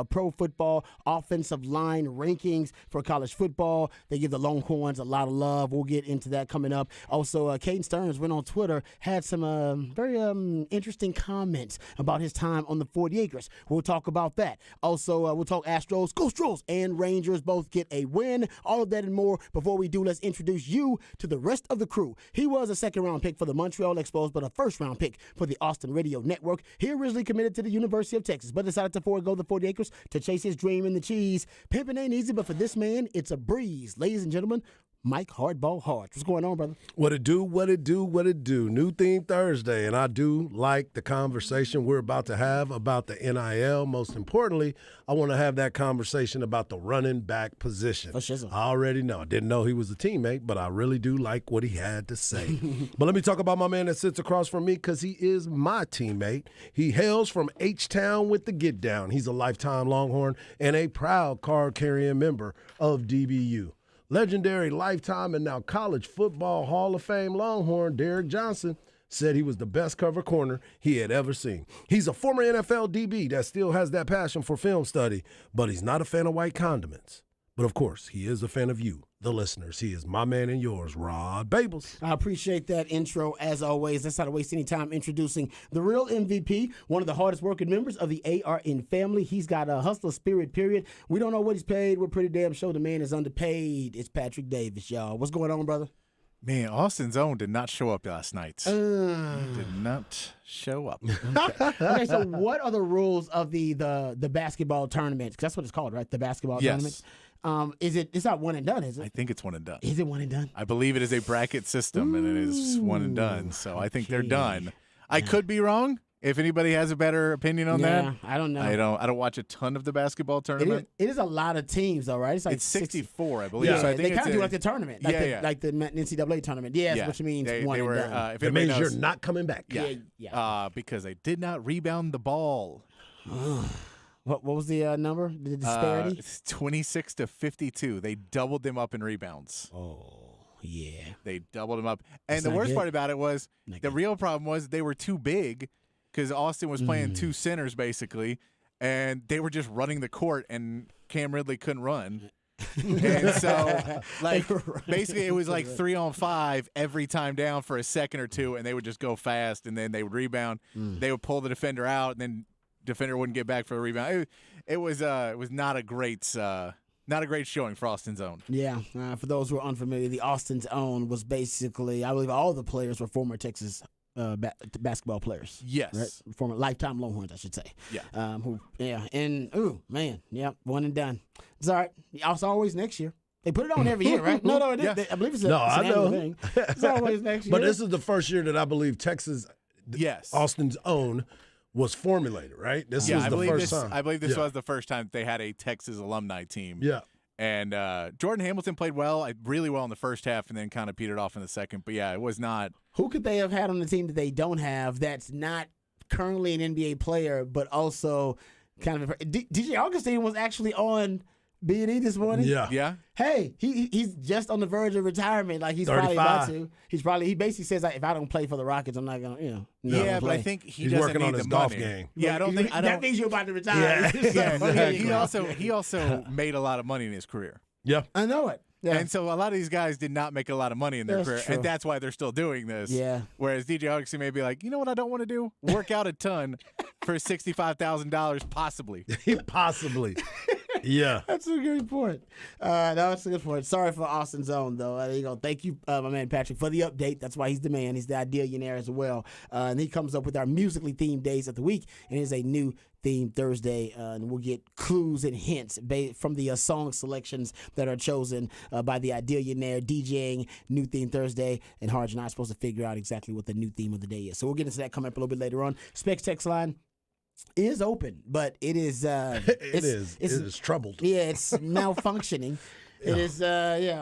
pro football offensive line rankings for college football. They give the Longhorns a lot of love. We'll get into that coming up. Also, Caden Stearns went on Twitter, had some very interesting comments about his time on the 40 acres. We'll talk about that. Also, we'll talk Astros, Go Stros, and Rangers both get a win. All of that and more. Before we do, let's introduce you to the rest of the crew. He was a second-round pick for the Montreal Expos, but a first-round pick for the Austin Radio Network. He originally committed to the University of Texas, but decided to forego the 40 acres to chase his dream in the cheese. Pimping ain't easy, but for this man, it's a breeze. Ladies and gentlemen, Mike Hardball Hart. What's going on, brother? What it do, what it do, what it do. New theme Thursday, and I do like the conversation we're about to have about the NIL. Most importantly, I want to have that conversation about the running back position. For shizzle. I already know. I didn't know he was a teammate, but I really do like what he had to say. But let me talk about my man that sits across from me because he is my teammate. He hails from H-Town with the Get Down. He's a lifetime Longhorn and a proud card-carrying member of DBU. Legendary lifetime and now college football Hall of Fame Longhorn Derek Johnson said he was the best cover corner he had ever seen. He's a former NFL DB that still has that passion for film study, but he's not a fan of white condiments. But, of course, he is a fan of you, the listeners. He is my man and yours, Rod Babels. I appreciate that intro, as always. Let's not waste any time introducing the real MVP, one of the hardest working members of the ARN family. He's got a hustler spirit, period. We don't know what he's paid. We're pretty damn sure the man is underpaid. It's Patrick Davis, y'all. What's going on, brother? Man, Austin's own did not show up last night. Did not show up. Okay, so what are the rules of the basketball tournament? 'Cause that's what it's called, right? The basketball tournament. It's not one and done, is it? I think it's one and done. Is it one and done? I believe it is a bracket system, and it is one and done. So I think they're done. I could be wrong. If anybody has a better opinion on that, I don't know. I don't watch a ton of the basketball tournament. It is a lot of teams, though, right? It's 64, I believe. Yeah, So I think they kind of do like the tournament, like the NCAA tournament. Yes, which means one and done. It means you're not coming back. Yeah. Because they did not rebound the ball. What was the number? The disparity? It's 26 to 52. They doubled them up in rebounds. Oh, yeah. They doubled them up. And the worst part about it was the real problem was they were too big because Austin was playing two centers basically, and they were just running the court, and Cam Ridley couldn't run. And so, basically it was like 3-on-5 every time down for a second or two, and they would just go fast, and then they would rebound. They would pull the defender out, and then defender wouldn't get back for a rebound. It was not a great showing for Austin's own. Yeah, for those who are unfamiliar, the Austin's own was basically, I believe all the players were former Texas basketball players. Yes, right? Former lifetime Longhorns, I should say. Yeah. One and done. It's all right. It's always next year. They put it on every year, right? No, it is. I believe it's I know. Thing. It's always next year. But this is the first year that I believe Texas, Austin's own, was formulated, right? This was the first time. I believe this was the first time they had a Texas alumni team. Yeah. And Jordan Hamilton played really well in the first half, and then kind of petered off in the second. But, it was not. Who could they have had on the team that they don't have that's not currently an NBA player, but also kind of DJ Augustine was actually on B&E this morning. Yeah. Hey, he's just on the verge of retirement. Like, he's 35. probably about to. He basically says, like, if I don't play for the Rockets, I'm not gonna, but I think he's doesn't working need on his the golf money. game. Yeah, I don't think that means you're about to retire. He also made a lot of money in his career. Yeah, I know it. Yeah. And so a lot of these guys did not make a lot of money in their career, true. and that's why they're still doing this. Yeah. Whereas DJ Augustine may be like, you know what I don't want to do? Work out a ton for $65,000 possibly. Possibly. Yeah. That's a great point. That's a good point. Sorry for Austin's own, though. There you go. Thank you, my man Patrick, for the update. That's why he's the man. He's the idealionaire as well. And he comes up with our musically themed days of the week, and it's a new theme Thursday, and we'll get clues and hints from the song selections that are chosen by the idealionaire DJing New Theme Thursday, and Harge and I are supposed to figure out exactly what the new theme of the day is. So we'll get into that coming up a little bit later on. Specs text line is open, but it is it is troubled. Yeah, it's malfunctioning. It is,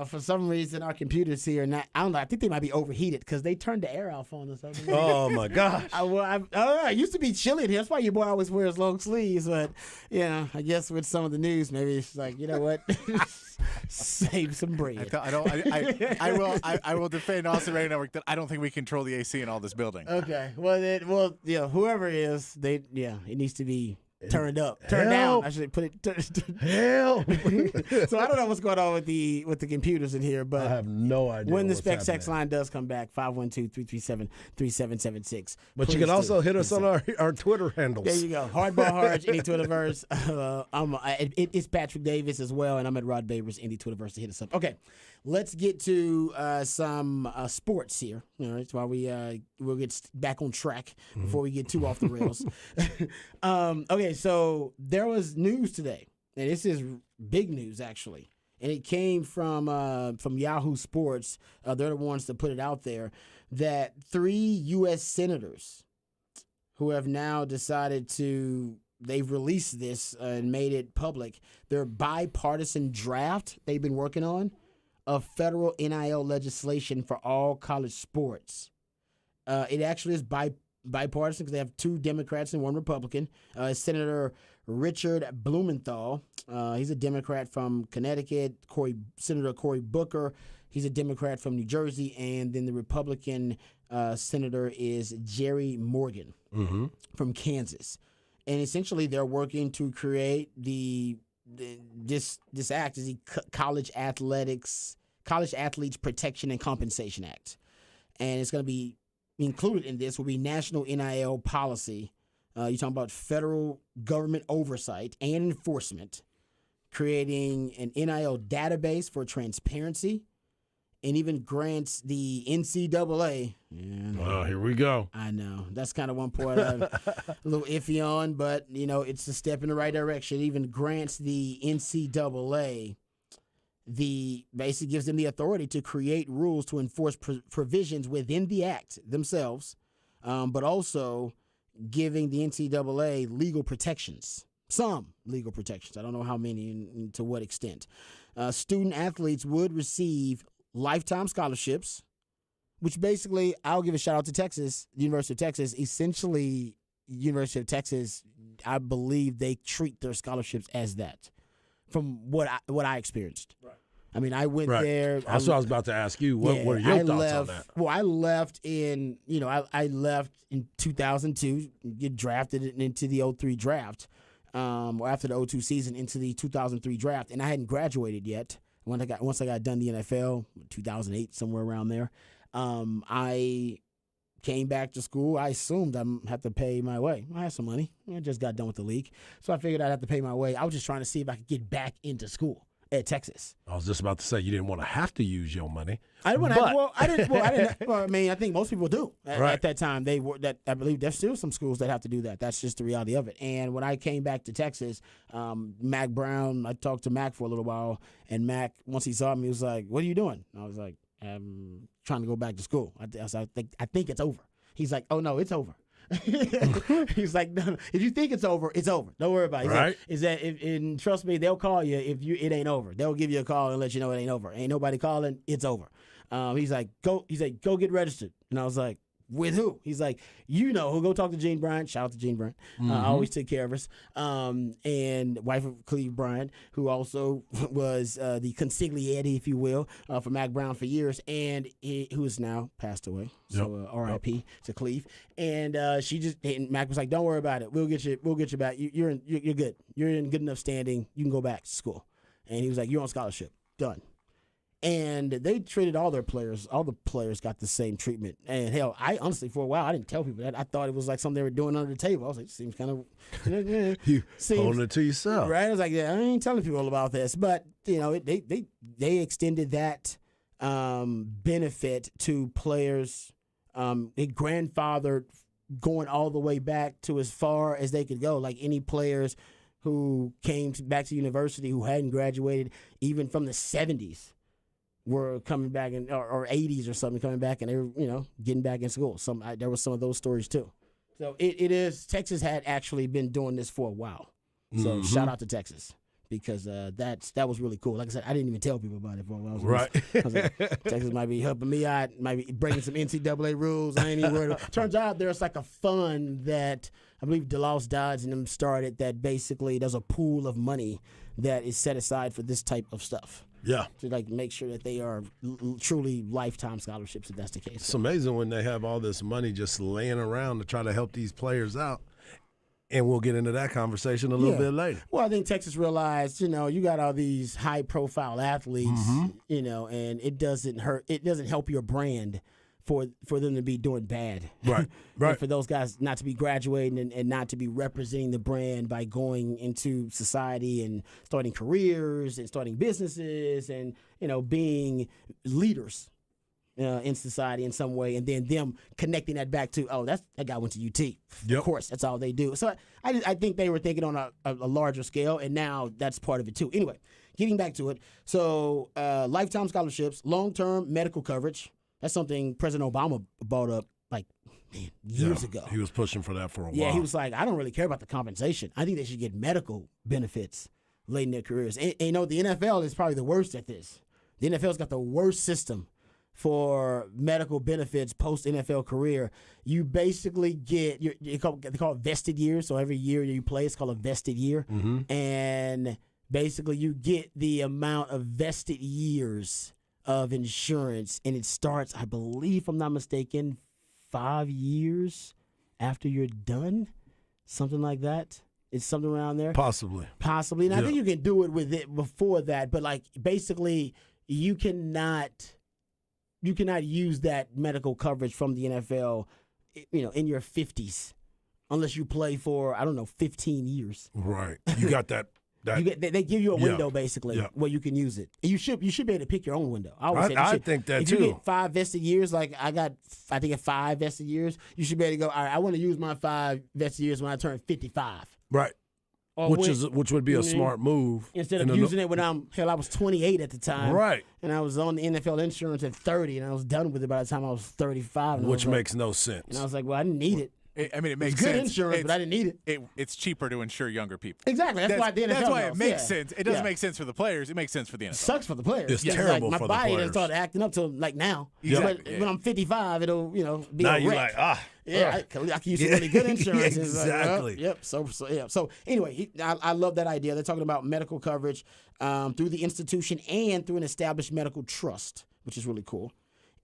for some reason our computers here are not, I don't know, I think they might be overheated because they turned the air off on us. Oh, my gosh. It used to be chilly in here. That's why your boy always wears long sleeves. But, I guess with some of the news, maybe it's like, you know what? Save some bread. I will defend Austin Radio Network that I don't think we control the AC in all this building. Okay. Well, whoever it is, it needs to be Turned up, turned down. I should put it. Hell. So I don't know what's going on with the computers in here, but I have no idea. when the Specs X line does come back, 512-337-3776. But you can also hit us on our Twitter handles. There you go. Hardball Harge, any Twitterverse. It's Patrick Davis as well, and I'm at Rod Babers, any Twitterverse to hit us up. Okay, let's get to some sports here. All right, that's why we'll get back on track before we get too off the rails. Okay, so there was news today, and this is big news actually, and it came from Yahoo Sports. They're the ones that put it out there that 3 U.S. senators who have now decided they've released this and made it public. Their bipartisan draft they've been working on of federal NIL legislation for all college sports. It actually is bipartisan because they have 2 Democrats and 1 Republican. Senator Richard Blumenthal, he's a Democrat from Connecticut. Senator Cory Booker, he's a Democrat from New Jersey. And then the Republican senator is Jerry Morgan from Kansas. And essentially they're working to create this act is the College Athletes Protection and Compensation Act. And it's going to be included in this will be national NIL policy. You're talking about federal government oversight and enforcement, creating an NIL database for transparency, and even grants the NCAA. Oh, here we go. I know. That's kind of one part I'm a little iffy on, but, it's a step in the right direction. It even grants the NCAA basically gives them the authority to create rules to enforce provisions within the act themselves, but also giving the NCAA legal protections, some legal protections. I don't know how many and to what extent. Student athletes would receive lifetime scholarships, which basically, I'll give a shout out to Texas, University of Texas. Essentially, University of Texas, I believe they treat their scholarships as that. From what I experienced. Right. I mean, I went there. That's what I was about to ask you. What were your thoughts on that? Well, I left in 2002, get drafted into the 03 draft, or after the 02 season into the 2003 draft, and I hadn't graduated yet. Once I got done the NFL, 2008, somewhere around there, I came back to school. I assumed I'd have to pay my way. I had some money. I just got done with the league. So I figured I'd have to pay my way. I was just trying to see if I could get back into school at Texas. I was just about to say you didn't want to have to use your money. I didn't want to. Well, I didn't. Well, I mean, I think most people do at that time. I believe there's still some schools that have to do that. That's just the reality of it. And when I came back to Texas, Mac Brown, I talked to Mac for a little while, and Mac, once he saw me, was like, "What are you doing?" And I was like, I'm trying to go back to school. I think it's over. He's like, oh, no, it's over. He's like, no, if you think it's over, it's over. Don't worry about it. And trust me, they'll call you if it ain't over. They'll give you a call and let you know it ain't over. Ain't nobody calling, it's over. He's like, go get registered. And I was like, with who? He's like, who? Go talk to Gene Bryant. Shout out to Gene Bryant. I always took care of us. And wife of Cleve Bryant, who also was the consigliere, if you will, for Mac Brown for years, and who is now passed away. So R.I.P. to Cleve. And and Mac was like, don't worry about it. We'll get you back. You're good. You're in good enough standing. You can go back to school. And he was like, you're on scholarship. Done. And they treated all the players got the same treatment. And hell, I honestly, for a while, I didn't tell people that. I thought it was like something they were doing under the table. I was like, it seems kind of... You holding it to yourself. Right? I was like, yeah, I ain't telling people about this. But, they extended that benefit to players. It grandfathered going all the way back to as far as they could go. Like any players who came back to university who hadn't graduated even from the 70s. Were coming back or 80s or something coming back, and they were getting back in school. There were some of those stories too. So it is Texas had actually been doing this for a while. So shout out to Texas because that was really cool. Like I said, I didn't even tell people about it for a while. I was like, Texas might be helping me out, might be breaking some NCAA rules. I ain't even worried about. Turns out there's like a fund that I believe DeLoss Dodds and them started that basically there's a pool of money that is set aside for this type of stuff. Yeah. To make sure that they are truly lifetime scholarships, if that's the case. It's amazing when they have all this money just laying around to try to help these players out. And we'll get into that conversation a little bit later. Well, I think Texas realized, you got all these high-profile athletes, and it doesn't help your brand for them to be doing bad. Right. And for those guys not to be graduating and not to be representing the brand by going into society and starting careers and starting businesses and, being leaders in society in some way, and then them connecting that back to, that guy went to UT. Yep. Of course, that's all they do. So I think they were thinking on a larger scale, and now that's part of it too. Anyway, getting back to it. So lifetime scholarships, long-term medical coverage. That's something President Obama brought up years ago. He was pushing for that for a while. Yeah, he was like, I don't really care about the compensation. I think they should get medical benefits late in their careers. And the NFL is probably the worst at this. The NFL's got the worst system for medical benefits post-NFL career. You basically get, they call it vested years. So every year you play, it's called a vested year. Mm-hmm. And basically you get the amount of vested years of insurance. And it starts, I believe, if I'm not mistaken, 5 years after you're done. Something like that. It's something around there. Possibly. And I think you can do it with it before that. But basically you cannot use that medical coverage from the NFL, in your 50s, unless you play for 15 years. Right. You got that. They give you a window basically where you can use it. You should be able to pick your own window. I think that if too. If you get 5 vested years, like I think at 5 vested years, you should be able to go, all right, I want to use my 5 vested years when I turn 55. Right. Which would be a smart move. Instead of using it when I was 28 at the time. Right. And I was on the NFL insurance at 30, and I was done with it by the time I was 35. Which makes no sense. And I was like, well, I didn't need it. It makes it's good sense. Insurance, but I didn't need it. It's cheaper to insure younger people. Exactly. That's why the NFL That's why it knows. makes sense. It doesn't make sense for the players. It makes sense for the NFL. It sucks for the players. It's terrible my for the body players. didn't start acting up till now. Exactly. But when I'm 55, it'll be now a wreck. you're like, I can use some really good insurance. Exactly. Yep. So anyway, I love that idea. They're talking about medical coverage through the institution and through an established medical trust, which is really cool.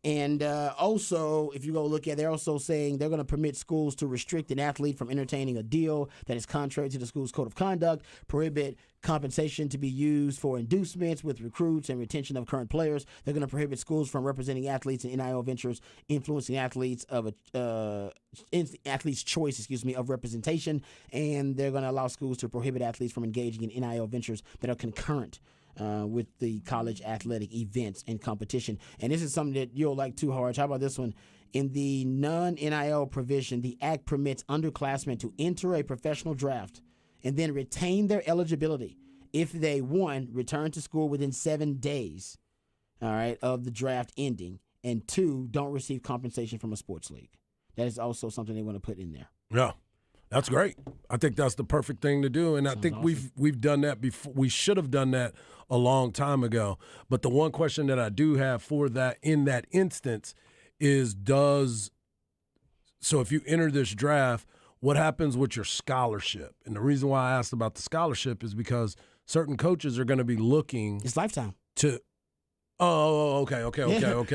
And also, if you go look at, they're also saying they're going to permit schools to restrict an athlete from entertaining a deal that is contrary to the school's code of conduct, prohibit compensation to be used for inducements with recruits and retention of current players. They're going to prohibit schools from representing athletes in NIL ventures, influencing athletes athletes' choice, of representation, and they're going to allow schools to prohibit athletes from engaging in NIL ventures that are concurrent with the college athletic events and competition. And this is something that you'll like too, Harge. How about this one? In the non-NIL provision, the act permits underclassmen to enter a professional draft and then retain their eligibility if they, 1, return to school within 7 days, of the draft ending, and 2, don't receive compensation from a sports league. That is also something they want to put in there. Yeah. That's great. I think that's the perfect thing to do, and I think awesome. we've done that before. We should have done that a long time ago. But the one question that I do have for that in that instance is so if you enter this draft, what happens with your scholarship? And the reason why I asked about the scholarship is because certain coaches are going to be looking. It's lifetime. Okay.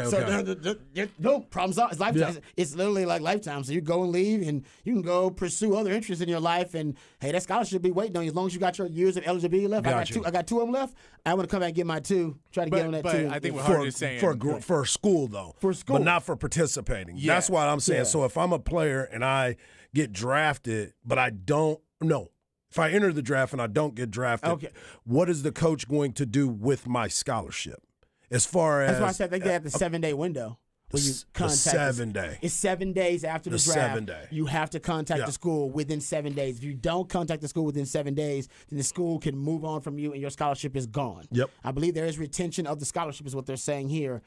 So no problems. It's lifetime. Yeah. It's literally like lifetime. So you go and leave, and you can go pursue other interests in your life. And hey, that scholarship be waiting on you as long as you got your years of eligibility left. I got 2 of them left. I want to come back and get my 2. Try to get on that 2. But I think what Harge is saying for school though, but not for participating. Yeah. That's what I'm saying. Yeah. So if I'm a player and I get drafted, but I don't know. If I enter the draft and I don't get drafted, what is the coach going to do with my scholarship? As far as that's why I said they have the 7-day window. When you contact 7 day. It's 7 days after the draft. 7 day. You have to contact the school within 7 days. If you don't contact the school within 7 days, then the school can move on from you and your scholarship is gone. Yep. I believe there is retention of the scholarship is what they're saying here.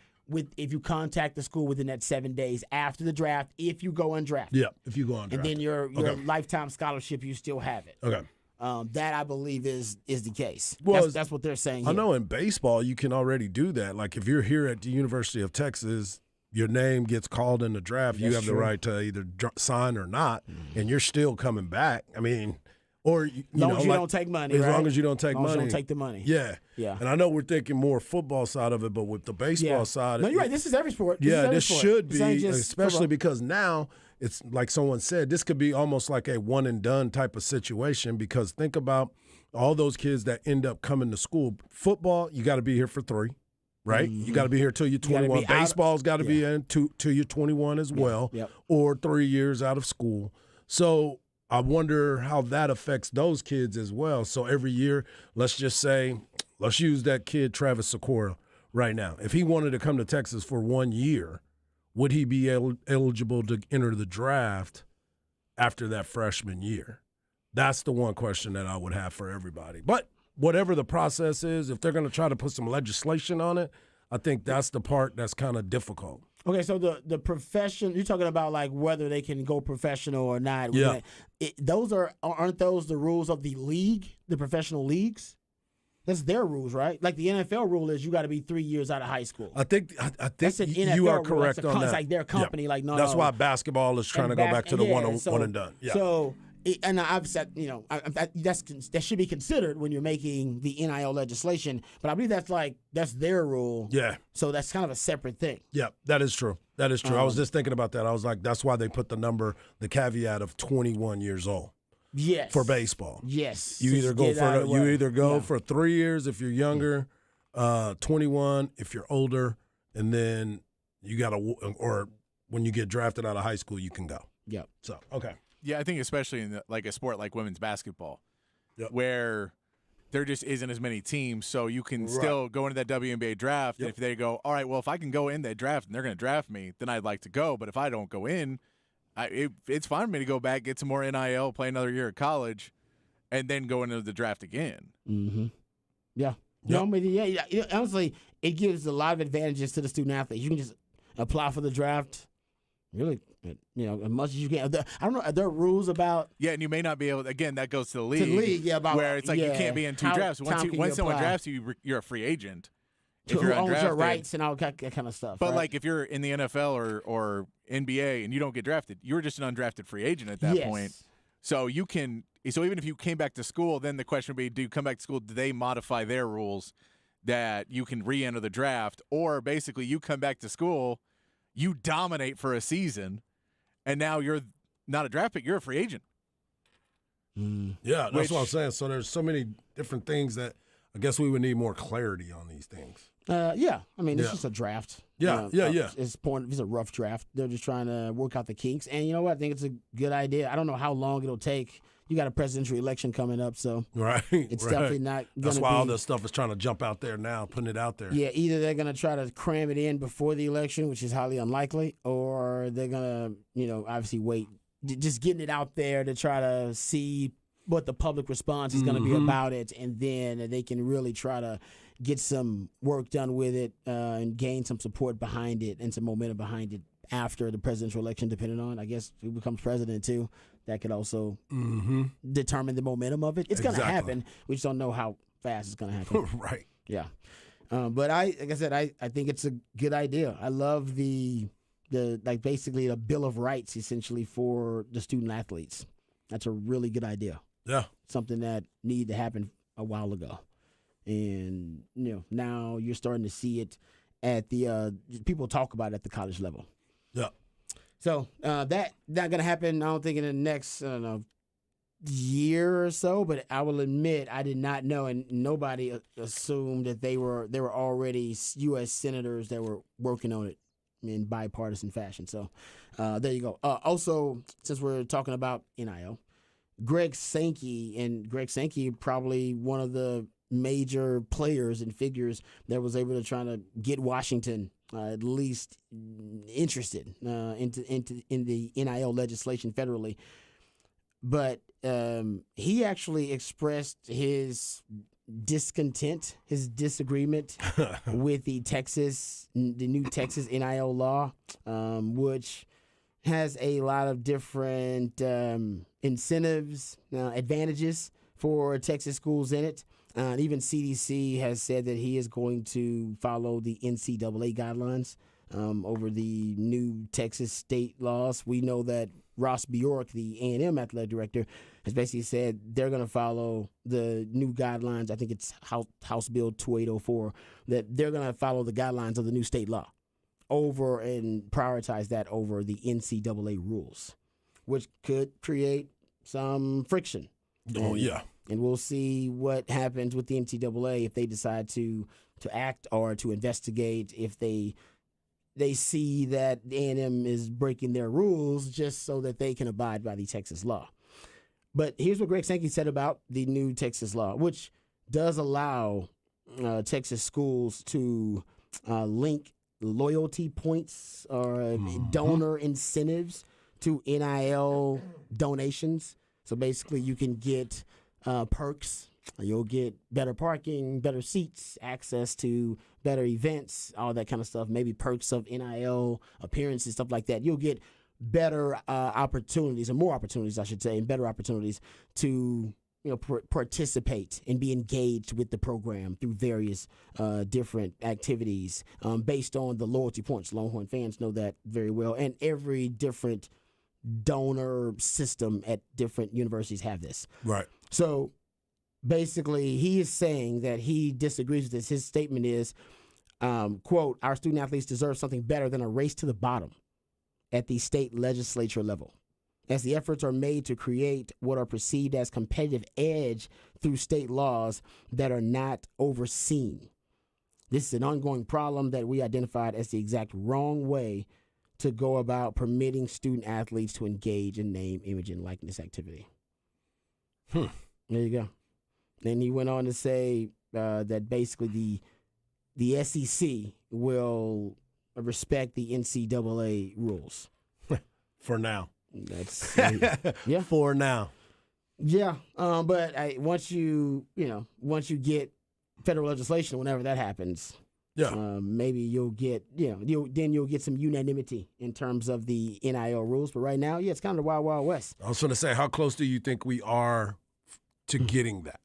If you contact the school within that 7 days after the draft, if you go undrafted. Yep. If you go undrafted. And then your lifetime scholarship, you still have it. Okay. That I believe is the case. Well, that's what they're saying here. I know in baseball you can already do that. Like if you're here at the University of Texas, your name gets called in the draft. You have the right to either sign or not, and you're still coming back. I mean, Or as long as you don't take money, as right? long as you don't take As long as money, you don't take the money. Yeah. Yeah. And I know we're thinking more football side of it, but with the baseball side, No, you're right. This is every sport. this should This ain't be, just especially football. because now it's like someone said, this could be almost like a one and done type of situation. Because think about all those kids that end up coming to school. Football, you got to be here for 3. Right? You got to be here till you're 21. Baseball's got to be in till you're 21 as well, or 3 years out of school. So I wonder how that affects those kids as well. So every year, let's just say, let's use that kid, Travis Sikora, right now. If he wanted to come to Texas for 1 year, would he be eligible to enter the draft after that freshman year? That's the one question that I would have for everybody. But whatever the process is, if they're going to try to put some legislation on it, I think that's the part that's kind of difficult. Okay, so the profession, you're talking about like whether they can go professional or not. Yeah. Aren't those the rules of the league, the professional leagues? That's their rules, right? Like the NFL rule is you got to be 3 years out of high school. I think That's an NFL you are rule. correct That's on that. It's like their company. Like That's why basketball is trying to go back to the one and done. Yeah. So, and I've said, that should be considered when you're making the NIL legislation. But I believe that's their rule. Yeah. So that's kind of a separate thing. Yeah, that is true. That is true. I was just thinking about that. I was like, that's why they put the caveat of 21 years old. Yes. For baseball. Yes. You either go for 3 years if you're younger, 21 if you're older, and then you got to, or when you get drafted out of high school, you can go. Yep. So, okay. Yeah, I think especially in like a sport like women's basketball, where there just isn't as many teams, so you can still go into that WNBA draft. And if they go, all right, well, if I can go in that draft and they're going to draft me, then I'd like to go. But if I don't go in, it's fine for me to go back, get some more NIL, play another year of college, and then go into the draft again. Mm-hmm. Yeah. No, but honestly, it gives a lot of advantages to the student athletes. You can just apply for the draft. Really, as much as you can. I don't know. Are there rules about? Yeah, and you may not be able. Again, that goes to the league. To the league, about where it's like you can't be in 2 drafts. Once someone drafts you, you're a free agent. If you're undrafted, your rights and all that kind of stuff. But like if you're in the NFL or NBA and you don't get drafted, you're just an undrafted free agent at that point. So you can. So even if you came back to school, then the question would be: do you come back to school? Do they modify their rules that you can re-enter the draft, or basically you come back to school? You dominate for a season, and now you're not a draft pick. You're a free agent. Yeah, that's what I'm saying. So there's so many different things that I guess we would need more clarity on these things. Yeah. I mean, it's just a draft. Yeah. It's a rough draft. They're just trying to work out the kinks. And you know what? I think it's a good idea. I don't know how long it'll take. You got a presidential election coming up, so it's definitely not going to be. That's why all this stuff is trying to jump out there now, putting it out there. Yeah, either they're going to try to cram it in before the election, which is highly unlikely, or they're going to, obviously wait. Just getting it out there to try to see what the public response is going to be about it, and then they can really try to get some work done with it and gain some support behind it and some momentum behind it after the presidential election, depending on, I guess, who becomes president too. That could also determine the momentum of it. It's going to happen. We just don't know how fast it's going to happen. Right. Yeah. But like I said, I think it's a good idea. I love the basically the Bill of Rights essentially for the student athletes. That's a really good idea. Yeah. Something that needed to happen a while ago. And now you're starting to see it at the people talk about it at the college level. Yeah. So that not gonna happen. I don't think in the next year or so. But I will admit I did not know, and nobody assumed that they were already U.S. senators that were working on it in bipartisan fashion. So there you go. Also, since we're talking about NIL, Greg Sankey probably one of the major players and figures that was able to try to get Washington at least interested in the NIL legislation federally. But he actually expressed his discontent, his disagreement with the new Texas NIL law, which has a lot of different incentives, advantages for Texas schools in it. Even CDC has said that he is going to follow the NCAA guidelines over the new Texas state laws. We know that Ross Bjork, the A&M athletic director, has basically said they're going to follow the new guidelines. I think it's House Bill 2804, that they're going to follow the guidelines of the new state law over and prioritize that over the NCAA rules, which could create some friction. And we'll see what happens with the NCAA if they decide to act or to investigate, if they see that A&M is breaking their rules just so that they can abide by the Texas law. But here's what Greg Sankey said about the new Texas law, which does allow Texas schools to link loyalty points or donor incentives to NIL donations. So basically you can get perks. You'll get better parking, better seats, access to better events, all that kind of stuff, maybe perks of NIL appearances, stuff like that. You'll get better opportunities, or more opportunities, I should say, and better opportunities to participate and be engaged with the program through various different activities based on the loyalty points. Longhorn fans know that very well, and every different donor system at different universities have this. Right. So basically, he is saying that he disagrees with this. His statement is, quote, "Our student athletes deserve something better than a race to the bottom at the state legislature level, as the efforts are made to create what are perceived as competitive edge through state laws that are not overseen. This is an ongoing problem that we identified as the exact wrong way to go about permitting student athletes to engage in name, image, and likeness activity." There you go. Then he went on to say that basically the SEC will respect the NCAA rules. For now. That's yeah. For now. Yeah. But once you get federal legislation, whenever that happens, maybe you'll get you'll get some unanimity in terms of the NIL rules. But right now, it's kind of the wild, wild west. I was going to say, how close do you think we are to getting that?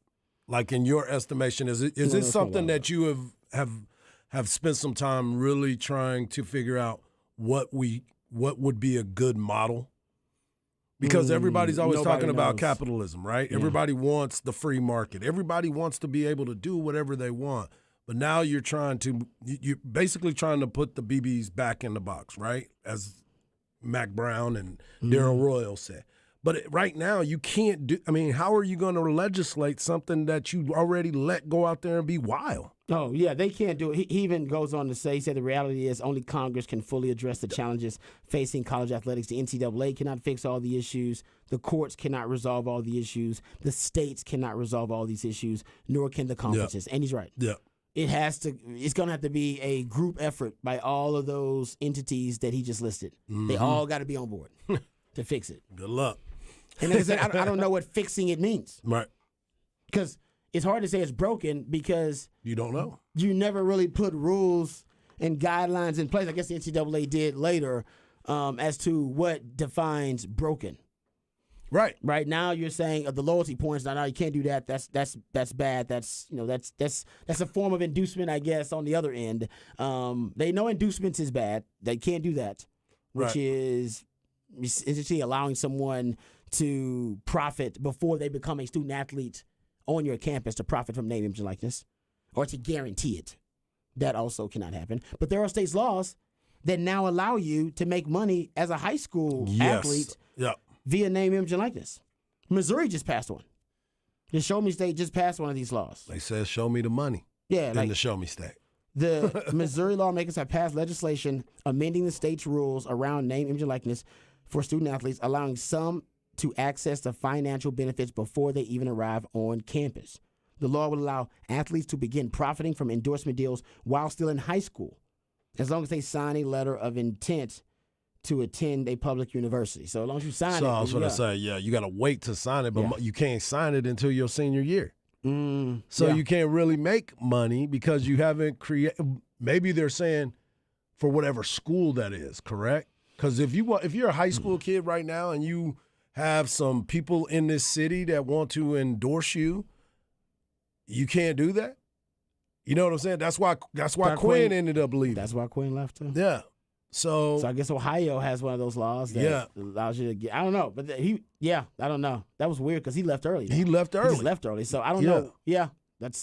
Like, in your estimation, is it something that you have spent some time really trying to figure out what would be a good model? Because everybody's always talking about capitalism, right? Yeah. Everybody wants the free market. Everybody wants to be able to do whatever they want. But now you're basically trying to put the BBs back in the box, right? As Mac Brown and Darrell Royal said. But right now you can't do – I mean, how are you going to legislate something that you already let go out there and be wild? Oh, yeah, they can't do it. He even goes on to say, he said the reality is only Congress can fully address the challenges facing college athletics. The NCAA cannot fix all the issues. The courts cannot resolve all the issues. The states cannot resolve all these issues, nor can the conferences. And he's right. Yeah. It's going to have to be a group effort by all of those entities that he just listed. They all got to be on board to fix it. Good luck. And like I said, I don't know what fixing it means. Right. Because it's hard to say it's broken because you don't know. You never really put rules and guidelines in place. I guess the NCAA did later as to what defines broken. Right. Right now you're saying the loyalty points. No, you can't do that. That's bad. That's a form of inducement, I guess, on the other end. They know inducements is bad. They can't do that, which is essentially allowing someone to profit before they become a student athlete on your campus, to profit from name, image, and likeness, or to guarantee it. That also cannot happen. But there are states' laws that now allow you to make money as a high school athlete via name, image, and likeness. Missouri just passed one. The Show Me State just passed one of these laws. They said, show me the money. Yeah. In the Show Me State. The Missouri lawmakers have passed legislation amending the state's rules around name, image, and likeness for student athletes, allowing some to access the financial benefits before they even arrive on campus. The law will allow athletes to begin profiting from endorsement deals while still in high school, as long as they sign a letter of intent to attend a public university. So as long as you sign it. So I was going to say, you got to wait to sign it, but you can't sign it until your senior year. So you can't really make money because you haven't created. Maybe they're saying for whatever school that is, correct? Because if you're a high school kid right now and you have some people in this city that want to endorse you, you can't do that. You know what I'm saying? That's why Quinn ended up leaving. That's why Quinn left too. Yeah. So I guess Ohio has one of those laws that allows you to get. I don't know, but I don't know. That was weird because he left early. He left early. He just left early. So I don't know. Yeah, it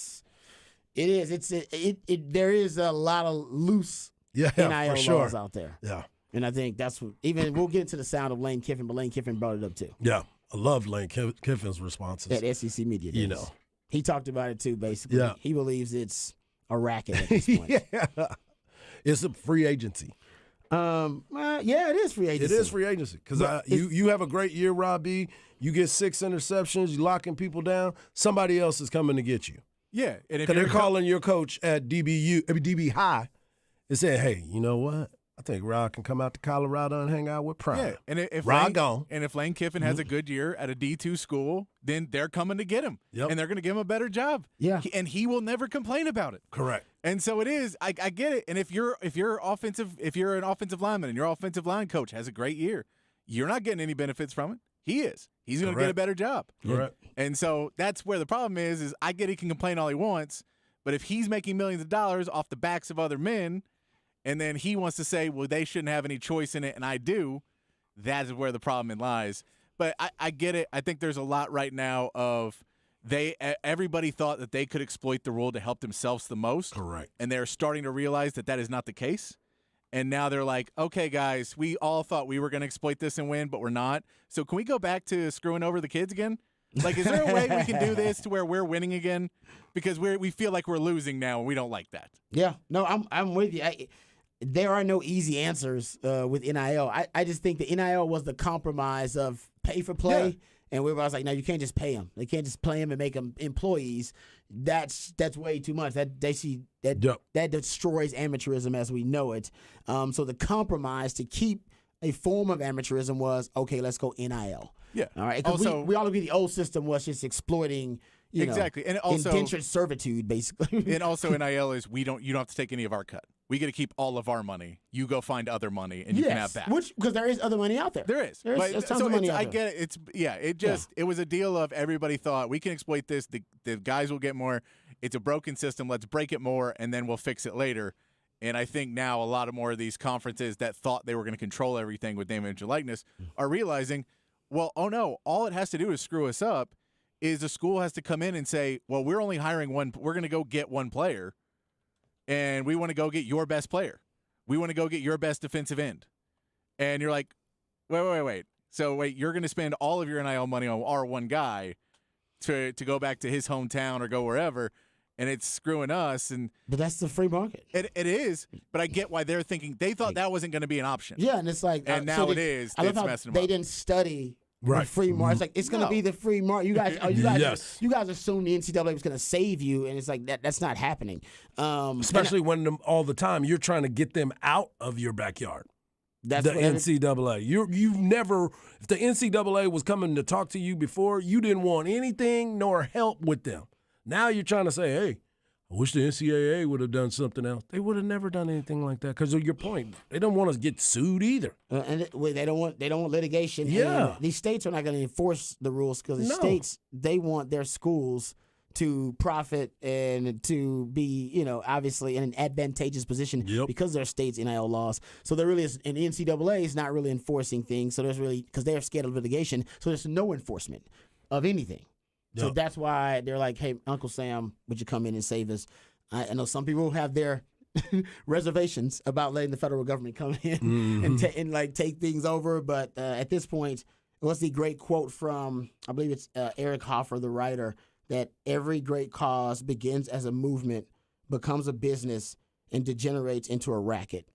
is. There is a lot of loose NIL laws out there. Yeah. And I think that's what, even we'll get into the sound of Lane Kiffin, but Lane Kiffin brought it up too. Yeah. I love Lane Kiffin's responses. At SEC Media Days. You know. He talked about it too, basically. Yeah. He believes it's a racket at this point. It's a free agency. It is free agency. It is free agency because you have a great year, Rob B. You get 6 interceptions, you locking people down. Somebody else is coming to get you. Yeah, and if they're calling your coach at DB High and saying, "Hey, you know what? I think Rod can come out to Colorado and hang out with Prime." Yeah, and if Rod gone, and if Lane Kiffin has a good year at a D2 school, then they're coming to get him, and they're going to give him a better job. Yeah, and he will never complain about it. Correct. And so it is. I get it. And if you're an offensive lineman and your offensive line coach has a great year, you're not getting any benefits from it. He is. He's going to get a better job. Correct. And so that's where the problem is I get he can complain all he wants, but if he's making millions of dollars off the backs of other men, and then he wants to say, well, they shouldn't have any choice in it, and I do, that is where the problem lies. But I get it. I think there's a lot right now of everybody thought that they could exploit the rule to help themselves the most. Correct. And they're starting to realize that is not the case. And now they're like, okay, guys, we all thought we were going to exploit this and win, but we're not. So can we go back to screwing over the kids again? Like, is there a way we can do this to where we're winning again? Because we feel like we're losing now, and we don't like that. Yeah. No, I'm with you. There are no easy answers with NIL. I just think the NIL was the compromise of pay for play. Yeah. And we were like, no, you can't just pay them. They can't just play them and make them employees. That's way too much. That destroys amateurism as we know it. So the compromise to keep a form of amateurism was, okay, let's go NIL. Yeah. All right. Because we all agree the old system was just exploiting, exactly, and also indentured servitude, basically. And also NIL is you don't have to take any of our cut. We get to keep all of our money. You go find other money, and you can have that. Because there is other money out there. There is. There's tons of money out there. I get it. It was a deal of everybody thought we can exploit this. The guys will get more. It's a broken system. Let's break it more, and then we'll fix it later. And I think now a lot of more of these conferences that thought they were going to control everything with name, image, and likeness are realizing, well, oh no, all it has to do is screw us up. Is the school has to come in and say, well, we're only hiring one. We're going to go get one player. And we want to go get your best player. We want to go get your best defensive end. And you're like, wait. So you're going to spend all of your NIL money on our one guy to go back to his hometown or go wherever, and it's screwing us. But that's the free market. It is, but I get why they're thinking. They thought that wasn't going to be an option. Yeah, and it's like. And now it is. I love how messing them they up. didn't study. Right. The free market. It's like it's going to be the free market. You guys assume the NCAA was going to save you, and it's like that's not happening. Especially when all the time you're trying to get them out of your backyard. That's the NCAA. You've never, if the NCAA was coming to talk to you before, you didn't want anything nor help with them. Now you're trying to say, hey, I wish the NCAA would have done something else. They would have never done anything like that because of your point. They don't want us to get sued either. And they don't want litigation. Yeah. And these states are not going to enforce the rules because the states, they want their schools to profit and to be, obviously in an advantageous position because they're states' NIL laws. So there really is, and the NCAA is not really enforcing things. So there's really, because they're scared of litigation, so there's no enforcement of anything. So that's why they're like, hey, Uncle Sam, would you come in and save us? I know some people have their reservations about letting the federal government come in and take things over. But at this point, what's the great quote from, I believe it's Eric Hoffer, the writer, that every great cause begins as a movement, becomes a business, and degenerates into a racket.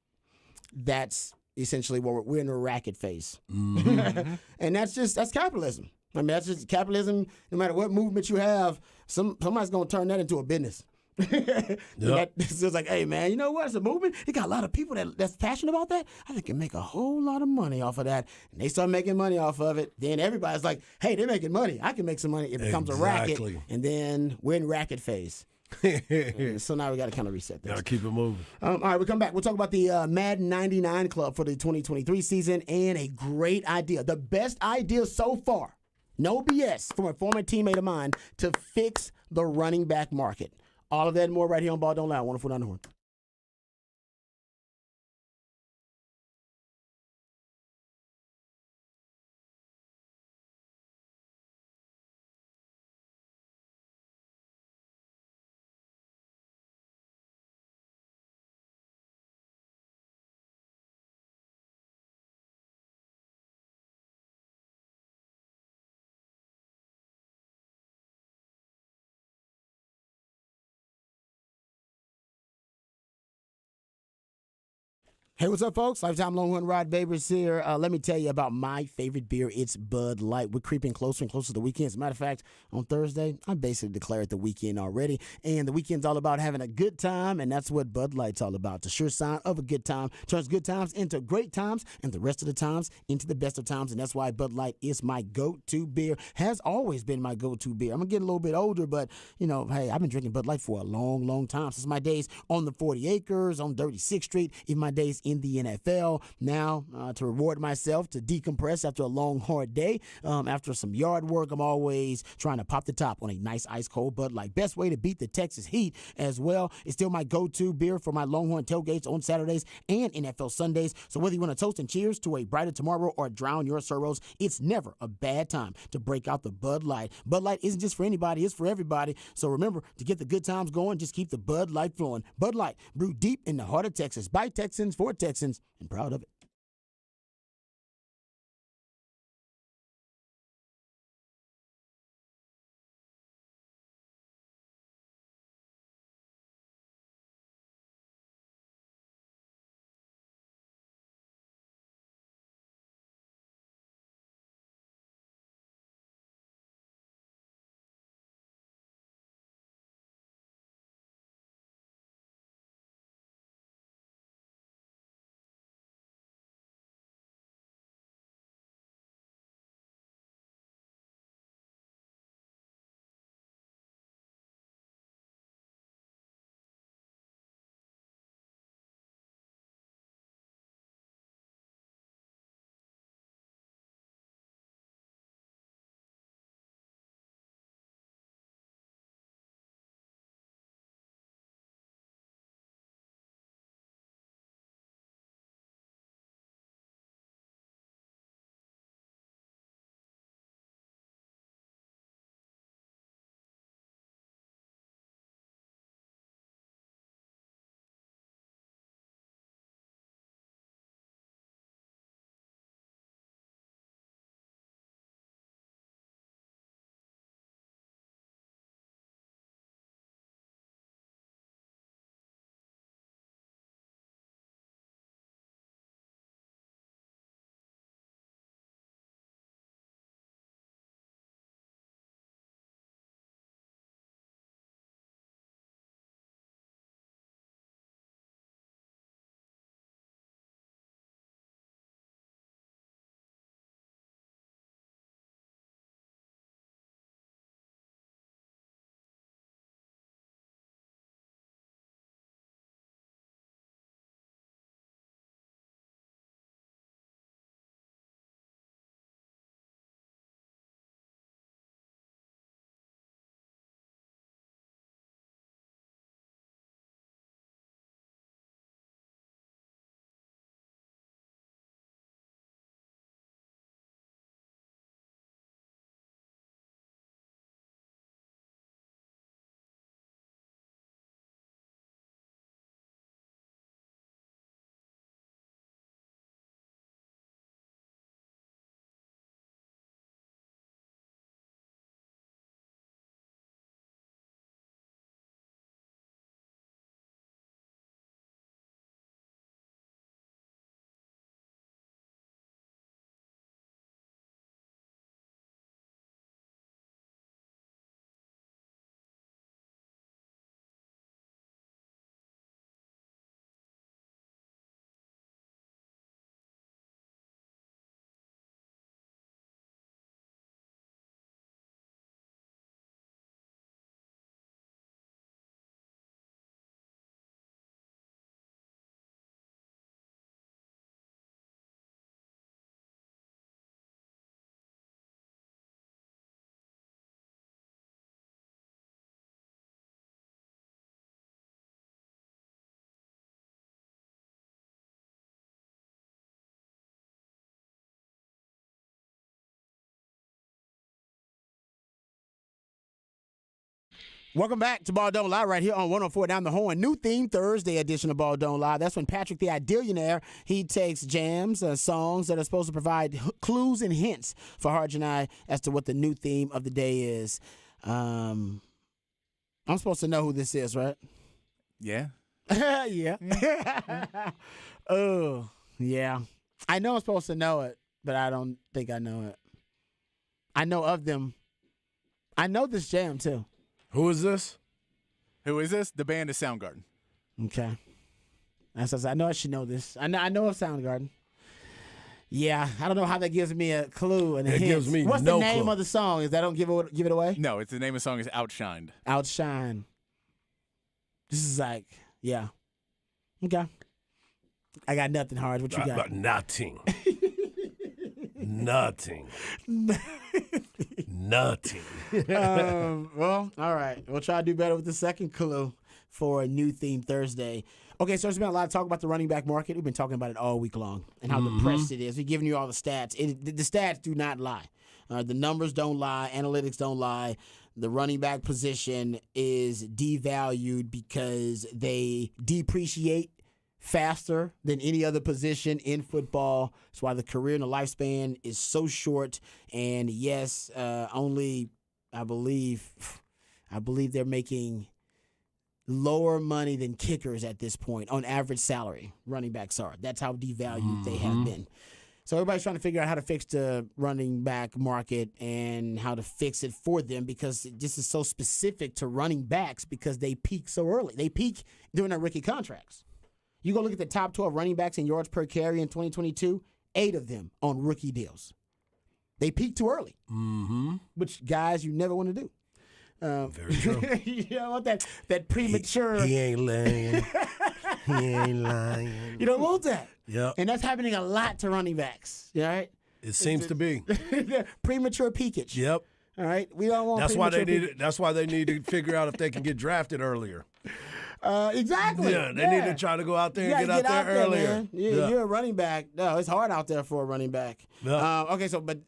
That's essentially what we're in a racket phase. Mm-hmm. And that's capitalism. I mean, that's just capitalism. No matter what movement you have, somebody's going to turn that into a business. It's just like, hey, man, you know what? It's a movement. It got a lot of people that's passionate about that. I think can make a whole lot of money off of that. And they start making money off of it. Then everybody's like, hey, they're making money. I can make some money. It becomes a racket. And then we're in racket phase. So now we got to kind of reset this. Got to keep it moving. All right, we come back. We'll talk about the Madden 99 Club for the 2023 season and a great idea. The best idea so far. No BS from a former teammate of mine to fix the running back market. All of that and more right here on Ball Don't Lie, 104.9 The Horn. Hey, what's up, folks? Lifetime Longhorn Rod Babers here. Let me tell you about my favorite beer. It's Bud Light. We're creeping closer and closer to the weekend. As a matter of fact, on Thursday, I basically declared the weekend already. And the weekend's all about having a good time, and that's what Bud Light's all about. The sure sign of a good time turns good times into great times, and the rest of the times into the best of times. And that's why Bud Light is my go-to beer. Has always been my go-to beer. I'm getting a little bit older, but, hey, I've been drinking Bud Light for a long, long time. Since my days on the 40 Acres, on 36th Street, even my days in the NFL. Now, to reward myself, to decompress after a long, hard day, after some yard work, I'm always trying to pop the top on a nice ice cold Bud Light. Best way to beat the Texas heat as well. It's still my go-to beer for my Longhorn tailgates on Saturdays and NFL Sundays. So whether you want to toast and cheers to a brighter tomorrow or drown your sorrows, it's never a bad time to break out the Bud Light. Bud Light isn't just for anybody, it's for everybody. So remember, to get the good times going, just keep the Bud Light flowing. Bud Light, brewed deep in the heart of Texas, by Texans, for Texans, and proud of it. Welcome back to Ball Don't Lie right here on 104 Down the Horn. New theme, Thursday edition of Ball Don't Lie. That's when Patrick the Idealionaire, he takes jams, songs that are supposed to provide clues and hints for Harge and I as to what the new theme of the day is. I'm supposed to know who this is, right? Yeah. Yeah. Oh, yeah. I know I'm supposed to know it, but I don't think I know it. I know of them. I know this jam, too. Who is this? Who is this? The band is Soundgarden. Okay. I know I should know this. I know of Soundgarden. Yeah, I don't know how that gives me a clue and a hint. Gives me What's no the name clue. of the song? Is that don't give it away? No, it's the name of the song is Outshined. Outshine. This is like, yeah. Okay. I got nothing, Hard. What you got? Nothing. Nothing. Nothing. Well, all right. We'll try to do better with the second clue for a new theme Thursday. Okay, so there's been a lot of talk about the running back market. We've been talking about it all week long and how depressed it is. We're giving you all the stats. The stats do not lie. The numbers don't lie. Analytics don't lie. The running back position is devalued because they depreciate faster than any other position in football. That's why the career and the lifespan is so short. And yes, only I believe they're making lower money than kickers at this point on average salary. Running backs are. That's how devalued they have been. So everybody's trying to figure out how to fix the running back market and how to fix it for them, because this is so specific to running backs because they peak so early. They peak during their rookie contracts. You go look at the top 12 running backs in yards per carry in 2022, 8 of them on rookie deals. They peak too early, which, guys, you never want to do. Very true. You don't want that premature. He ain't lying. He ain't lying. You don't want that. Yep. And that's happening a lot to running backs. All right? It seems to be. Premature peakage. Yep. All right? We don't want That's why they premature need. That's why they need to figure out if they can get drafted earlier. Exactly. Yeah, they need to try to go out there and You get gotta out there earlier. man. You're a running back. No, it's hard out there for a running back. Yeah. Okay, so but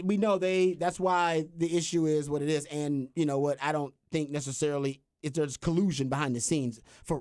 we know that's why the issue is what it is. And you know what? I don't think necessarily if there's collusion behind the scenes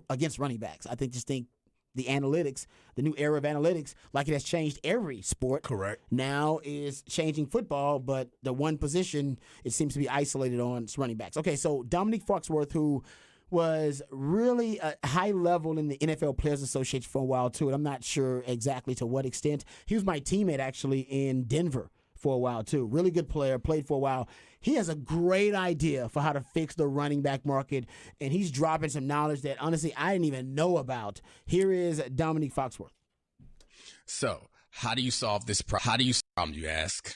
against running backs. I think the analytics, the new era of analytics, like it has changed every sport. Correct. Now is changing football, but the one position it seems to be isolated on is running backs. Okay, so Dominique Foxworth, who was really a high level in the NFL Players Association for a while too, and I'm not sure exactly to what extent. He was my teammate actually in Denver for a while too. Really good player, played for a while. He has a great idea for how to fix the running back market, and he's dropping some knowledge that honestly I didn't even know about. Here is Dominique Foxworth. So, how do you solve this problem? How do you solve, you ask?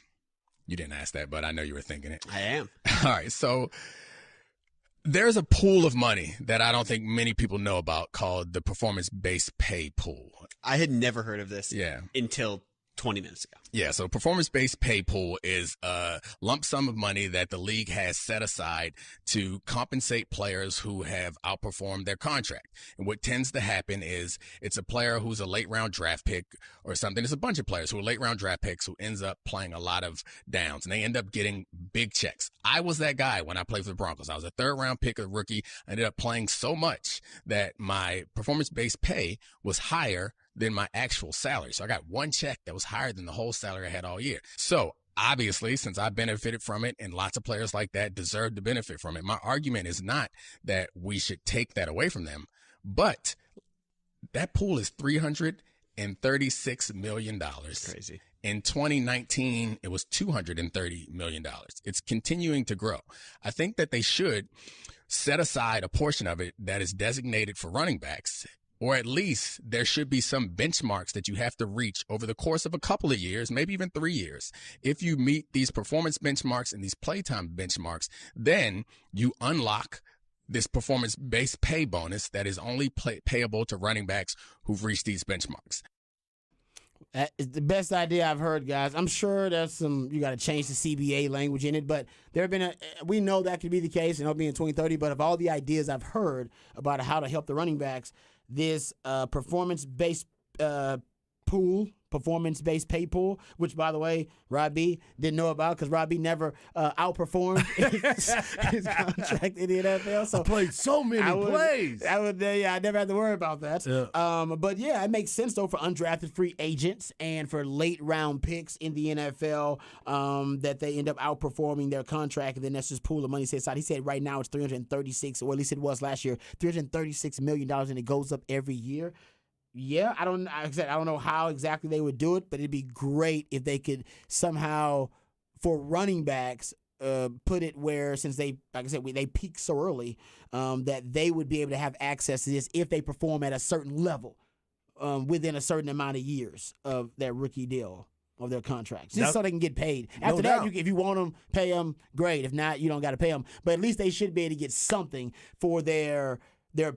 You didn't ask that, but I know you were thinking it. I am. All right, so there's a pool of money that I don't think many people know about called the performance-based pay pool. I had never heard of this Yeah. until 20 minutes ago. Yeah, so performance-based pay pool is a lump sum of money that the league has set aside to compensate players who have outperformed their contract. And what tends to happen is it's a player who's a late-round draft pick or something. It's a bunch of players who are late-round draft picks who ends up playing a lot of downs, and they end up getting big checks. I was that guy when I played for the Broncos. I was a third-round pick, a rookie. I ended up playing so much that my performance-based pay was higher than my actual salary. So I got one check that was higher than the whole salary I had all year. So obviously, since I benefited from it and lots of players like that deserve to benefit from it, my argument is not that we should take that away from them, but that pool is $336 million. That's crazy. In 2019, it was $230 million. It's continuing to grow. I think that they should set aside a portion of it that is designated for running backs, or at least there should be some benchmarks that you have to reach over the course of a couple of years, maybe even 3 years. If you meet these performance benchmarks and these playtime benchmarks, then you unlock this performance-based pay bonus that is only payable to running backs who've reached these benchmarks. That is the best idea I've heard, guys. I'm sure there's you got to change the CBA language in it, but there have been we know that could be the case, and it'll be in 2030. But of all the ideas I've heard about how to help the running backs, this performance-based pool, performance-based pay pool, which, by the way, Rod B didn't know about because Rod B never outperformed his contract in the NFL. So I played so many plays. I never had to worry about that. Yeah. But yeah, it makes sense though for undrafted free agents and for late round picks in the NFL that they end up outperforming their contract, and then that's just pool of money set aside. He said right now it's $336, or at least it was last year, $336 million, and it goes up every year. Yeah, I don't know how exactly they would do it, but it'd be great if they could somehow, for running backs, put it where, since they, like I said, they peak so early, that they would be able to have access to this if they perform at a certain level within a certain amount of years of their rookie deal of their contracts, just so they can get paid. After that, if you want them, pay them, great. If not, you don't got to pay them. But at least they should be able to get something for their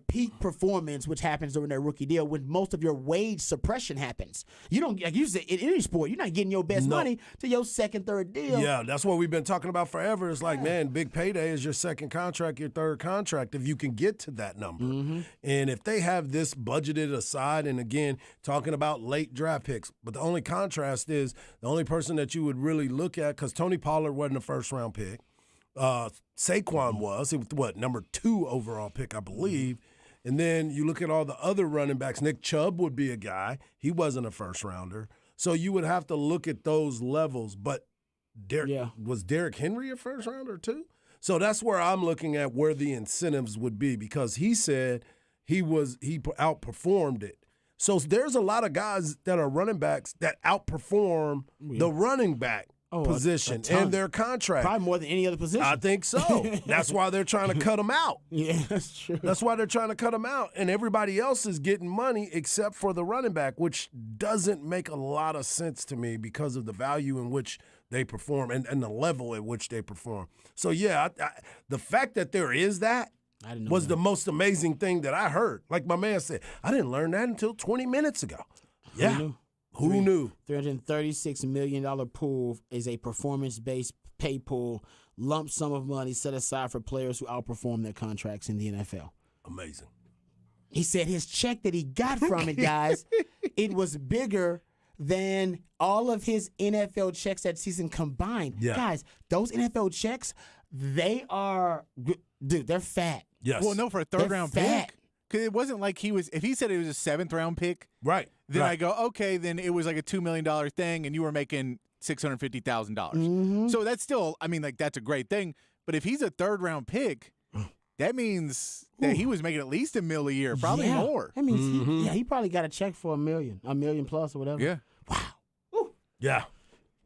peak performance, which happens during their rookie deal, when most of your wage suppression happens. You don't, like you said, in any sport, you're not getting your best money to your second, third deal. Yeah, that's what we've been talking about forever. It's like, man, big payday is your second contract, your third contract, if you can get to that number. Mm-hmm. And if they have this budgeted aside, and again, talking about late draft picks, but the only contrast is the only person that you would really look at, because Tony Pollard wasn't a first-round pick. Saquon was. He was, number 2 overall pick, I believe. And then you look at all the other running backs. Nick Chubb would be a guy. He wasn't a first-rounder. So you would have to look at those levels. But was Derrick Henry a first-rounder too? So that's where I'm looking at where the incentives would be, because he said he outperformed it. So there's a lot of guys that are running backs that outperform the running back position and their contract. Probably more than any other position. I think so. That's why they're trying to cut them out. Yeah, that's true. That's why they're trying to cut them out. And everybody else is getting money except for the running back, which doesn't make a lot of sense to me because of the value in which they perform and the level at which they perform. So, yeah, the fact that there is that was the most amazing thing that I heard. Like my man said, I didn't learn that until 20 minutes ago. Yeah. Who knew? $336 million pool is a performance-based pay pool, lump sum of money set aside for players who outperform their contracts in the NFL. Amazing. He said his check that he got from it, guys, it was bigger than all of his NFL checks that season combined. Yeah. Guys, those NFL checks, they're fat. Yes. Well, no, for a third-round pick. Because it wasn't like if he said it was a 7th-round pick, right? Then I go, okay, then it was like a $2 million thing, and you were making $650,000. Mm-hmm. So that's still, that's a great thing. But if he's a 3rd-round pick, that means that he was making at least $1 million a year, probably more. That means he probably got a check for $1 million plus or whatever. Yeah. Wow. Ooh. Yeah.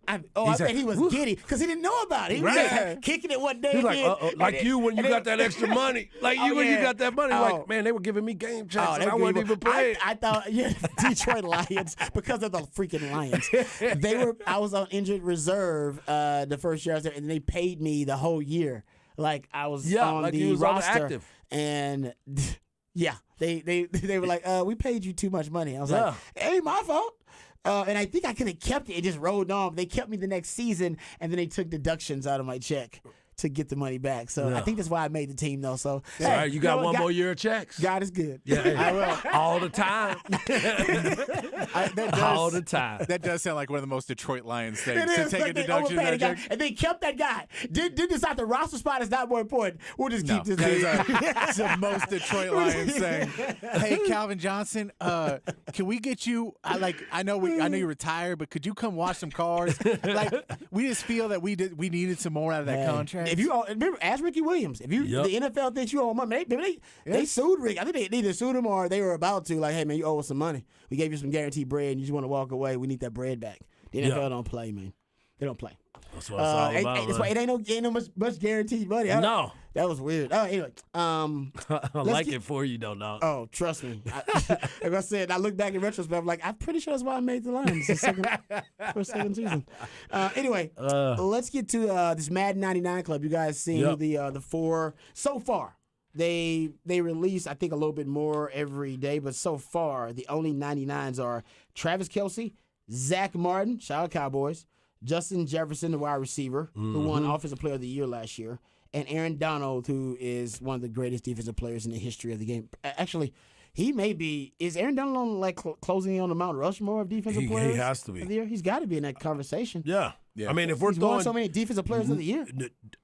I bet he was giddy because he didn't know about it. He was just kicking it one day. He's like, like you when you got that extra money. Like you when you got that money. Like, man, they were giving me game checks and I wasn't even playing. I thought, Detroit Lions, because of the freaking Lions. I was on injured reserve the first year I was there, and they paid me the whole year. Like I was on the roster. Active. And they were like, we paid you too much money. I was like, it ain't my fault. And I think I could have kept it. It just rolled on. They kept me the next season, and then they took deductions out of my check to get the money back. So I think that's why I made the team, though. So all right, you got one more year of checks. God is good. Yeah, I will. All the time. All the time. That does sound like one of the most Detroit Lions things. It is, to take a deduction out of check. And they kept that guy. Did decide the roster spot is not more important. We'll just keep this guy. That's the most Detroit Lions thing. Hey, Calvin Johnson, can we get you? I know you retired, but could you come watch some cars? We just feel that we needed some more out of that contract. If you remember, ask Ricky Williams. If the NFL thinks you owe money, they sued Rick. I think they either sued him or they were about to. Like, hey man, you owe us some money. We gave you some guaranteed bread, and you just want to walk away. We need that bread back. The NFL don't play, man. They don't play. That's what it's all about. That's why it ain't no much guaranteed money. No. That was weird. Anyway, I like it for you, though, dog. Oh, trust me. Like I said, I look back in retrospect, I'm like, I'm pretty sure that's why I made the Lions for second season. Anyway, let's get to this Madden 99 club. You guys seen who the 4 so far. They release, I think, a little bit more every day, but so far the only 99s are Travis Kelce, Zach Martin, shout out Cowboys, Justin Jefferson, the wide receiver, who won Offensive Player of the Year last year, and Aaron Donald, who is one of the greatest defensive players in the history of the game. Actually, he may be. Is Aaron Donald on, like closing in on the Mount Rushmore of defensive players? He has to be. Of the year? He's got to be in that conversation. Yeah. Yeah. I mean, if we're He's won throwing so many defensive players of the year.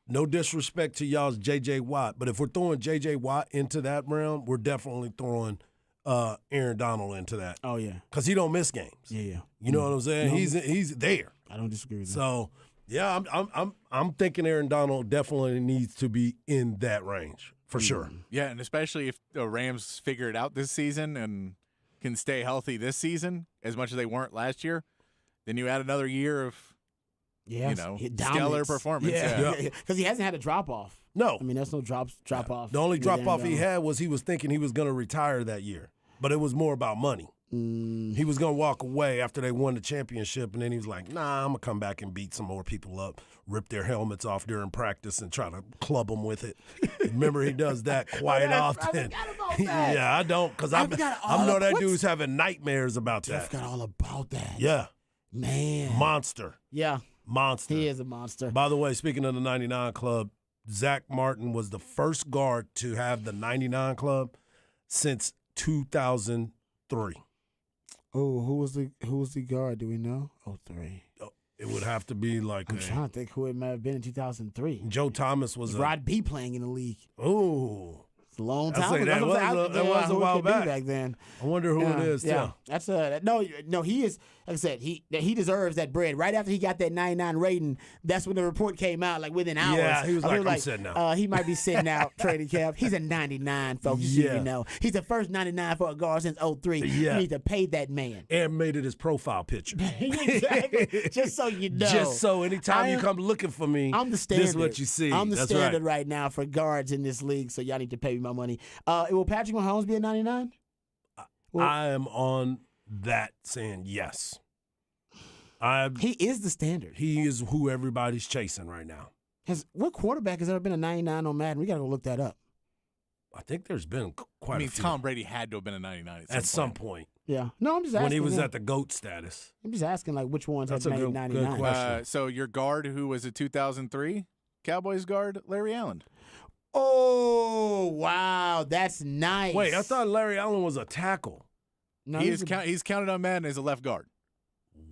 no disrespect to y'all's J.J. Watt, but if we're throwing J.J. Watt into that realm, we're definitely throwing Aaron Donald into that. Oh yeah, because he don't miss games. yeah. You know what I'm saying? No. He's there. I don't disagree with that. So yeah, I'm thinking Aaron Donald definitely needs to be in that range for sure. Yeah, and especially if the Rams figure it out this season and can stay healthy this season as much as they weren't last year, then you add another year of stellar performance. Yeah, because he hasn't had a drop off. No, I mean there's no drop off. the only with drop Aaron off he Donald. had was he was thinking he was going to retire that year, but it was more about money. He was going to walk away after they won the championship, and then he was like, nah, I'm going to come back and beat some more people up, rip their helmets off during practice and try to club them with it. Remember, he does that quite often. I forgot about that. Yeah, I don't, because I forgot all know that what's- dude's having nightmares about I that. forgot all about that. Yeah, Man. monster. Yeah, Monster. he is a monster. By the way, speaking of the 99 Club, Zach Martin was the first guard to have the 99 Club since 2003. Oh, who was the guard? Do we know? 03. It would have to be like I'm trying to think who it might have been in 2003. Joe Thomas was Rod B playing in the league. Oh, It's a long I'd time say ago. that was a who it while could be back. then. I wonder who it is. Yeah. That's no. He is. Like I said, he deserves that bread. Right after he got that 99 rating, that's when the report came out. Like within hours. Yeah, he was like, people I'm sitting out. He might be sitting out trading cap. He's a 99, folks. Just so Yeah. you know, he's the first 99 for a guard since 03. Yeah. You need to pay that man. And made it his profile picture. Exactly. Just so you know. Just so anytime you I am- come looking for me, I'm the standard. this is what you see. I'm the That's standard right. right now for guards in this league, so y'all need to pay me my money. Will Patrick Mahomes be a 99? I am on that saying yes. He is the standard. He is who everybody's chasing right now. What quarterback has ever been a 99 on Madden? We got to go look that up. I think there's been quite I mean, a few. Tom Brady had to have been a 99 at some point. Yeah. No, I'm just asking. When he was him. at the GOAT status. I'm just asking, like, which ones That's have a made good 99? question. So your guard, who was a 2003 Cowboys guard, Larry Allen. Oh, wow. That's nice. Wait, I thought Larry Allen was a tackle. No, He's counted on Madden as a left guard.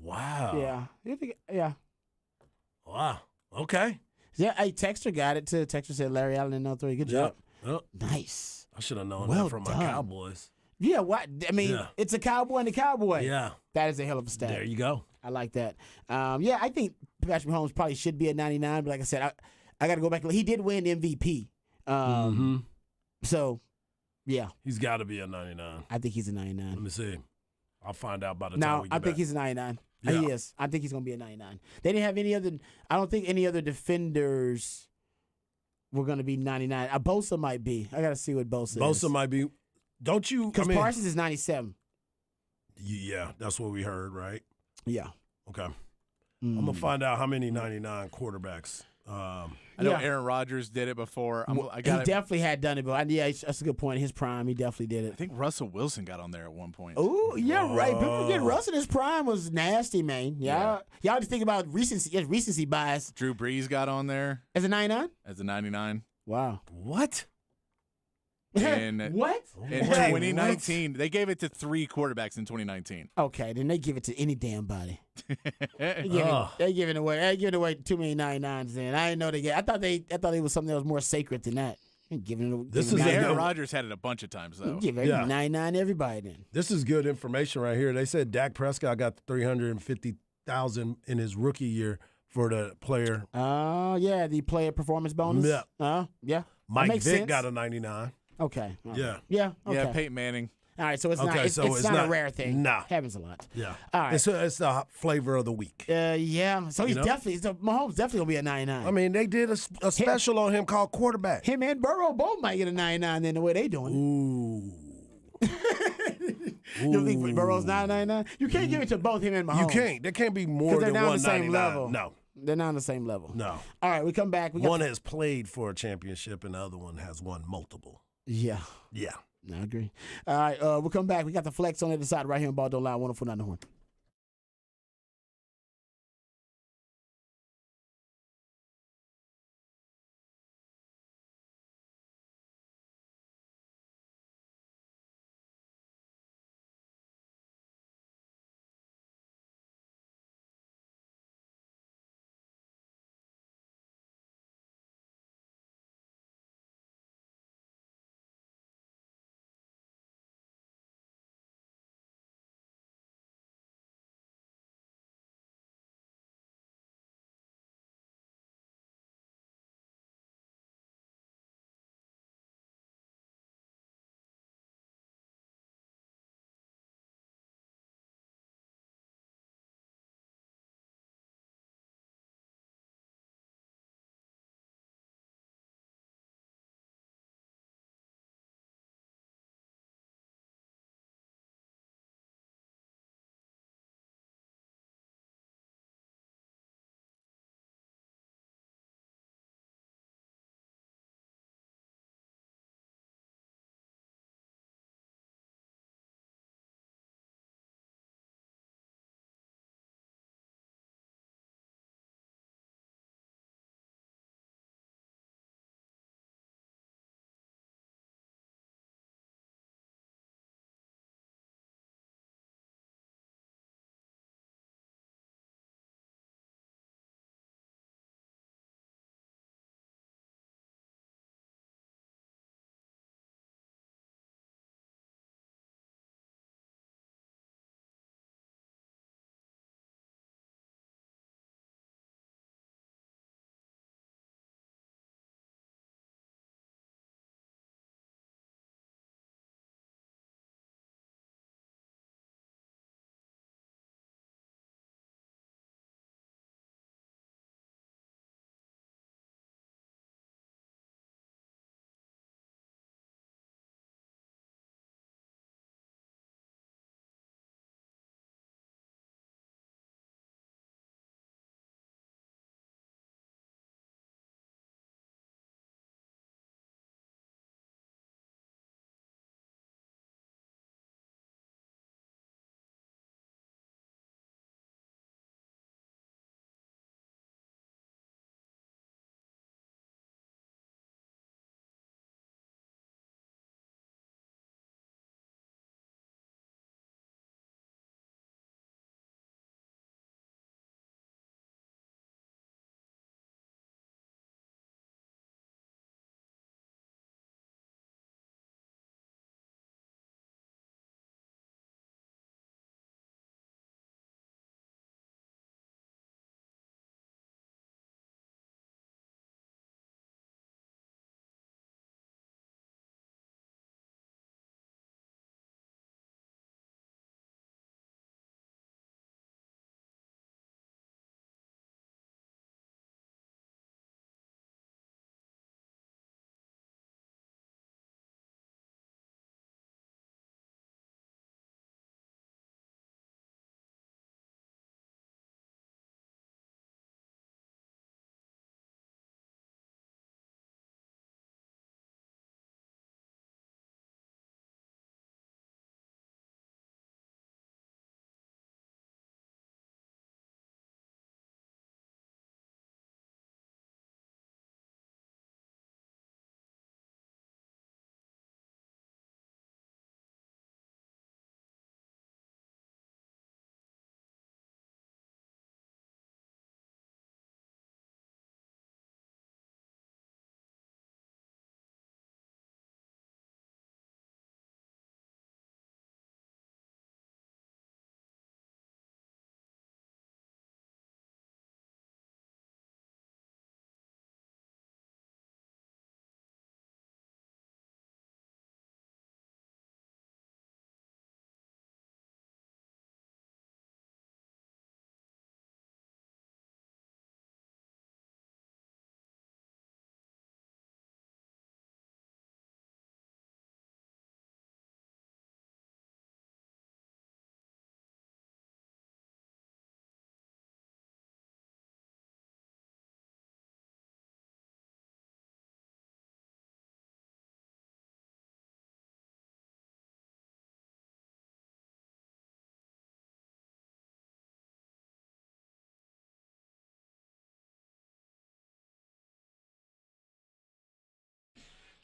Wow. Yeah. Yeah. Wow. Okay. Yeah, hey, Texter got it, too. Texter said Larry Allen in 03. Good job. Yep. Nice. I should have known Well that from my done. Cowboys. Yeah, what? I mean, Yeah. it's a cowboy and a cowboy. Yeah. That is a hell of a stat. There you go. I like that. Yeah, I think Patrick Mahomes probably should be at 99, but like I said, I got to go back. He did win MVP. So, yeah, He's got to be a 99. I think he's a Let 99. me see. I'll find out by the time No, we get I think back. he's a 99. Yeah. He is. I think he's going to be a 99. They didn't have any other. I don't think any other defenders were going to be 99. Bosa might be. I got to see what Bosa is. Bosa might be. Don't you? Because Parsons is 97. Yeah, that's what we heard, right? Yeah. Okay. I'm going to find out how many 99 quarterbacks. I know Yeah. Aaron Rodgers did it before. I He got. definitely had done it, but yeah, that's a good point. His prime, he definitely did I it. think Russell Wilson got on there at one point. Oh, yeah, right. People forget Russ in his prime was nasty, man. Y'all just think about recency bias. Drew Brees got on there As a 99? as a 99. Wow. What? And What? in What? 2019, they gave it to 3 quarterbacks in 2019. Okay, then they give it to any damn body. They Ugh. giving away too many 99s. Then I didn't know they get. I thought it was something that was more sacred than that. This is giving a- Aaron Rodgers had it a bunch of times though. give Yeah. 99 to everybody. Then This is good information right here. They said Dak Prescott got $350,000 in his rookie year for the player. yeah, the player performance bonus. Yeah. Yeah. Mike makes Vick sense. got a 99. Okay. All right. Yeah. Yeah. Okay. Yeah, Peyton Manning. All right. So it's Okay, not. It's, so it's it's not a not- rare thing. nah. Happens a lot. Yeah. All right. It's the flavor of the week. Yeah. So he's know? Mahomes definitely gonna be a 99. I mean, they did a special on him called Quarterback. him and Burrow both might get a 99 then the way they doing. Ooh. You don't think Burrow's not a 99? You can't give it to both him and Mahomes. You can't. There can't be more Because they're than not on the same 199. level. No. They're not on the same level. No. All right, we come back. We got One has played for a championship and the other one has won multiple. Yeah. Yeah. I agree. All right, we'll come back. We got the flex on the other side right here on Ball Don't Lie, 104.9 The Horn.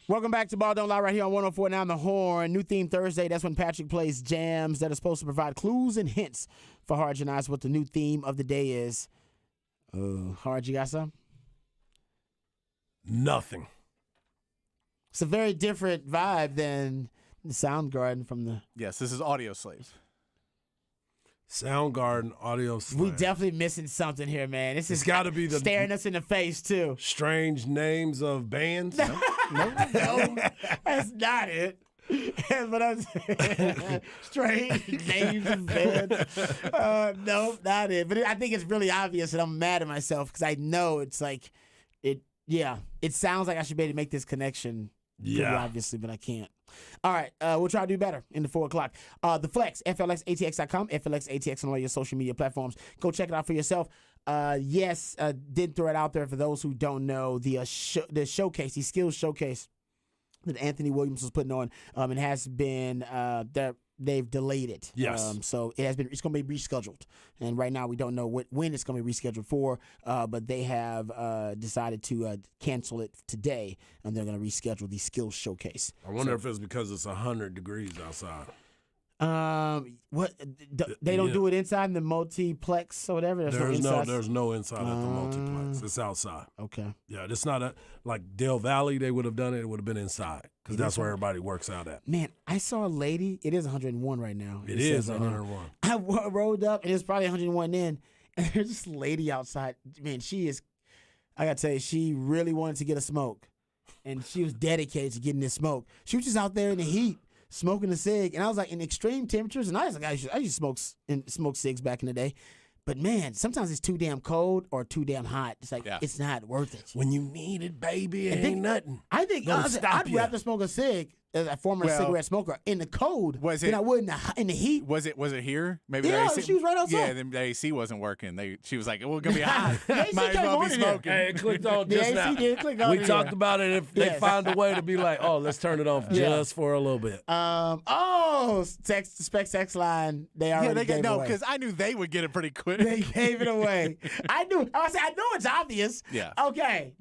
Welcome back to Ball Don't Lie right here on 104.9 The Horn. New theme Thursday. That's when Patrick plays jams that are supposed to provide clues and hints for Harge and I what the new theme of the day is. Harge, you got some? Nothing. It's a very different vibe than the Soundgarden from the... Yes, this is Audio Slave. Soundgarden, Audio Slave. We definitely missing something here, man. This It's is got to be the staring us in the face, too. strange names of bands. No, that's not it. But I'm strange names of bands. No, not it. But I think it's really obvious, and I'm mad at myself because I know it's like it. Yeah, it sounds like I should be able to make this connection. Pretty obviously, but I can't. All right, we'll try to do better in the 4 o'clock. The Flex, FLXATX.com, FLXATX on all your social media platforms. Go check it out for yourself. Did throw it out there for those who don't know the showcase, the skills showcase that Anthony Williams was putting on. It has been they've delayed it. Yes. So it's going to be rescheduled, and right now we don't know when it's going to be rescheduled for. But they have decided to cancel it today, and they're going to reschedule the skills showcase. I wonder if it's because it's 100 degrees outside. What they don't do it inside the multiplex or whatever. There's no inside at the multiplex. It's outside. Okay. Yeah, it's not like Del Valley. They would have done it. It would have been inside because that's where everybody works out at. Man, I saw a lady. It is 101 right now. It is says 101. I rode up and it's probably 101 in, and there's this lady outside. Man, she is. I gotta tell you, she really wanted to get a smoke, and she was dedicated to getting this smoke. She was just out there in the heat, smoking a cig, and I was like in extreme temperatures, and I was like, I used to smoke cigs back in the day, but man, sometimes it's too damn cold or too damn hot. It's like It's not worth it. When you need it, baby, it ain't nothing. I think I'd rather smoke a cig as a former cigarette smoker in the cold than I would in the heat. Was it here? Maybe Yeah, the AC, she was right outside. Yeah, the AC wasn't working. She was like, "Well, it's gonna be hot. The AC Might as came well be on in smoking." Hey, it clicked on The just AC now. did click on We in talked here. about it. If they Yes. find a way to be like, oh, let's turn it off just for a little bit. Specs X line. They already Yeah, they gave get no away. because I knew they would get it pretty quick. They gave it away. I know it's obvious. Yeah. Okay.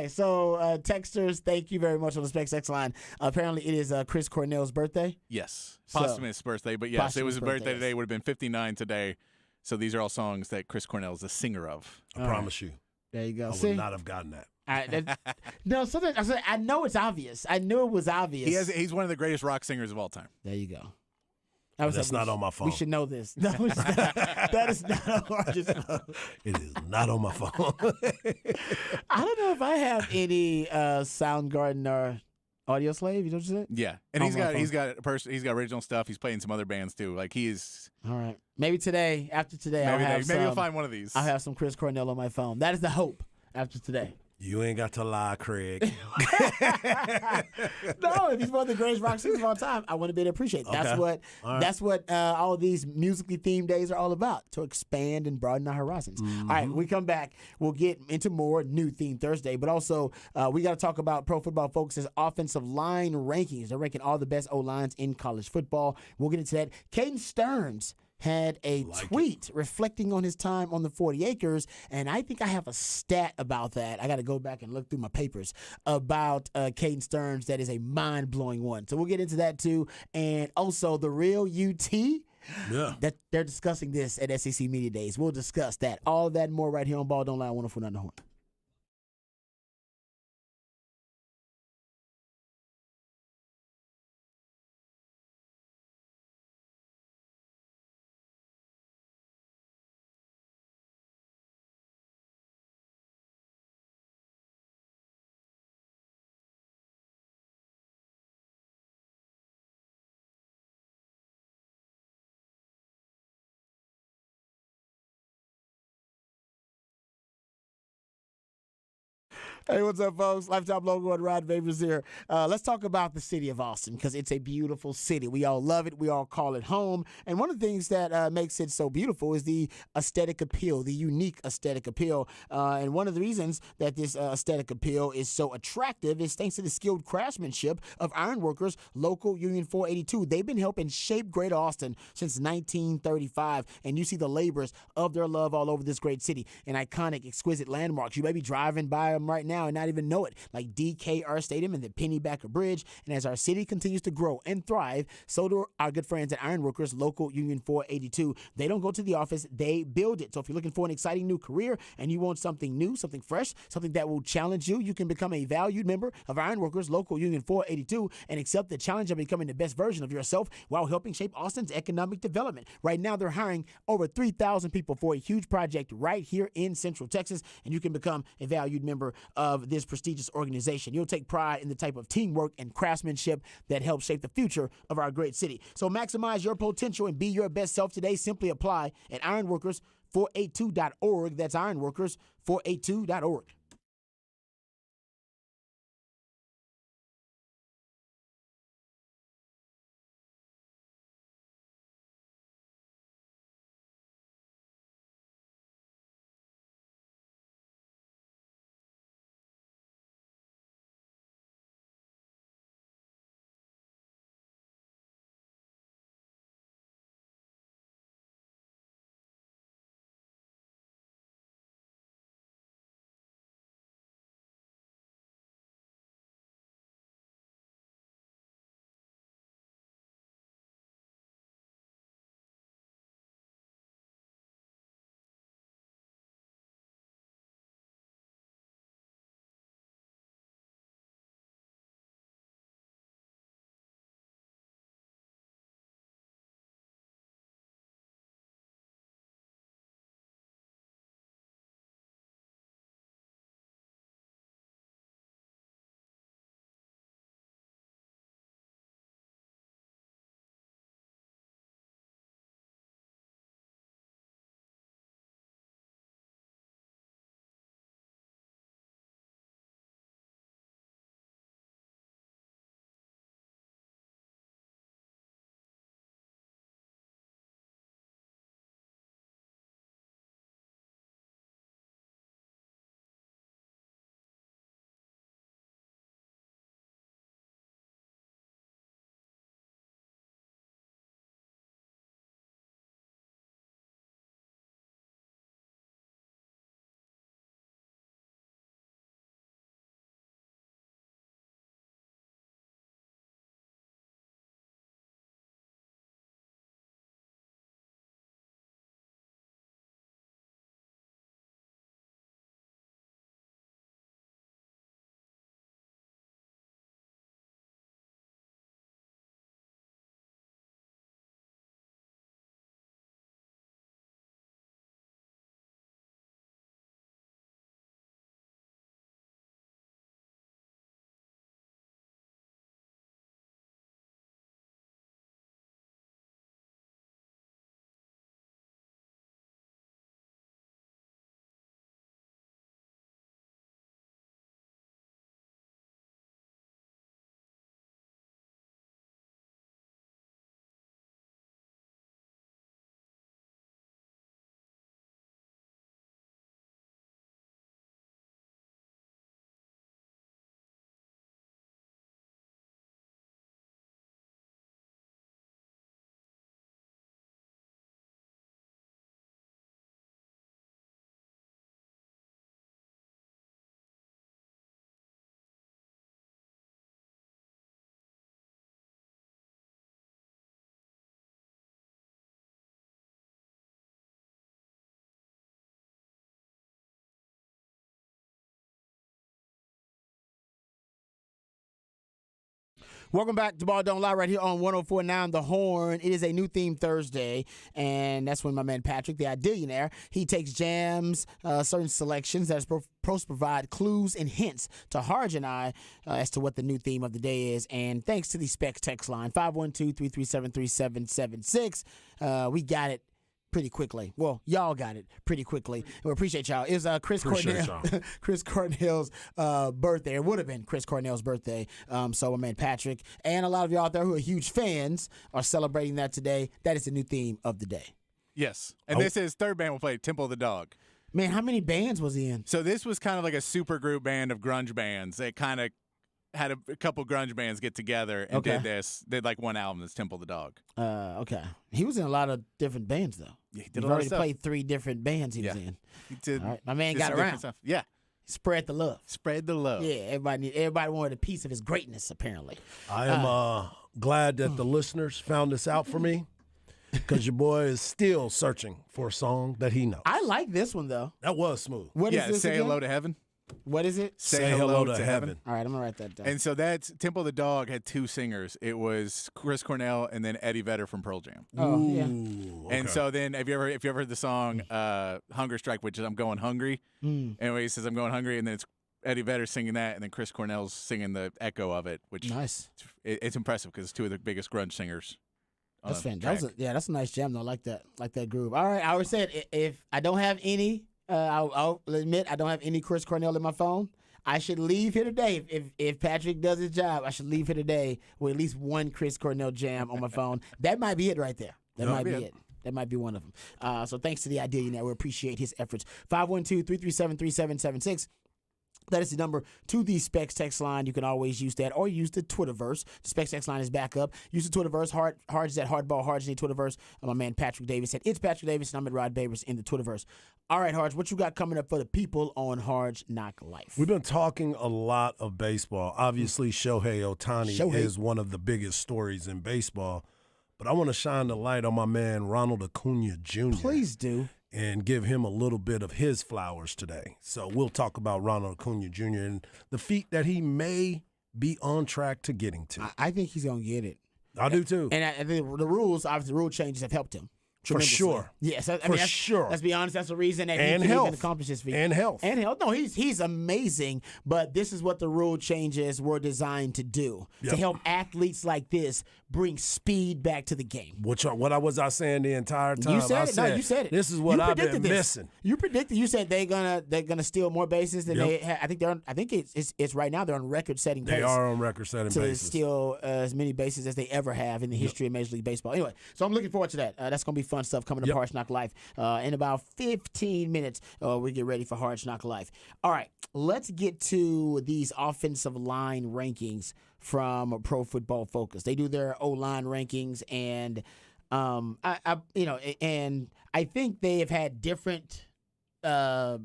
So texters, thank you very much on the Specs X line. Apparently, it is Chris Cornell's birthday. Yes, So- posthumous birthday, but yes, it was a Posthumous birthday birthday, today. Would have been 59 today. So these are all songs that Chris Cornell is the singer of. I promise you. There you go. I would not have gotten that. No, something. I know it's obvious. I knew it was obvious. He's one of the greatest rock singers of all time. There you go. That's not on my phone. We should know this. No, it's not. That is not on Roger's phone. It is not on my phone. I don't know if I have any Soundgarden or Audio Slave. You know what you said? Yeah, and On he's my got original stuff. He's playing some other bands too. Like he is. All right. Maybe today, after today, Maybe you'll find one of these. I'll have some Chris Cornell on my phone. That is the hope after today. You ain't got to lie, Craig. No, if he's one of the greatest rock singers of all time, I want to be able to appreciate it. That's Okay. That's what all of these musically themed days are all about, to expand and broaden our horizons. All right, when we come back, we'll get into more new theme Thursday, but also we got to talk about Pro Football Focus's offensive line rankings. They're ranking all the best O-lines in college football. We'll get into that. Caden Stearns had a tweet reflecting on his time on the 40 acres, and I think I have a stat about that. I got to go back and look through my papers about Caden Stearns that is a mind-blowing one. So we'll get into that too, and also the real UT. Yeah. That they're discussing this at SEC Media Days. We'll discuss that. All of that and more right here on Ball Don't Lie, 104.9 The Horn. Hey, what's up, folks? Lifetime Logo and Rod Babers here. Let's talk about the city of Austin, because it's a beautiful city. We all love it. We all call it home. And one of the things that makes it so beautiful is the aesthetic appeal, the unique aesthetic appeal. And one of the reasons that this aesthetic appeal is so attractive is thanks to the skilled craftsmanship of ironworkers, local Union 482. They've been helping shape Greater Austin since 1935. And you see the labors of their love all over this great city and iconic, exquisite landmarks. You may be driving by them right now. now and not even know it, like DKR Stadium and the Pennybacker Bridge. And as our city continues to grow and thrive, so do our good friends at Ironworkers, local Union 482. They don't go to the office, they build it. So if you're looking for an exciting new career and you want something new, something fresh, something that will challenge you, you can become a valued member of Ironworkers, local Union 482, and accept the challenge of becoming the best version of yourself while helping shape Austin's economic development. Right now, they're hiring over 3,000 people for a huge project right here in Central Texas, and you can become a valued member of this prestigious organization. You'll take pride in the type of teamwork and craftsmanship that helps shape the future of our great city. So maximize your potential and be your best self today. Simply apply at ironworkers482.org. That's ironworkers482.org. Welcome back to Ball Don't Lie right here on 104.9 The Horn. It is a new theme Thursday, and that's when my man Patrick, the Idillionaire, he takes jams, certain selections that are supposed to provide clues and hints to Harj and I as to what the new theme of the day is. And thanks to the Specs text line, 512-337-3776, we got it pretty quickly. Well, y'all got it pretty quickly. We appreciate y'all. It was Chris Cornell's birthday. It would have been Chris Cornell's birthday. So my man Patrick and a lot of y'all out there who are huge fans are celebrating that today. That is the new theme of the day. Yes. And this is third band will play, Temple of the Dog. Man, how many bands was he in? So this was kind of like a super group band of grunge bands. They kind of had a couple grunge bands get together and did like one album that's Temple of the Dog. Okay. He was in a lot of different bands, though. Yeah, he did He's a lot of already stuff. played 3 different bands he was in. He did. All right. My man got some around. different stuff. Yeah. Spread the love. Spread the love. Yeah, everybody wanted a piece of his greatness, apparently. I am glad that the listeners found this out for me because your boy is still searching for a song that he knows. I like this one, though. That was smooth. What is this Say again? Hello to Heaven. What is it? Say hello to heaven. All right, I'm going to write that down. And so that's Temple the Dog had 2 singers. It was Chris Cornell and then Eddie Vedder from Pearl Jam. Oh, yeah. Okay. And so then if you ever heard the song Hunger Strike, which is I'm Going Hungry. Anyway, he says I'm going hungry, and then it's Eddie Vedder singing that, and then Chris Cornell's singing the echo of it, which Nice. It's impressive because it's 2 of the biggest grunge singers. That's on the fantastic. track. That's a nice jam, though. I like that groove. All right, I always said if I don't have any, I'll admit I don't have any Chris Cornell in my phone. I should leave here today. If Patrick does his job, I should leave here today with at least one Chris Cornell jam on my phone. That might be it right there. That might be it. That might be one of them. So thanks to the Idea Network. We appreciate his efforts. 512-337-3776. That is the number to the Specs text line. You can always use that or use the Twitterverse. The Specs text line is back up. Use the Twitterverse. Harge is at Hardball Harge in the Twitterverse. My man Patrick Davis said, it's Patrick Davis, and I'm at Rod Babers in the Twitterverse. All right, Harge, what you got coming up for the people on Harge Knock Life? We've been talking a lot of baseball. Obviously, Shohei Ohtani is one of the biggest stories in baseball. But I want to shine the light on my man Ronald Acuna Jr. Please do. And give him a little bit of his flowers today. So we'll talk about Ronald Acuna Jr. and the feat that he may be on track to getting to. I think he's going to get it. I do too. And I think the rules, obviously, the rule changes have helped him. For sure. Yes, sure. Let's be honest. That's the reason that and he can health. even accomplish his feat. And health. No, he's amazing. But this is what the rule changes were designed to do to help athletes like this bring speed back to the game. What was I saying the entire time? You said it. No, you said it. This is what I've been missing. You predicted. You said they're gonna steal more bases than they. I think it's right now they're on record-setting pace. They are on record-setting to bases. steal as many bases as they ever have in the history of Major League Baseball. Anyway, so I'm looking forward to that. That's gonna be fun stuff coming to Harge Knock Life. In about 15 minutes, we get ready for Harge Knock Life. All right, let's get to these offensive line rankings from Pro Football Focus. They do their O-line rankings, and I think they have had different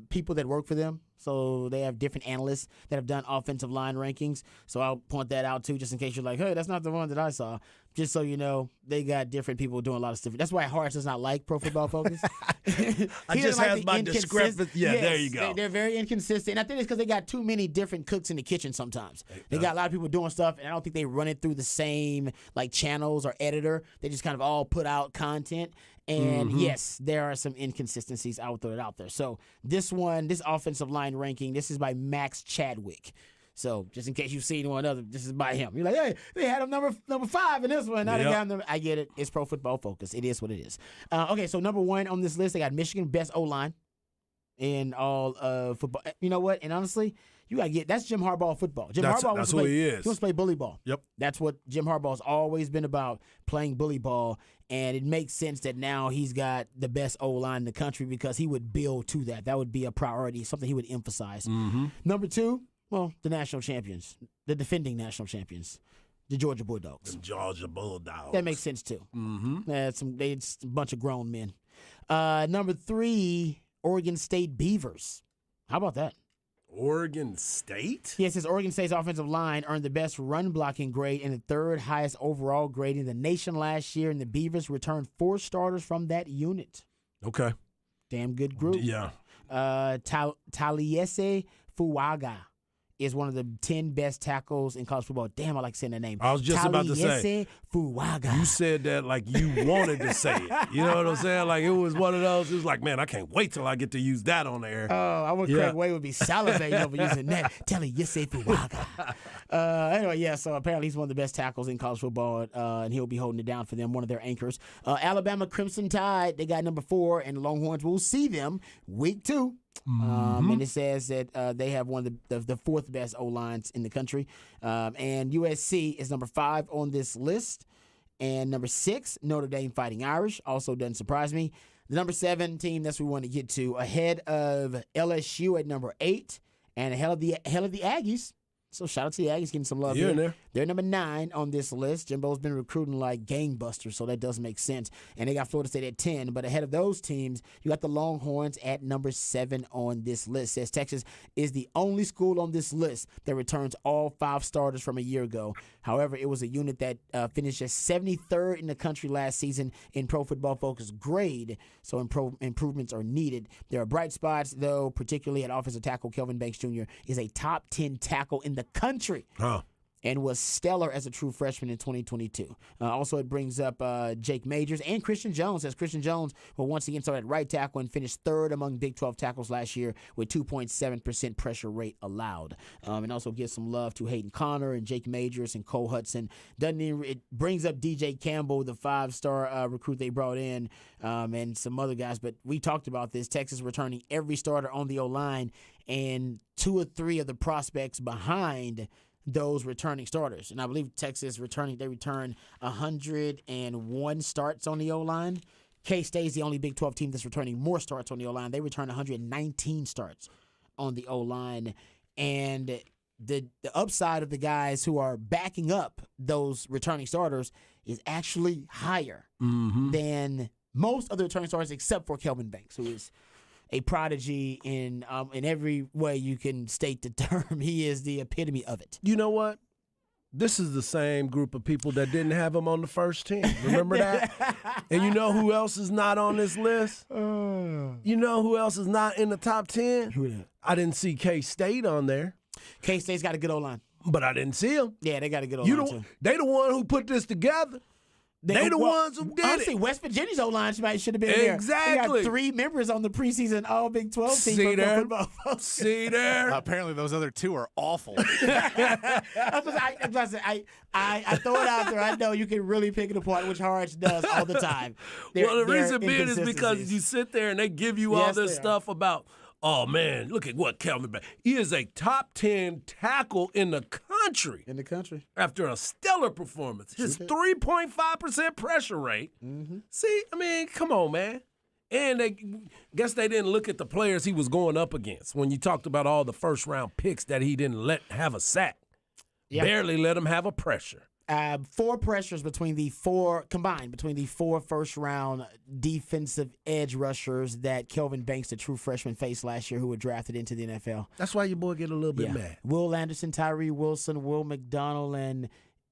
people that work for them. So they have different analysts that have done offensive line rankings. So I'll point that out too, just in case you're like, hey, that's not the one that I saw. Just so you know, they got different people doing a lot of stuff. That's why Harge does not like Pro Football Focus. I just have my discrepancy. Yeah, there you go. They're very inconsistent. And I think it's because they got too many different cooks in the kitchen sometimes. They got a lot of people doing stuff, and I don't think they run it through the same like channels or editor. They just kind of all put out content. And yes, there are some inconsistencies. I would throw it out there. So this offensive line ranking, this is by Max Chadwick. So just in case you've seen one other, this is by him. You're like, hey, they had him number 5 in this one. Now they got him I get it. It's Pro Football Focus. It is what it is. Okay, so number 1 on this list, they got Michigan best O-line in all of football. You know what? And honestly, you gotta get that's Jim Harbaugh football. That's who he is. He wants to play bully ball. Yep. That's what Jim Harbaugh's always been about, playing bully ball. And it makes sense that now he's got the best O-line in the country because he would build to that. That would be a priority, something he would emphasize. Number 2, well, the national champions, the defending national champions, the Georgia Bulldogs. The Georgia Bulldogs. That makes sense too. It's a bunch of grown men. Number 3, Oregon State Beavers. How about that? Oregon State? Yes, his Oregon State's offensive line earned the best run blocking grade and the 3rd highest overall grade in the nation last year, and the Beavers returned 4 starters from that unit. Okay. Damn good group. Yeah. Taliese Fuaga is one of the 10 best tackles in college football. Damn, I like saying that name. I was just about to say. Fuaga. You said that like you wanted to say it. You know what I'm saying? Like it was one of those. It was like, man, I can't wait till I get to use that on the air. Oh, I would Craig Way would be salivating over using that. Taliese Fuaga. Anyway, yeah, so apparently he's one of the best tackles in college football, and he'll be holding it down for them, one of their anchors. Alabama Crimson Tide, they got number 4, and the Longhorns will see them week 2. And it says that they have one of the 4th best O-lines in the country. And USC is number 5 on this list. And number 6, Notre Dame Fighting Irish. Also doesn't surprise me. The number 7 team, that's what we want to get to. Ahead of LSU at number 8. And ahead of the Aggies, So shout out to the Aggies getting some love You're here. in there. They're number 9 on this list. Jimbo's been recruiting like gangbusters, so that does make sense. And they got Florida State at 10. But ahead of those teams, you got the Longhorns at number 7 on this list. Says Texas is the only school on this list that returns all 5 starters from a year ago. However, it was a unit that finished just 73rd in the country last season in Pro Football Focus grade, so improvements are needed. There are bright spots, though, particularly at offensive tackle. Kelvin Banks Jr. is a top 10 tackle in the country. And was stellar as a true freshman in 2022. Also, it brings up Jake Majors and Christian Jones, as Christian Jones will once again start at right tackle and finished 3rd among Big 12 tackles last year with 2.7% pressure rate allowed. And also gives some love to Hayden Connor and Jake Majors and Cole Hudson. It brings up DJ Campbell, the 5-star recruit they brought in, and some other guys. But we talked about this. Texas returning every starter on the O-line and 2 or 3 of the prospects behind those returning starters. And I believe Texas they return 101 starts on the O-line. K-State is the only Big 12 team that's returning more starts on the O-line. They return 119 starts on the O-line. And the upside of the guys who are backing up those returning starters is actually higher than most of the returning starters except for Kelvin Banks, who is a prodigy in every way you can state the term. He is the epitome of it. You know what? This is the same group of people that didn't have him on the first team. Remember that? And you know who else is not on this list? You know who else is not in the top 10? Who that? I didn't see K-State on there. K-State's got a good O-line. But I didn't see him. Yeah, they got a good O-line too. They the one who put this together. They the ones who did honestly, it. West Virginia's O-line should have been there. Exactly. They got 3 members on the preseason All Big 12 team. See there? Football. See there? Apparently, those other 2 are awful. I throw it out there. I know you can really pick it apart, which Harge does all the time. Well, the reason being is because you sit there and they give you all this stuff about, oh, man, look at what Kelvin Banks. He is a top 10 tackle in the country. In the country. After a stellar performance. His 3.5% pressure rate. See, I mean, come on, man. And they guess they didn't look at the players he was going up against when you talked about all the first-round picks that he didn't let have a sack. Yep. Barely let him have a pressure. 4 pressures between the 4 first-round defensive edge rushers that Kelvin Banks, the true freshman, faced last year, who were drafted into the NFL. That's why your boy get a little bit mad. Will Anderson, Tyree Wilson, Will McDonald, and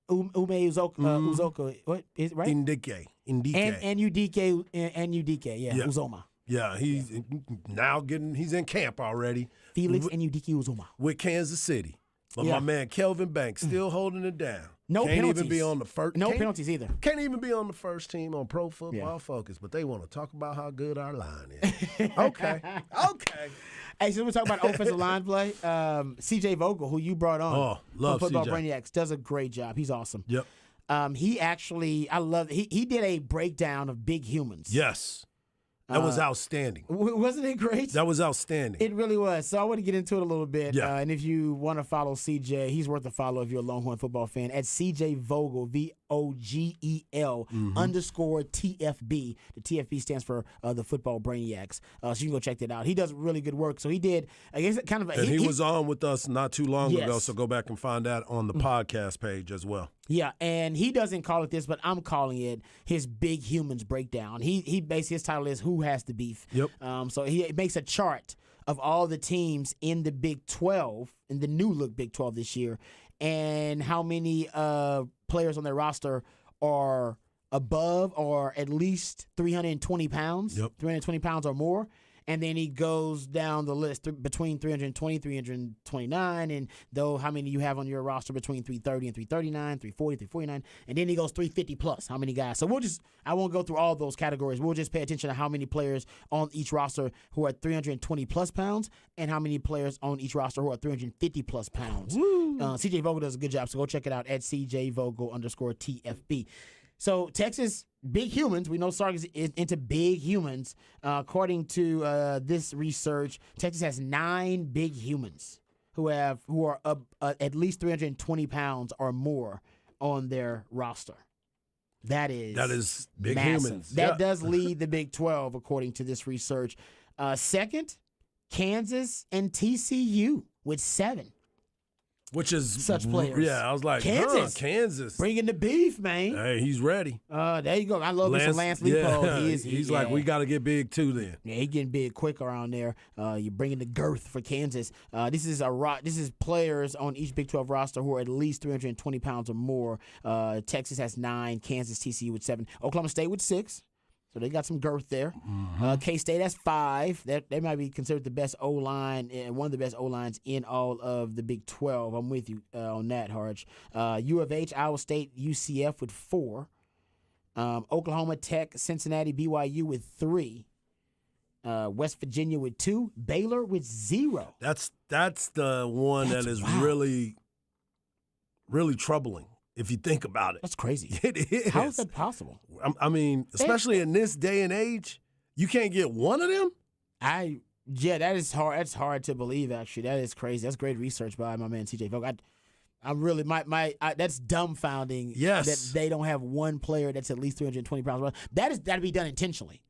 Ume Uzoka. What is it, right? Ndike. And UDK. Yeah, Uzoma. Yeah, he's now he's in camp already. Felix and UDK Uzoma with Kansas City. But my man Kelvin Banks still holding it down. No can't penalties. Even be on the first. No penalties either. Can't even be on the first team on Pro Football Focus. But they want to talk about how good our line is. Okay. Hey, so we're talking about offensive line play. C.J. Vogel, who you brought on, love Football CJ. Brainiacs, does a great job. He's awesome. Yep. He actually, I love it. He did a breakdown of big humans. Yes. That was outstanding. Wasn't it great? That was outstanding. It really was. So I want to get into it a little bit. Yeah. And if you want to follow CJ, he's worth a follow if you're a Longhorn football fan, at CJ Vogel, VOGEL _ TFB. The TFB stands for the Football Brainiacs. So you can go check that out. He does really good work. So he did, I guess, kind of a. And he was on with us not too long ago, Yes. so go back and find that on the podcast page as well. Yeah, and he doesn't call it this, but I'm calling it his Big Humans Breakdown. He basically, his title is Who Has the Beef? Yep. So he makes a chart of all the teams in the Big 12, in the new look Big 12 this year, and how many players on their roster are above or at least 320 pounds, 320 pounds or more. And then he goes down the list between 320, 329, and though how many you have on your roster between 330 and 339, 340, 349, and then he goes 350 plus. How many guys? So I won't go through all those categories. We'll just pay attention to how many players on each roster who are 320 plus pounds, and how many players on each roster who are 350 plus pounds. CJ Vogel does a good job, so go check it out at CJ Vogel _ TFB. So Texas, big humans. We know Sark is into big humans. According to this research, Texas has 9 big humans who are at least 320 pounds or more on their roster. That is big massive. humans. That does lead the Big 12 according to this research. Second, Kansas and TCU with 7. Which is such players. Yeah, I was like, Kansas. Bringing the beef, man. Hey, he's ready. There you go. I love Lance Leipold. Yeah, he's like, we got to get big too then. Yeah, he's getting big quick around there. You're bringing the girth for Kansas. This is players on each Big 12 roster who are at least 320 pounds or more. Texas has 9, Kansas, TCU with 7, Oklahoma State with 6. So they got some girth there. Mm-hmm. K-State has 5. They might be considered the best O-line, one of the best O-lines in all of the Big 12. I'm with you on that, Harge. U of H, Iowa State, UCF with 4. Oklahoma, Tech, Cincinnati, BYU with 3. West Virginia with 2. Baylor with 0. That's the one that is really, really troubling. If you think about it. That's crazy. It is. How is that possible? I mean, especially in this day and age, you can't get one of them? That is hard. That's hard to believe, actually. That is crazy. That's great research by my man TJ Vogt. I'm really that's dumbfounding. Yes. That they don't have one player that's at least 320 pounds. That is got to be done intentionally.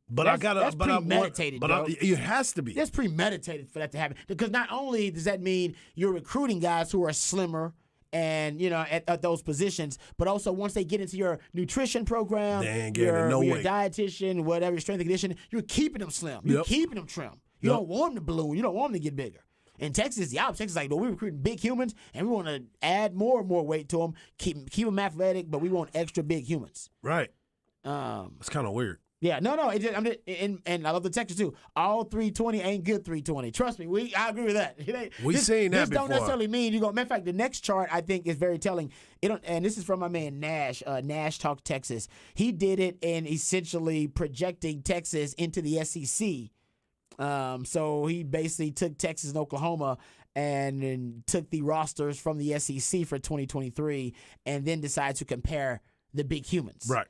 But that's premeditated. It has to be. That's premeditated for that to happen. Because not only does that mean you're recruiting guys who are slimmer and, at those positions, but also once they get into your nutrition program, your dietitian, whatever, your strength and conditioning, you're keeping them slim. You're keeping them trim. You don't want them to balloon. You don't want them to get bigger. In Texas, the opposite. Texas is like, no, we're recruiting big humans, and we want to add more and more weight to them, keep them athletic, but we want extra big humans. Right. It's kind of weird. Yeah, no. And I love the Texas too. All 320 ain't good 320. Trust me, I agree with that. We've seen that before. This don't necessarily mean you go. Matter of fact, the next chart I think is very telling. And this is from my man Nash, Nash Talk Texas. He did it in essentially projecting Texas into the SEC. So he basically took Texas and Oklahoma and took the rosters from the SEC for 2023, and then decided to compare the big humans. Right.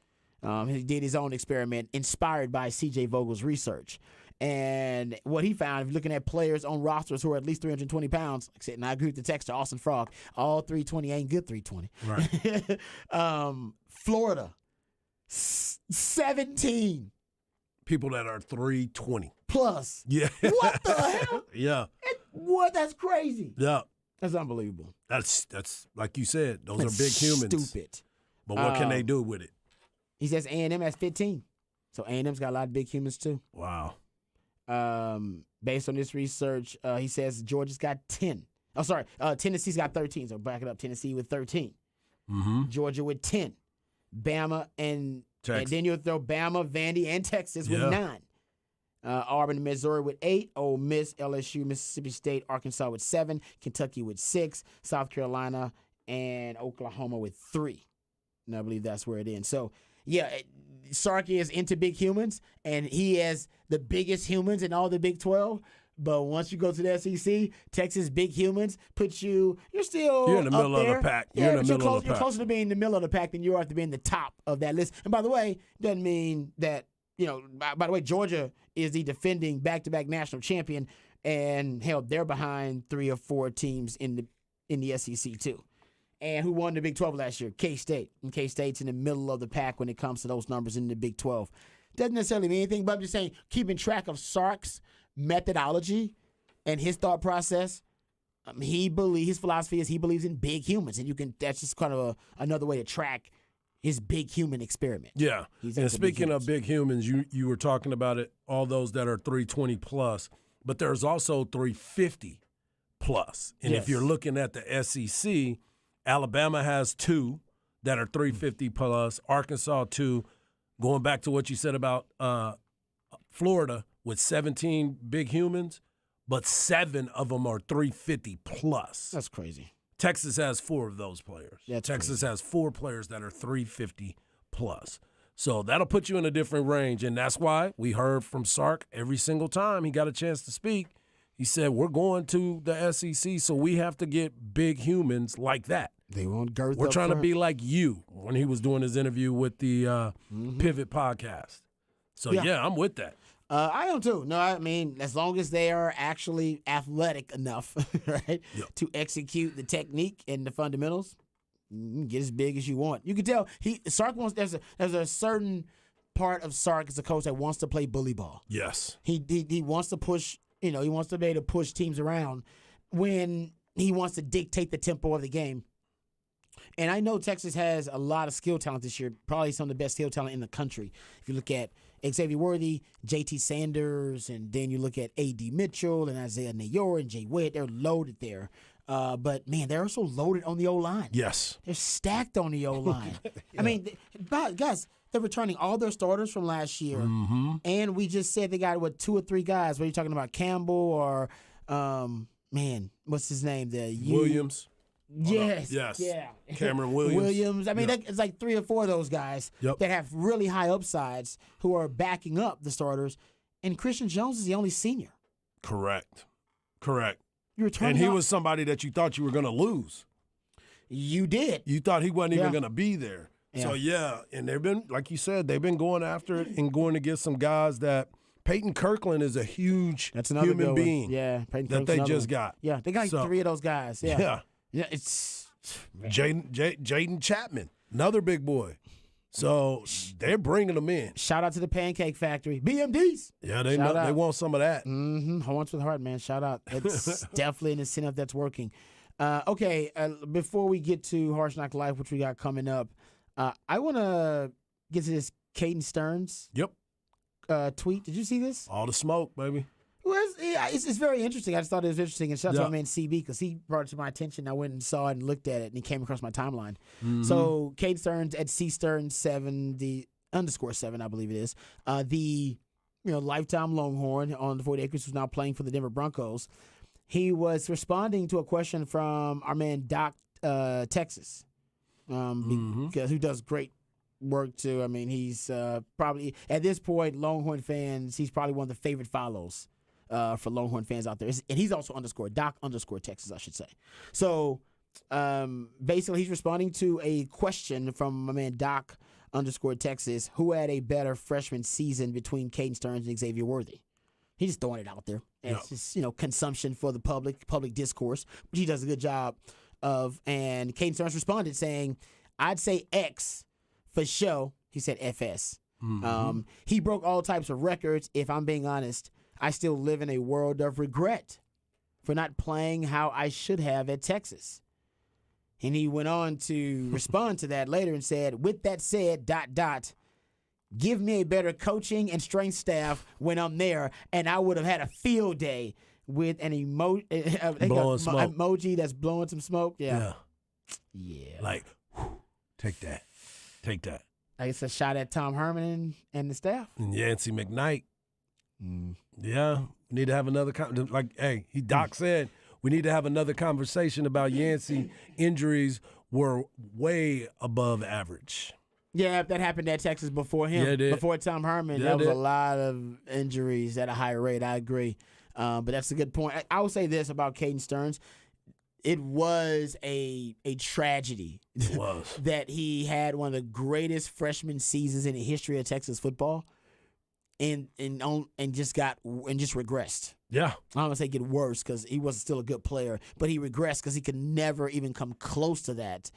He did his own experiment inspired by C.J. Vogel's research. And what he found, if you're looking at players on rosters who are at least 320 pounds, like I said, and I agree with the texter, Austin Frog, all 320 ain't good 320. Right. Florida, 17. People that are 320. Plus. Yeah. What the hell? Yeah. What? That's crazy. Yeah. That's unbelievable. That's like you said, those are big humans. Stupid. But what can they do with it? He says A&M has 15. So A&M's got a lot of big humans too. Wow. Based on this research, he says Georgia's got 10. Oh, sorry. Tennessee's got 13. So back it up. Tennessee with 13. Mm-hmm. Georgia with 10. Bama and then you'll throw Bama, Vandy, and Texas with 9. Auburn and Missouri with 8. Ole Miss, LSU, Mississippi State, Arkansas with 7. Kentucky with 6. South Carolina and Oklahoma with 3. And I believe that's where it ends. So, yeah, Sark is into big humans, and he has the biggest humans in all the Big 12. But once you go to the SEC, Texas big humans puts you're in the middle of the pack. You're closer to being in the middle of the pack than you are to being the top of that list. And by the way, doesn't mean that, by the way, Georgia is the defending back-to-back national champion, and hell, they're behind 3 or 4 teams in the SEC too. And who won the Big 12 last year? K-State. And K-State's in the middle of the pack when it comes to those numbers in the Big 12. Doesn't necessarily mean anything, but I'm just saying, keeping track of Sark's methodology and his thought process, his philosophy is he believes in big humans. And that's just kind of another way to track his big human experiment. Yeah. And speaking of big humans, you were talking about it, all those that are 320 plus, but there's also 350 plus. And if you're looking at the SEC, Alabama has 2 that are 350 plus, Arkansas 2. Going back to what you said about Florida with 17 big humans, but 7 of them are 350 plus. That's crazy. Texas has 4 of those players. Texas crazy. has 4 players that are 350 plus. So that'll put you in a different range, and that's why we heard from Sark every single time he got a chance to speak. He said, we're going to the SEC, so we have to get big humans like that. They want girth. We're trying to be like you when he was doing his interview with the Pivot podcast. So, yeah, I'm with that. I am too. No, I mean, as long as they are actually athletic enough, right, to execute the technique and the fundamentals, you can get as big as you want. You can tell Sark wants. There's a certain part of Sark as a coach that wants to play bully ball. Yes, he wants to push. He wants to be able to push teams around. When he wants to dictate the tempo of the game. And I know Texas has a lot of skill talent this year, probably some of the best skill talent in the country. If you look at Xavier Worthy, JT Sanders, and then you look at A.D. Mitchell and Isaiah Nayor and Jay Witt, they're loaded there. But, man, they're also loaded on the O-line. Yes. They're stacked on the O-line. Yeah. I mean, guys, they're returning all their starters from last year. Mm-hmm. And we just said they got, 2 or 3 guys. What are you talking about, Campbell or, what's his name? Williams. Yes. Yes. Yeah. Cameron Williams. I mean, it's like 3 or 4 of those guys that have really high upsides who are backing up the starters. And Christian Jones is the only senior. Correct. And he was somebody that you thought you were going to lose. You did. You thought he wasn't even going to be there. Yeah. So, and they've been, like you said, they've been going after it and going to get some guys that Peyton Kirkland is a huge human being Peyton that they just got. Yeah, they got 3 of those guys. Yeah, it's Jaden Chapman, another big boy. So they're bringing them in. Shout out to the Pancake Factory, BMDs. Yeah, they want some of that. Mm-hmm. Horns with heart, man. Shout out. It's definitely an incentive that's working. Okay, before we get to Harsh Knock Life, which we got coming up, I want to get to this Caden Stearns tweet. Did you see this? All the smoke, baby. Well, it's very interesting. I just thought it was interesting. And shout out to my man CB because he brought it to my attention. I went and saw it and looked at it, and he came across my timeline. Mm-hmm. So Caden Stearns at CStearns7, the _7, I believe it is, the lifetime Longhorn on the 40 acres who's now playing for the Denver Broncos. He was responding to a question from our man Doc Texas, because who does great work too. I mean, he's probably at this point Longhorn fans. He's probably one of the favorite follows for Longhorn fans out there. And he's also Doc _Texas, I should say. So basically, he's responding to a question from my man Doc _Texas, who had a better freshman season between Caden Stearns and Xavier Worthy. He's just throwing it out there. And it's just, consumption for the public discourse, which he does a good job of. And Caden Stearns responded saying, I'd say X for show. He said FS. Mm-hmm. He broke all types of records. If I'm being honest, I still live in a world of regret for not playing how I should have at Texas. And he went on to respond to that later and said, with that said, ... give me a better coaching and strength staff when I'm there, and I would have had a field day with an emoji that's blowing some smoke. Yeah. Like, take that. I guess a shot at Tom Herman and the staff. And Yancey McKnight. Yeah. We need to have another Doc said, we need to have another conversation about Yancey. Injuries were way above average. Yeah, that happened at Texas before him. Yeah, before Tom Herman, there was a lot of injuries at a higher rate. I agree. But that's a good point. I will say this about Caden Stearns. It was a tragedy that he had one of the greatest freshman seasons in the history of Texas football and just regressed. Yeah. I don't want to say get worse because he was still a good player, but he regressed because he could never even come close to that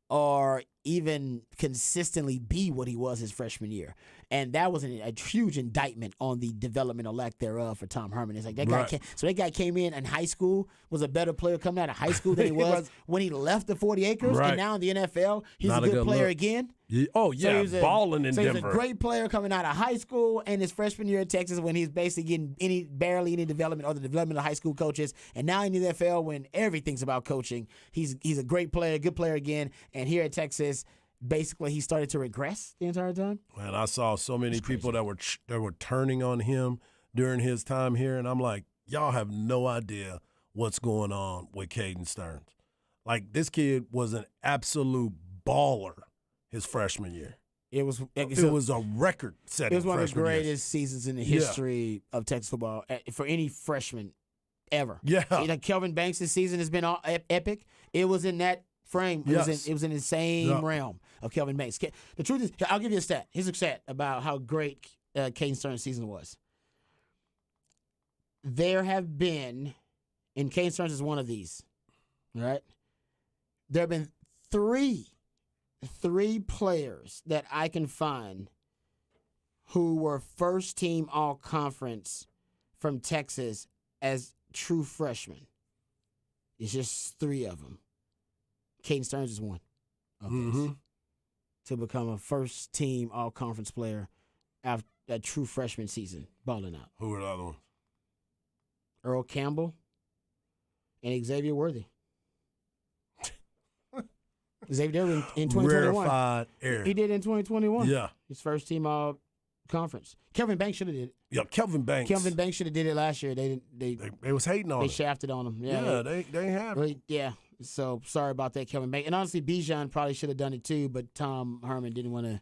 or even consistently be what he was his freshman year. And that was a huge indictment on the development or lack thereof for Tom Herman. It's like that guy came in high school, was a better player coming out of high school than he was when he left the 40 acres. Right. And now in the NFL, he's a good player again. Balling in Denver. He was a great player coming out of high school and his freshman year at Texas when he's basically getting barely any development or the development of high school coaches. And now in the NFL when everything's about coaching, he's a great player, good player again. And here at Texas, basically he started to regress the entire time. Man, I saw so many people that were turning on him during his time here, and I'm like, y'all have no idea what's going on with Caden Stearns. Like, this kid was an absolute baller his freshman year. It was a record-setting. It was one of the greatest seasons in the history of Texas football for any freshman ever. Yeah, like Kelvin Banks' season has been epic. It was in that frame. It was in the same realm of Kelvin Banks. The truth is, I'll give you a stat. Here's a stat about how great Caden Stearns' season was. There have been, and Caden Stearns is one of these, right? There have been three players that I can find who were first-team all-conference from Texas as true freshmen. It's just 3 of them. Caden Stearns is one of those to become a first-team all-conference player after a true freshman season, balling out. Who are the other ones? Earl Campbell and Xavier Worthy. Xavier in 2021. Rarefied air. He did in 2021. Yeah. His first team all conference. Kelvin Banks should have did it. Yeah, Kelvin Banks. Kelvin Banks should have did it last year. They was hating on they him. shafted on him. Yeah, they have. Yeah. So sorry about that, Kelvin Banks. And honestly, Bijan probably should have done it too, but Tom Herman didn't want to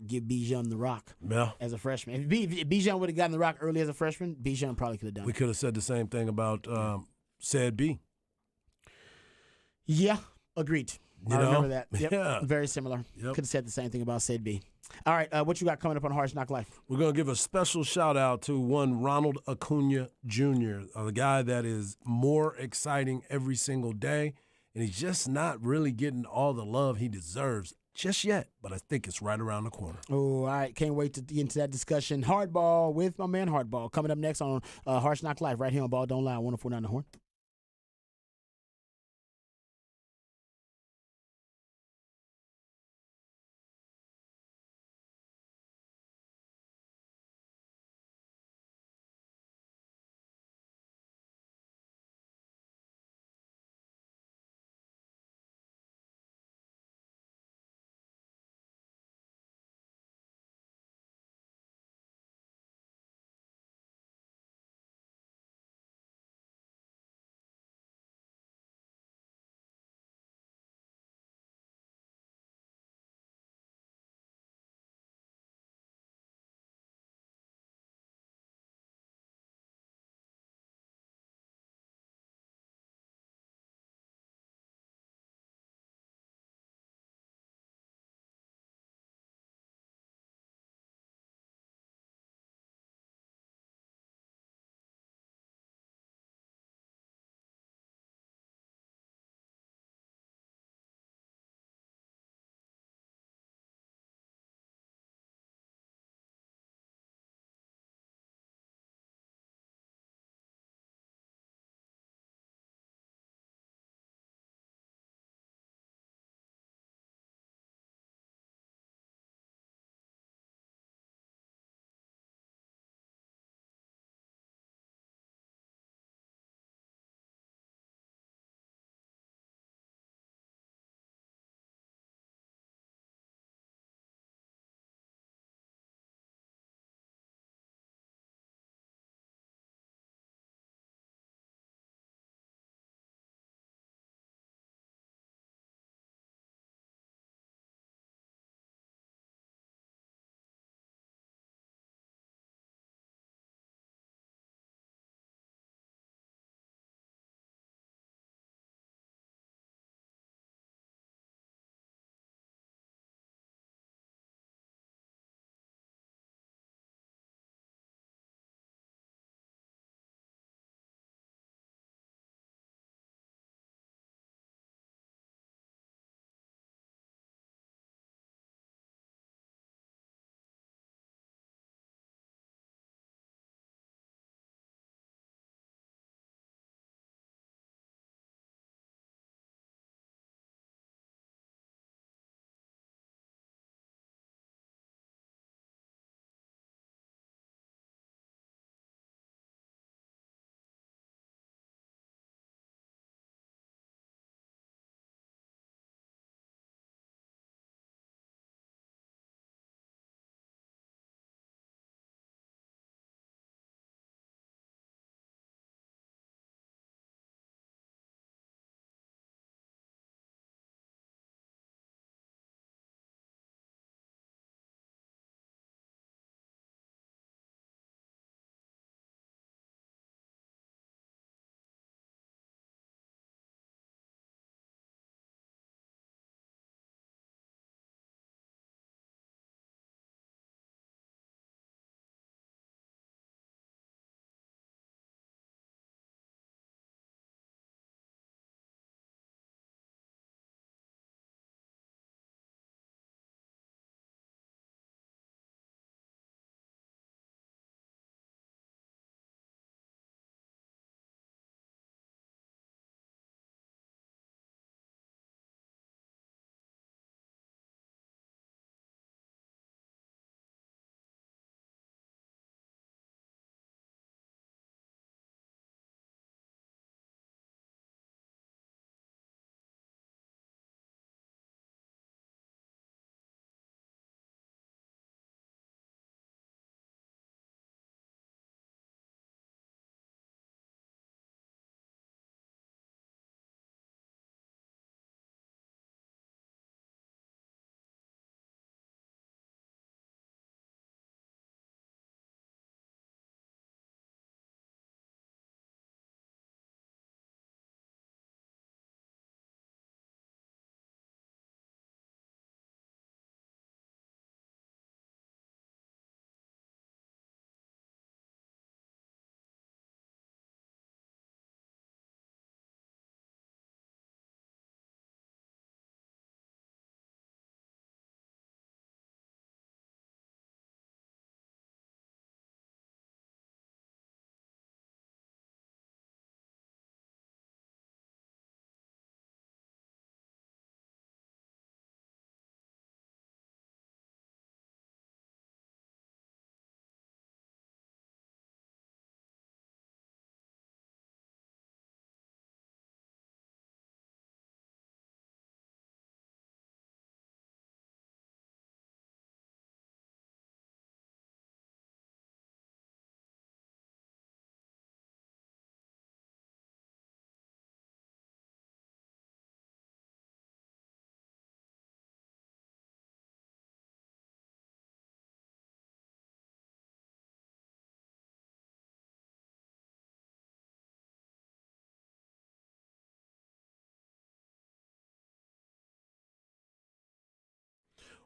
give Bijan the rock as a freshman. If Bijan would have gotten the rock early as a freshman, Bijan probably could have done We it. could have said the same thing about Said B. Yeah, agreed. You I know? remember that. Yep. Yeah. Very similar. Yep. Could have said the same thing about Sid B. All right, what you got coming up on Harsh Knock Life? We're going to give a special shout out to one Ronald Acuna Jr., the guy that is more exciting every single day, and he's just not really getting all the love he deserves just yet, but I think it's right around the corner. Oh, all right. Can't wait to get into that discussion. Hardball with my man Hardball coming up next on Harsh Knock Life right here on Ball Don't Lie, 104.9 The Horn.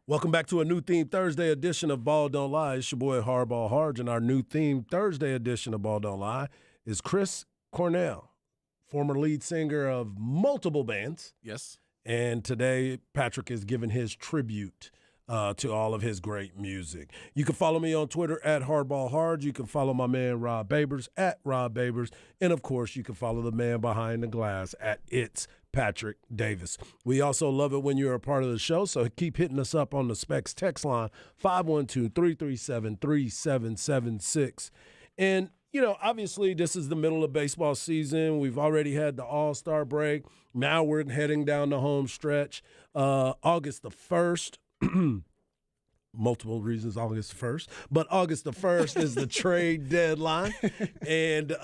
Welcome back to a new theme Thursday edition of Ball Don't Lie. It's your boy Hardball Harge, and our new theme Thursday edition of Ball Don't Lie is Chris Cornell, former lead singer of multiple bands. Yes. And today, Patrick is giving his tribute to all of his great music. You can follow me on Twitter at Hardball Harge. You can follow my man Rob Babers at Rob Babers. And, of course, you can follow the man behind the glass at It's Patrick Davis. We also love it when you're a part of the show, so keep hitting us up on the Specs text line, 512-337-3776. And, you know, obviously this is the middle of baseball season. We've already had the All-Star break. Now we're heading down the home stretch. August the 1st, multiple reasons August 1st, but August the 1st is the trade deadline. And,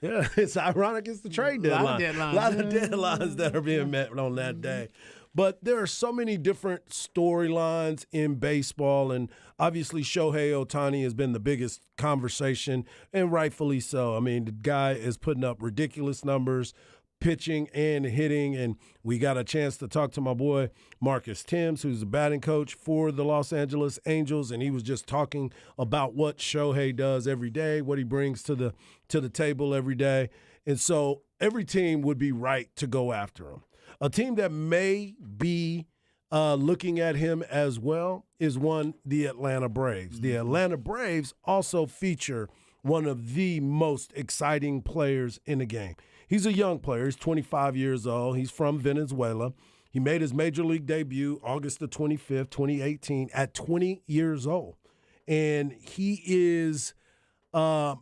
yeah, it's ironic it's the trade deadline. A lot of deadlines that are being met on that day. But there are so many different storylines in baseball, and obviously Shohei Ohtani has been the biggest conversation, and rightfully so. I mean, the guy is putting up ridiculous numbers, pitching and hitting, and we got a chance to talk to my boy Marcus Thames, who's the batting coach for the Los Angeles Angels, and he was just talking about what Shohei does every day, what he brings to the table every day. And so every team would be right to go after him. A team that may be looking at him as well is the Atlanta Braves. Mm-hmm. The Atlanta Braves also feature one of the most exciting players in the game. He's a young player. He's 25 years old. He's from Venezuela. He made his major league debut August the 25th, 2018, at 20 years old. And he is a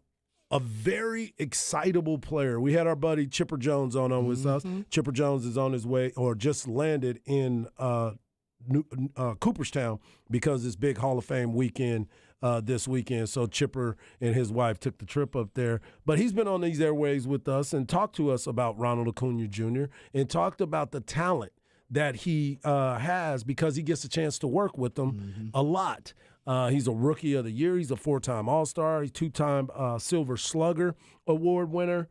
very excitable player. We had our buddy Chipper Jones on with us. Chipper Jones is on his way or just landed in Cooperstown because it's big Hall of Fame weekend this weekend. So Chipper and his wife took the trip up there. But he's been on these airways with us and talked to us about Ronald Acuna Jr. and talked about the talent that he has because he gets a chance to work with them a lot. He's a Rookie of the Year. He's a 4-time All-Star. He's 2-time Silver Slugger Award winner.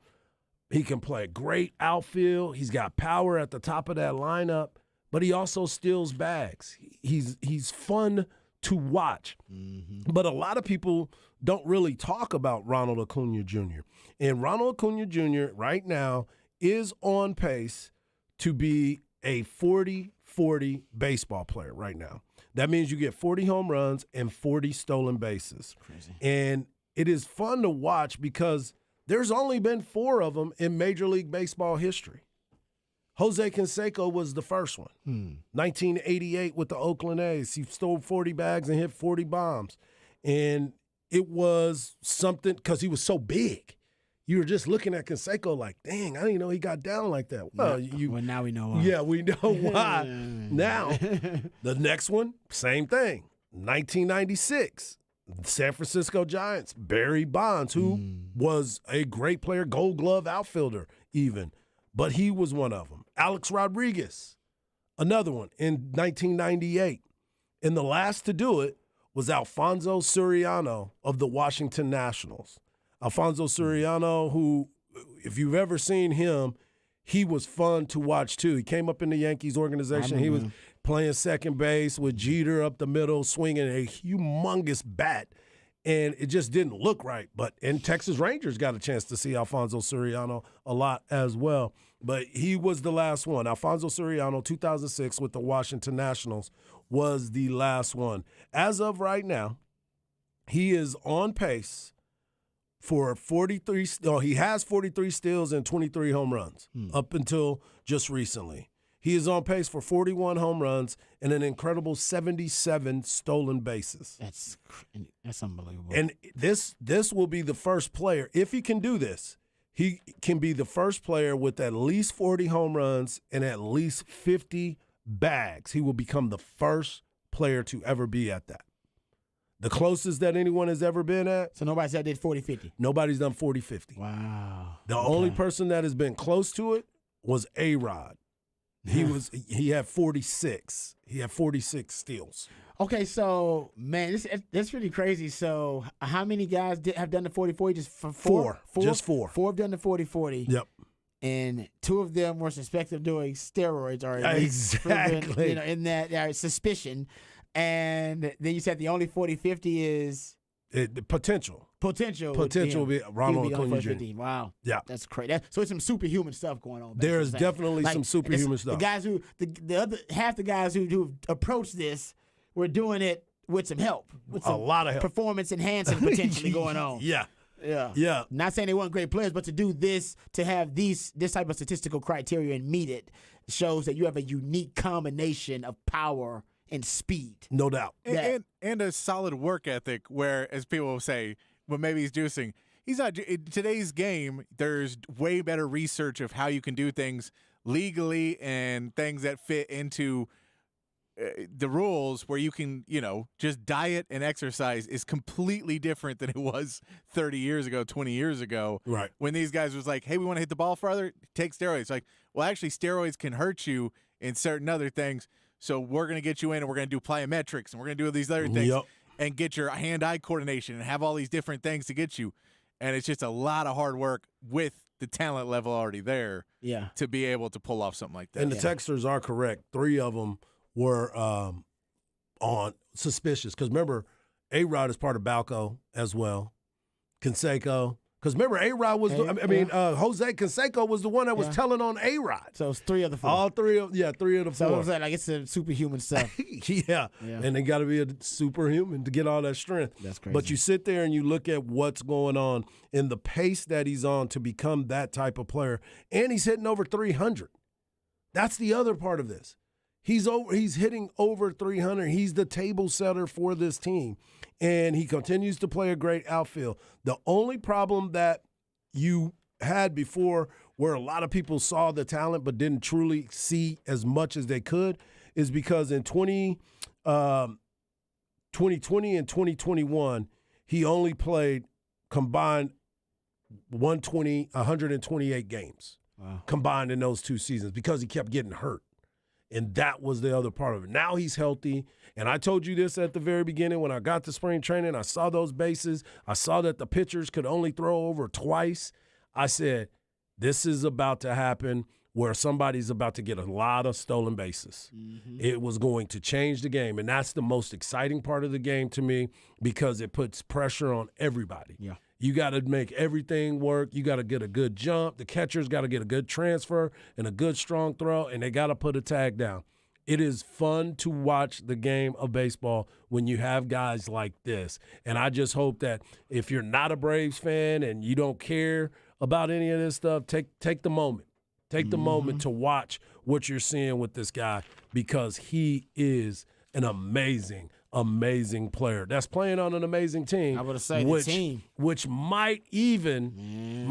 He can play great outfield. He's got power at the top of that lineup, but he also steals bags. He's fun to watch. But a lot of people don't really talk about Ronald Acuna Jr. And Ronald Acuna Jr. right now is on pace to be a 40-40 baseball player right now. That means you get 40 home runs and 40 stolen bases. Crazy. And it is fun to watch because there's only been 4 of them in Major League Baseball history. Jose Canseco was the first one. 1988 with the Oakland A's. He stole 40 bags and hit 40 bombs. And it was something because he was so big. You were just looking at Canseco like, dang, I didn't know he got down like that. Well, now we know why. Yeah, we know why. Now, the next one, same thing. 1996, San Francisco Giants, Barry Bonds, who was a great player, Gold Glove outfielder even. But he was one of them. Alex Rodriguez, another one in 1998. And the last to do it was Alfonso Soriano of the Washington Nationals. Alfonso Soriano, who, if you've ever seen him, he was fun to watch too. He came up in the Yankees organization. He was playing second base with Jeter up the middle, swinging a humongous bat. And it just didn't look right. And Texas Rangers got a chance to see Alfonso Soriano a lot as well. But he was the last one. Alfonso Soriano, 2006 with the Washington Nationals, was the last one. As of right now, he is on pace for 43. He has 43 steals and 23 home runs up until just recently. He is on pace for 41 home runs and an incredible 77 stolen bases. That's unbelievable. And this will be the first player, if he can do this, he can be the first player with at least 40 home runs and at least 50 bags. He will become the first player to ever be at that. The closest that anyone has ever been at. So nobody's that did 40-50? Nobody's done 40-50. Wow. The only person that has been close to it was A-Rod. He had 46. He had 46 steals. Okay, so man, that's really crazy. So how many guys have done the 40-40? Just four. Just four. 4 have done the 40-40. Yep. And 2 of them were suspected of doing steroids or exactly proven, in that suspicion. And then you said the only 40-50 is Potential. Potential will be Ronald Acuna Jr. Wow. Yeah. That's crazy. So it's some superhuman stuff going on. There is definitely some superhuman stuff. The guys who, the other half the guys who approached this were doing it with some help. With some a lot of help. Performance enhancing potentially going on. Yeah. Yeah. Yeah. Not saying they weren't great players, but to do this, to have this type of statistical criteria and meet it, shows that you have a unique combination of power and speed. No doubt. And a solid work ethic where, as people will say, well, maybe he's juicing. He's not. In today's game, there's way better research of how you can do things legally and things that fit into the rules where you can, just diet and exercise is completely different than it was 30 years ago, 20 years ago. Right. When these guys was like, hey, we want to hit the ball farther, take steroids. Like, well, actually, steroids can hurt you in certain other things. So we're going to get you in and we're going to do plyometrics and we're going to do these other things and get your hand-eye coordination and have all these different things to get you. And it's just a lot of hard work with the talent level already there to be able to pull off something like that. And the texters are correct. 3 of them were on suspicious. Because remember, A-Rod is part of Balco as well. Canseco. Because remember, A-Rod was Jose Canseco was the one that was telling on A-Rod. So it's 3 of the 4. All 3 of the 4. So I'm saying, like, it's a superhuman stuff. yeah. And they got to be a superhuman to get all that strength. That's crazy. But you sit there and you look at what's going on and the pace that he's on to become that type of player. And he's hitting over 300. That's the other part of this. He's hitting over 300. He's the table setter for this team. And he continues to play a great outfield. The only problem that you had before where a lot of people saw the talent but didn't truly see as much as they could is because in 2020 and 2021, he only played combined 128 games combined in those 2 seasons because he kept getting hurt. And that was the other part of it. Now he's healthy. And I told you this at the very beginning when I got to spring training. I saw those bases. I saw that the pitchers could only throw over twice. I said, this is about to happen where somebody's about to get a lot of stolen bases. Mm-hmm. It was going to change the game. And that's the most exciting part of the game to me because it puts pressure on everybody. Yeah. You got to make everything work. You got to get a good jump. The catcher's got to get a good transfer and a good strong throw, and they got to put a tag down. It is fun to watch the game of baseball when you have guys like this. And I just hope that if you're not a Braves fan and you don't care about any of this stuff, take the moment. Take the moment to watch what you're seeing with this guy because he is an amazing player that's playing on an amazing team. I would say the team, which might even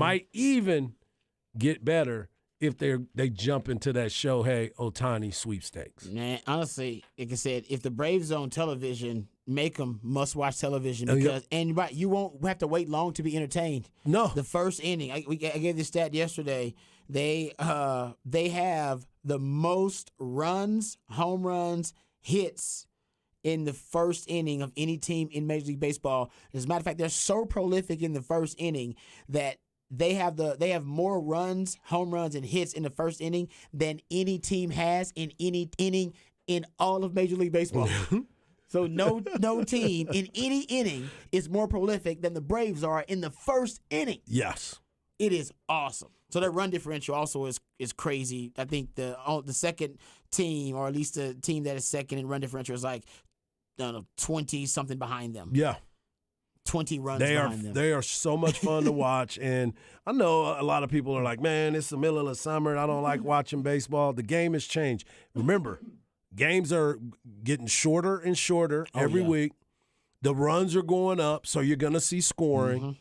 get better if they jump into that Shohei Ohtani sweepstakes. Man, honestly, like I said, if the Braves on television, make them must-watch television because you won't have to wait long to be entertained. No, the first inning. I gave this stat yesterday. They have the most runs, home runs, hits in the first inning of any team in Major League Baseball. As a matter of fact, they're so prolific in the first inning that they have more runs, home runs, and hits in the first inning than any team has in any inning in all of Major League Baseball. So no team in any inning is more prolific than the Braves are in the first inning. Yes. It is awesome. So their run differential also is crazy. I think the second team, or at least the team that is second in run differential, is like 20-something behind them. Yeah. 20 runs behind them. They are so much fun to watch. And I know a lot of people are like, man, it's the middle of the summer. I don't like watching baseball. The game has changed. Remember, games are getting shorter and shorter every week. The runs are going up, so you're going to see scoring. Mm-hmm.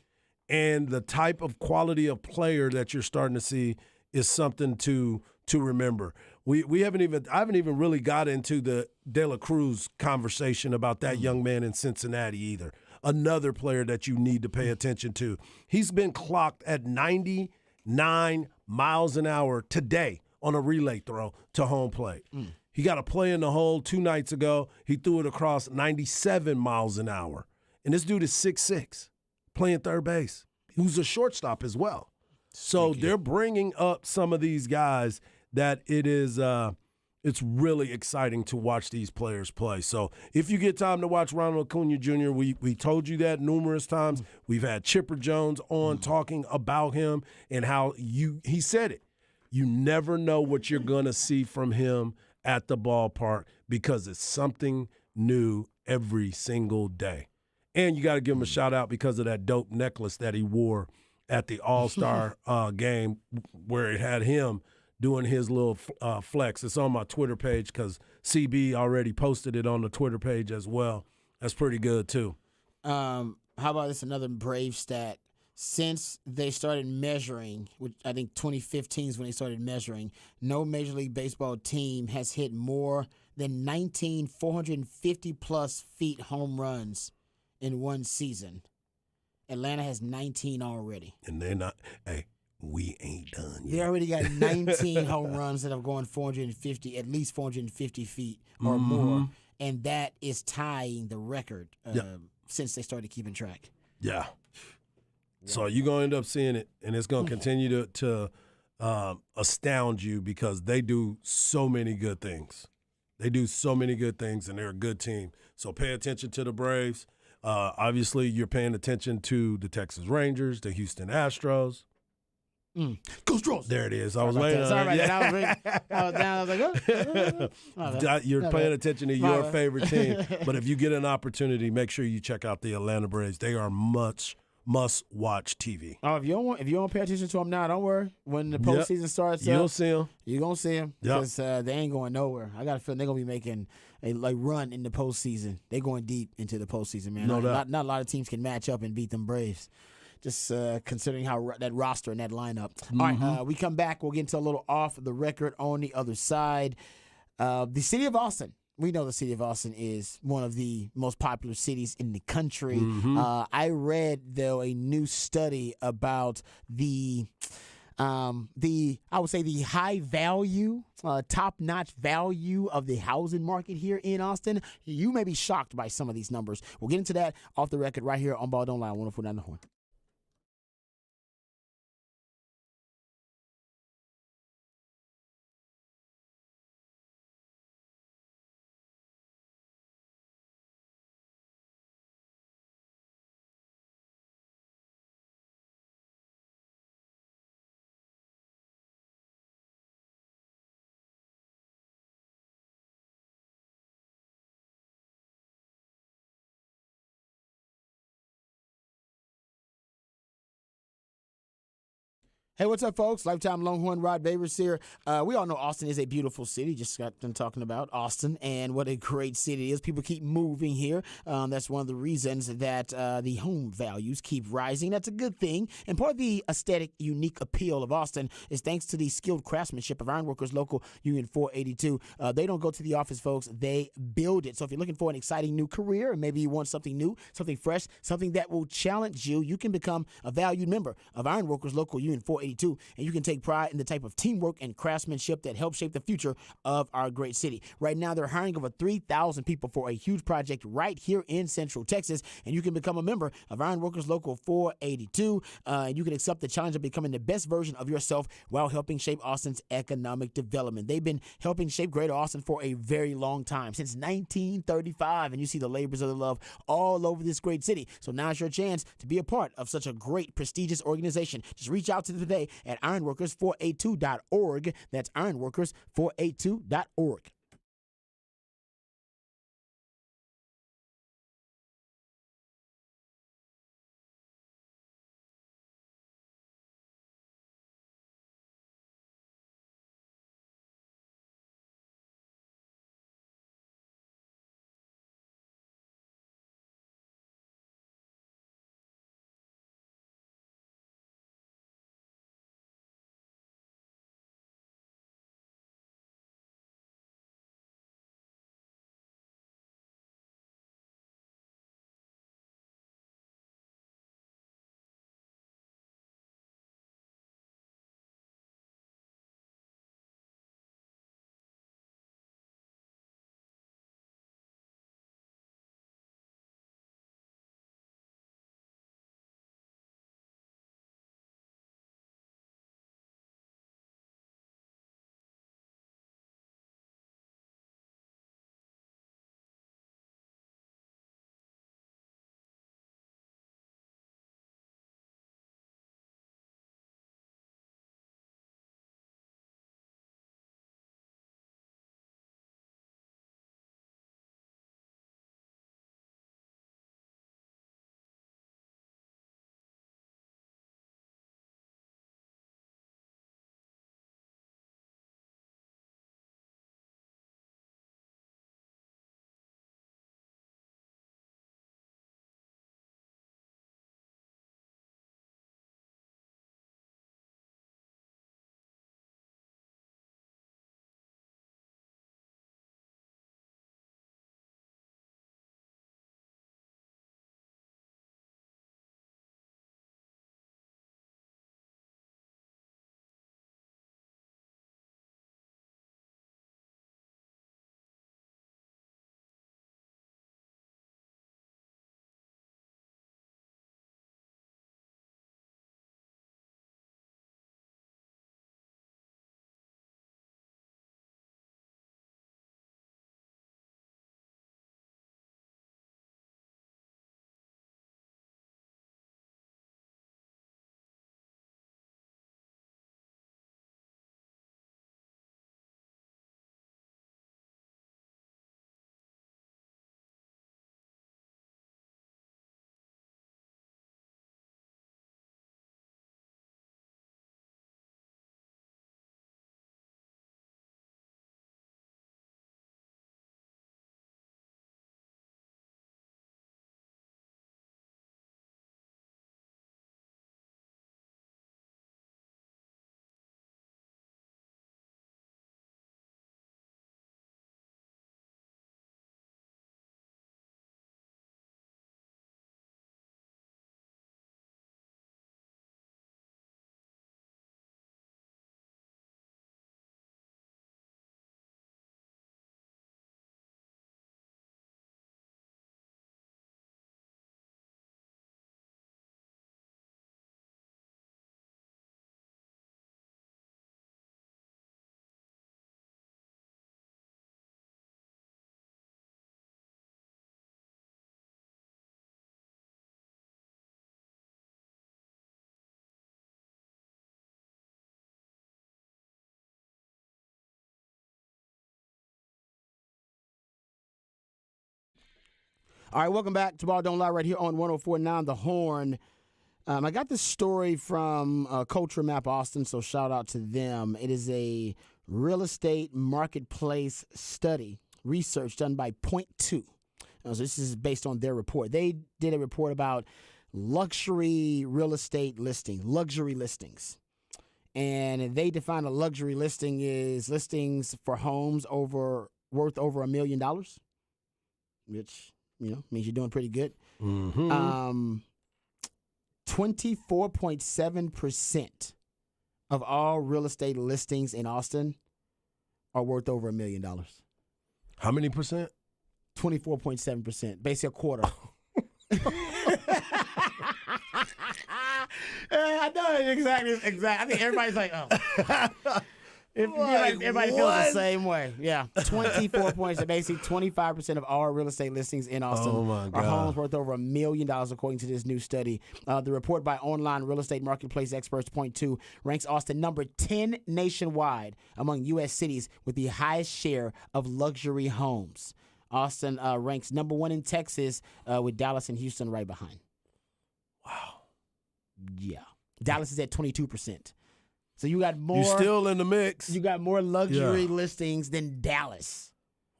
And the type of quality of player that you're starting to see is something to remember. I haven't even really got into the De La Cruz conversation about that young man in Cincinnati either. Another player that you need to pay attention to. He's been clocked at 99 miles an hour today on a relay throw to home plate. He got a play in the hole 2 nights ago. He threw it across 97 miles an hour. And this dude is 6'6", playing third base, who's a shortstop as well. So they're bringing up some of these guys that it is it's really exciting to watch these players play. So if you get time to watch Ronald Acuna Jr., we told you that numerous times. We've had Chipper Jones on talking about him and how he said it. You never know what you're going to see from him at the ballpark because it's something new every single day. And you got to give him a shout out because of that dope necklace that he wore at the All-Star game where it had him doing his little flex. It's on my Twitter page because CB already posted it on the Twitter page as well. That's pretty good, too. How about this, another Brave stat? Since they started measuring, which I think 2015 is when they started measuring, no Major League Baseball team has hit more than 19 450-plus feet home runs in one season. Atlanta has 19 already. And they're not – hey, we ain't done yet. They already got 19 home runs that have gone 450, at least 450 feet or more, and that is tying the record since they started keeping track. Yeah. So you're going to end up seeing it, and it's going to continue to astound you because they do so many good things. They do so many good things, and they're a good team. So pay attention to the Braves. Obviously, you're paying attention to the Texas Rangers, the Houston Astros. Go Stros! There it is. I was waiting on Sorry it. about that. I was down. I was like, You're paying attention to your favorite team. But if you get an opportunity, make sure you check out the Atlanta Braves. They are must-watch TV. Oh, if you don't pay attention to them now, don't worry. When the postseason starts, you'll see them. You're gonna see them because they ain't going nowhere. I got a feeling they're gonna be making a run in the postseason. They're going deep into the postseason, man. No doubt. Not a lot of teams can match up and beat them Braves. Just considering how that roster and that lineup. All right, we come back. We'll get into a little off the record on the other side. The city of Austin. We know the city of Austin is one of the most popular cities in the country. I read, though, a new study about the I would say the high value, top-notch value of the housing market here in Austin. You may be shocked by some of these numbers. We'll get into that off the record right here on Ball Don't Lie, 104.9 The Horn. Hey, what's up, folks? Lifetime Longhorn Rod Babers here. We all know Austin is a beautiful city. Just got done talking about Austin and what a great city it is. People keep moving here. That's one of the reasons that the home values keep rising. That's a good thing. And part of the aesthetic, unique appeal of Austin is thanks to the skilled craftsmanship of Ironworkers Local Union 482. They don't go to the office, folks. They build it. So if you're looking for an exciting new career, and maybe you want something new, something fresh, something that will challenge you, you can become a valued member of Ironworkers Local Union 482. And you can take pride in the type of teamwork and craftsmanship that helps shape the future of our great city. Right now, they're hiring over 3,000 people for a huge project right here in Central Texas, and you can become a member of Ironworkers Local 482. You can accept the challenge of becoming the best version of yourself while helping shape Austin's economic development. They've been helping shape Greater Austin for a very long time, since 1935, and you see the labors of the love all over this great city. So now's your chance to be a part of such a great, prestigious organization. Just reach out to them today at ironworkers482.org. That's ironworkers482.org. All right, welcome back to Ball Don't Lie right here on 104.9 The Horn. I got this story from Culture Map Austin, so shout out to them. It is a real estate marketplace study, research done by Point2. So this is based on their report. They did a report about luxury real estate luxury listings. And they define a luxury listing is listings for homes worth over $1 million, which, means you're doing pretty good. Mm-hmm. 24.7% of all real estate listings in Austin are worth over $1 million. How many percent? 24.7%, basically a quarter. I know exactly. I think everybody's like, oh. Everybody feels the same way. Yeah. 24 points. Basically, 25% of all real estate listings in Austin are homes worth over $1 million, according to this new study. The report by online real estate marketplace experts Point2 ranks Austin number 10 nationwide among U.S. cities with the highest share of luxury homes. Austin ranks number 1 in Texas, with Dallas and Houston right behind. Wow. Yeah. Dallas is at 22%. So you got more. You're still in the mix. You got more luxury listings than Dallas.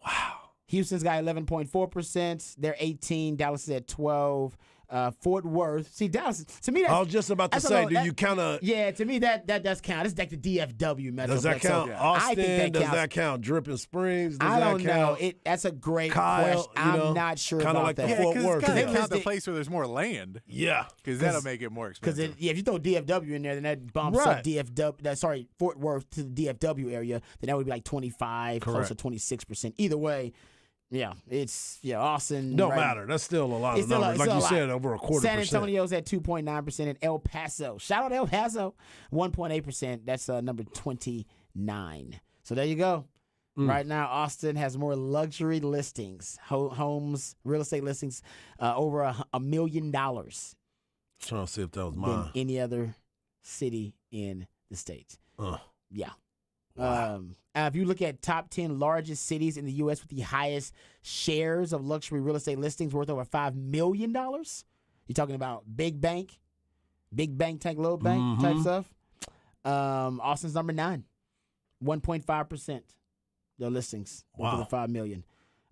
Wow. Houston's got 11.4%. They're 18. Dallas is at 12. Fort Worth. See, Dallas, to me, that's. I was just about to say, do you kind of. Yeah, to me, that does count. It's like the DFW Metroplex. Does that count? So Austin? I think Does that count? Dripping Springs? Does I don't that count? know. That's a great Kyle, question. I'm not sure kinda about like that. the Fort Worth. Because Yeah. they count the place where there's more land. Yeah. Because that'll make it more Because expensive. if you throw DFW in there, then that bumps up Fort Worth to the DFW area. Then that would be like 25, close to 26%. Either way, Austin. Don't matter. That's still a lot of numbers. Like you said, over a quarter San percent. Antonio's at 2.9%, and El Paso. Shout out El Paso, 1.8%. That's number 29. So there you go. Right now, Austin has more luxury listings, homes, real estate listings, over $1 million Trying to see if that was mine. than any other city in the state. Yeah. Wow. If you look at top 10 largest cities in the U.S. with the highest shares of luxury real estate listings worth over $5 million, you're talking about big bank type, little bank type stuff. Austin's number 9, 1.5%. Their listings worth over $5 million.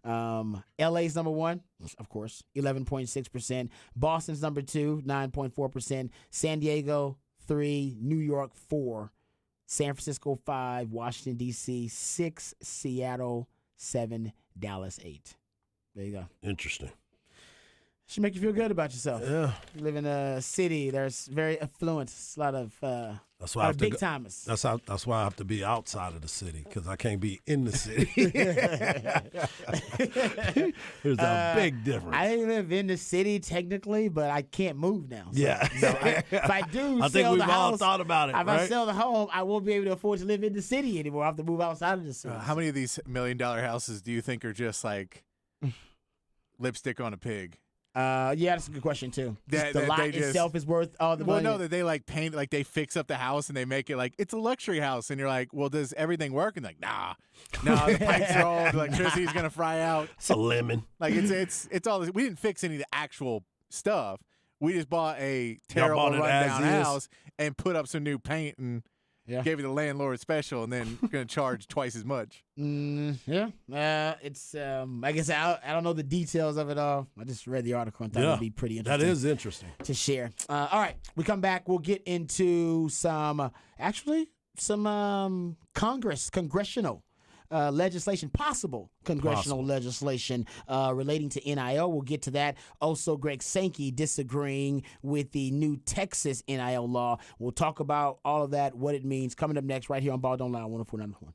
LA's number 1, of course, 11.6%. Boston's number 2, 9.4%. San Diego 3, New York 4. San Francisco 5, Washington, D.C. 6, Seattle 7, Dallas 8. There you go. Interesting. Should make you feel good about yourself. Yeah. You live in a city that's very affluent. It's a lot of That's why I have big timers. That's why I have to be outside of the city, because I can't be in the city. There's a big difference. I live in the city technically, but I can't move now. So, Yeah. if I do I think sell we've the all house, thought about it, if right? I sell the home, I won't be able to afford to live in the city anymore. I have to move outside of the city. How many of these $1 million houses do you think are just like lipstick on a pig? Yeah, that's a good question too. That the lot they just- itself is worth all the money. Well, no, that they like paint, like they fix up the house and they make it like it's a luxury house, and you're like, well, does everything work? And like, nah, the pipes are old, the electricity's gonna fry out. It's a lemon. Like it's all this. We didn't fix any of the actual stuff. We just bought a terrible bought it rundown as is? house and put up some new paint and gave it the landlord special, and then gonna charge twice as much. Yeah. It's I guess I don't know the details of it all. I just read the article and thought it'd be pretty interesting. That is interesting. To share. All right, we come back. We'll get into some congressional legislation, possible congressional legislation relating to NIL. We'll get to that. Also, Greg Sankey disagreeing with the new Texas NIL law. We'll talk about all of that, what it means. Coming up next right here on Ball Don't Lie, 104.9 The Horn.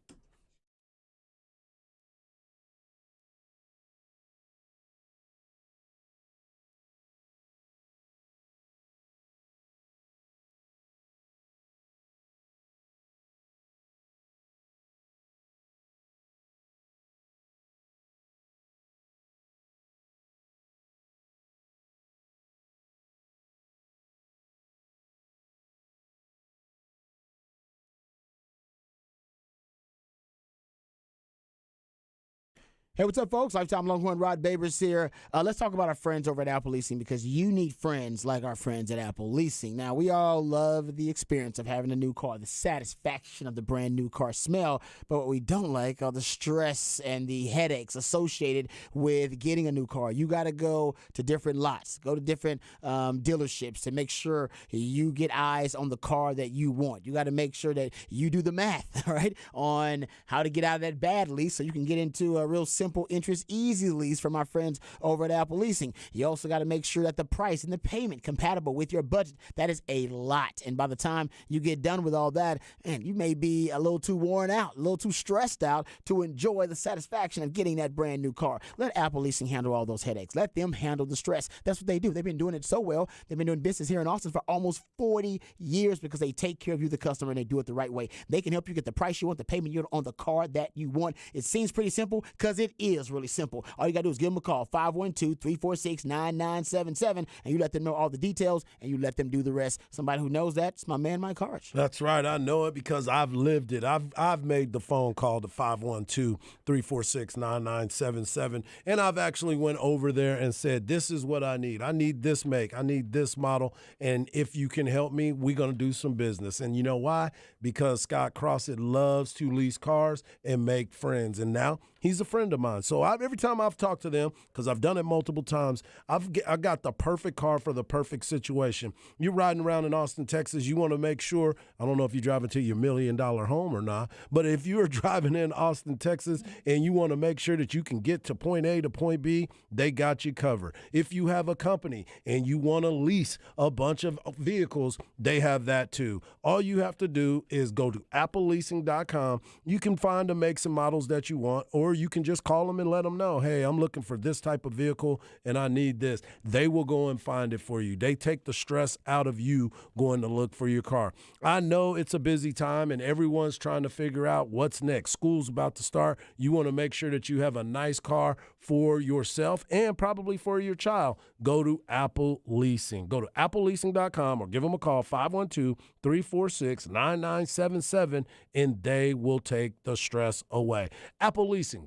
Hey, what's up, folks? Lifetime Longhorn Rod Babers here. Let's talk about our friends over at Apple Leasing, because you need friends like our friends at Apple Leasing. Now, we all love the experience of having a new car, the satisfaction of the brand new car smell, but what we don't like are the stress and the headaches associated with getting a new car. You got to go to different lots, go to different dealerships to make sure you get eyes on the car that you want. You got to make sure that you do the math, right, on how to get out of that bad lease so you can get into a real simple interest easy lease from our friends over at Apple Leasing. You also got to make sure that the price and the payment compatible with your budget. That is a lot. And by the time you get done with all that, and you may be a little too worn out, a little too stressed out to enjoy the satisfaction of getting that brand new car. Let Apple Leasing handle all those headaches. Let them handle the stress. That's what they do. They've been doing it so well. They've been doing business here in Austin for almost 40 years because they take care of you, the customer, and they do it the right way. They can help you get the price you want, the payment you want on the car that you want. It seems pretty simple because it is really simple. All you got to do is give them a call, 512-346-9977, and you let them know all the details, and you let them do the rest. Somebody who knows that, it's my man, Mike Harsh. That's right. I know it because I've lived it. I've made the phone call to 512-346-9977, and I've actually went over there and said, this is what I need. I need this make. I need this model, and if you can help me, we're going to do some business. And you know why? Because Scott Crossett loves to lease cars and make friends, and now he's a friend of mine. So every time I've talked to them, because I've done it multiple times, I got the perfect car for the perfect situation. You're riding around in Austin, Texas. You want to make sure, I don't know if you're driving to your $1 million home or not, but if you're driving in Austin, Texas, and you want to make sure that you can get to point A to point B, they got you covered. If you have a company and you want to lease a bunch of vehicles, they have that too. All you have to do is go to appleleasing.com. You can find the makes and models that you want, or you can just call them and let them know, hey, I'm looking for this type of vehicle and I need this. They will go and find it for you. They take the stress out of you going to look for your car. I know it's a busy time and everyone's trying to figure out what's next. School's about to start. You want to make sure that you have a nice car for yourself and probably for your child. Go to Apple Leasing. Go to appleleasing.com or give them a call, 512-346-9977, and they will take the stress away. appleleasing.com.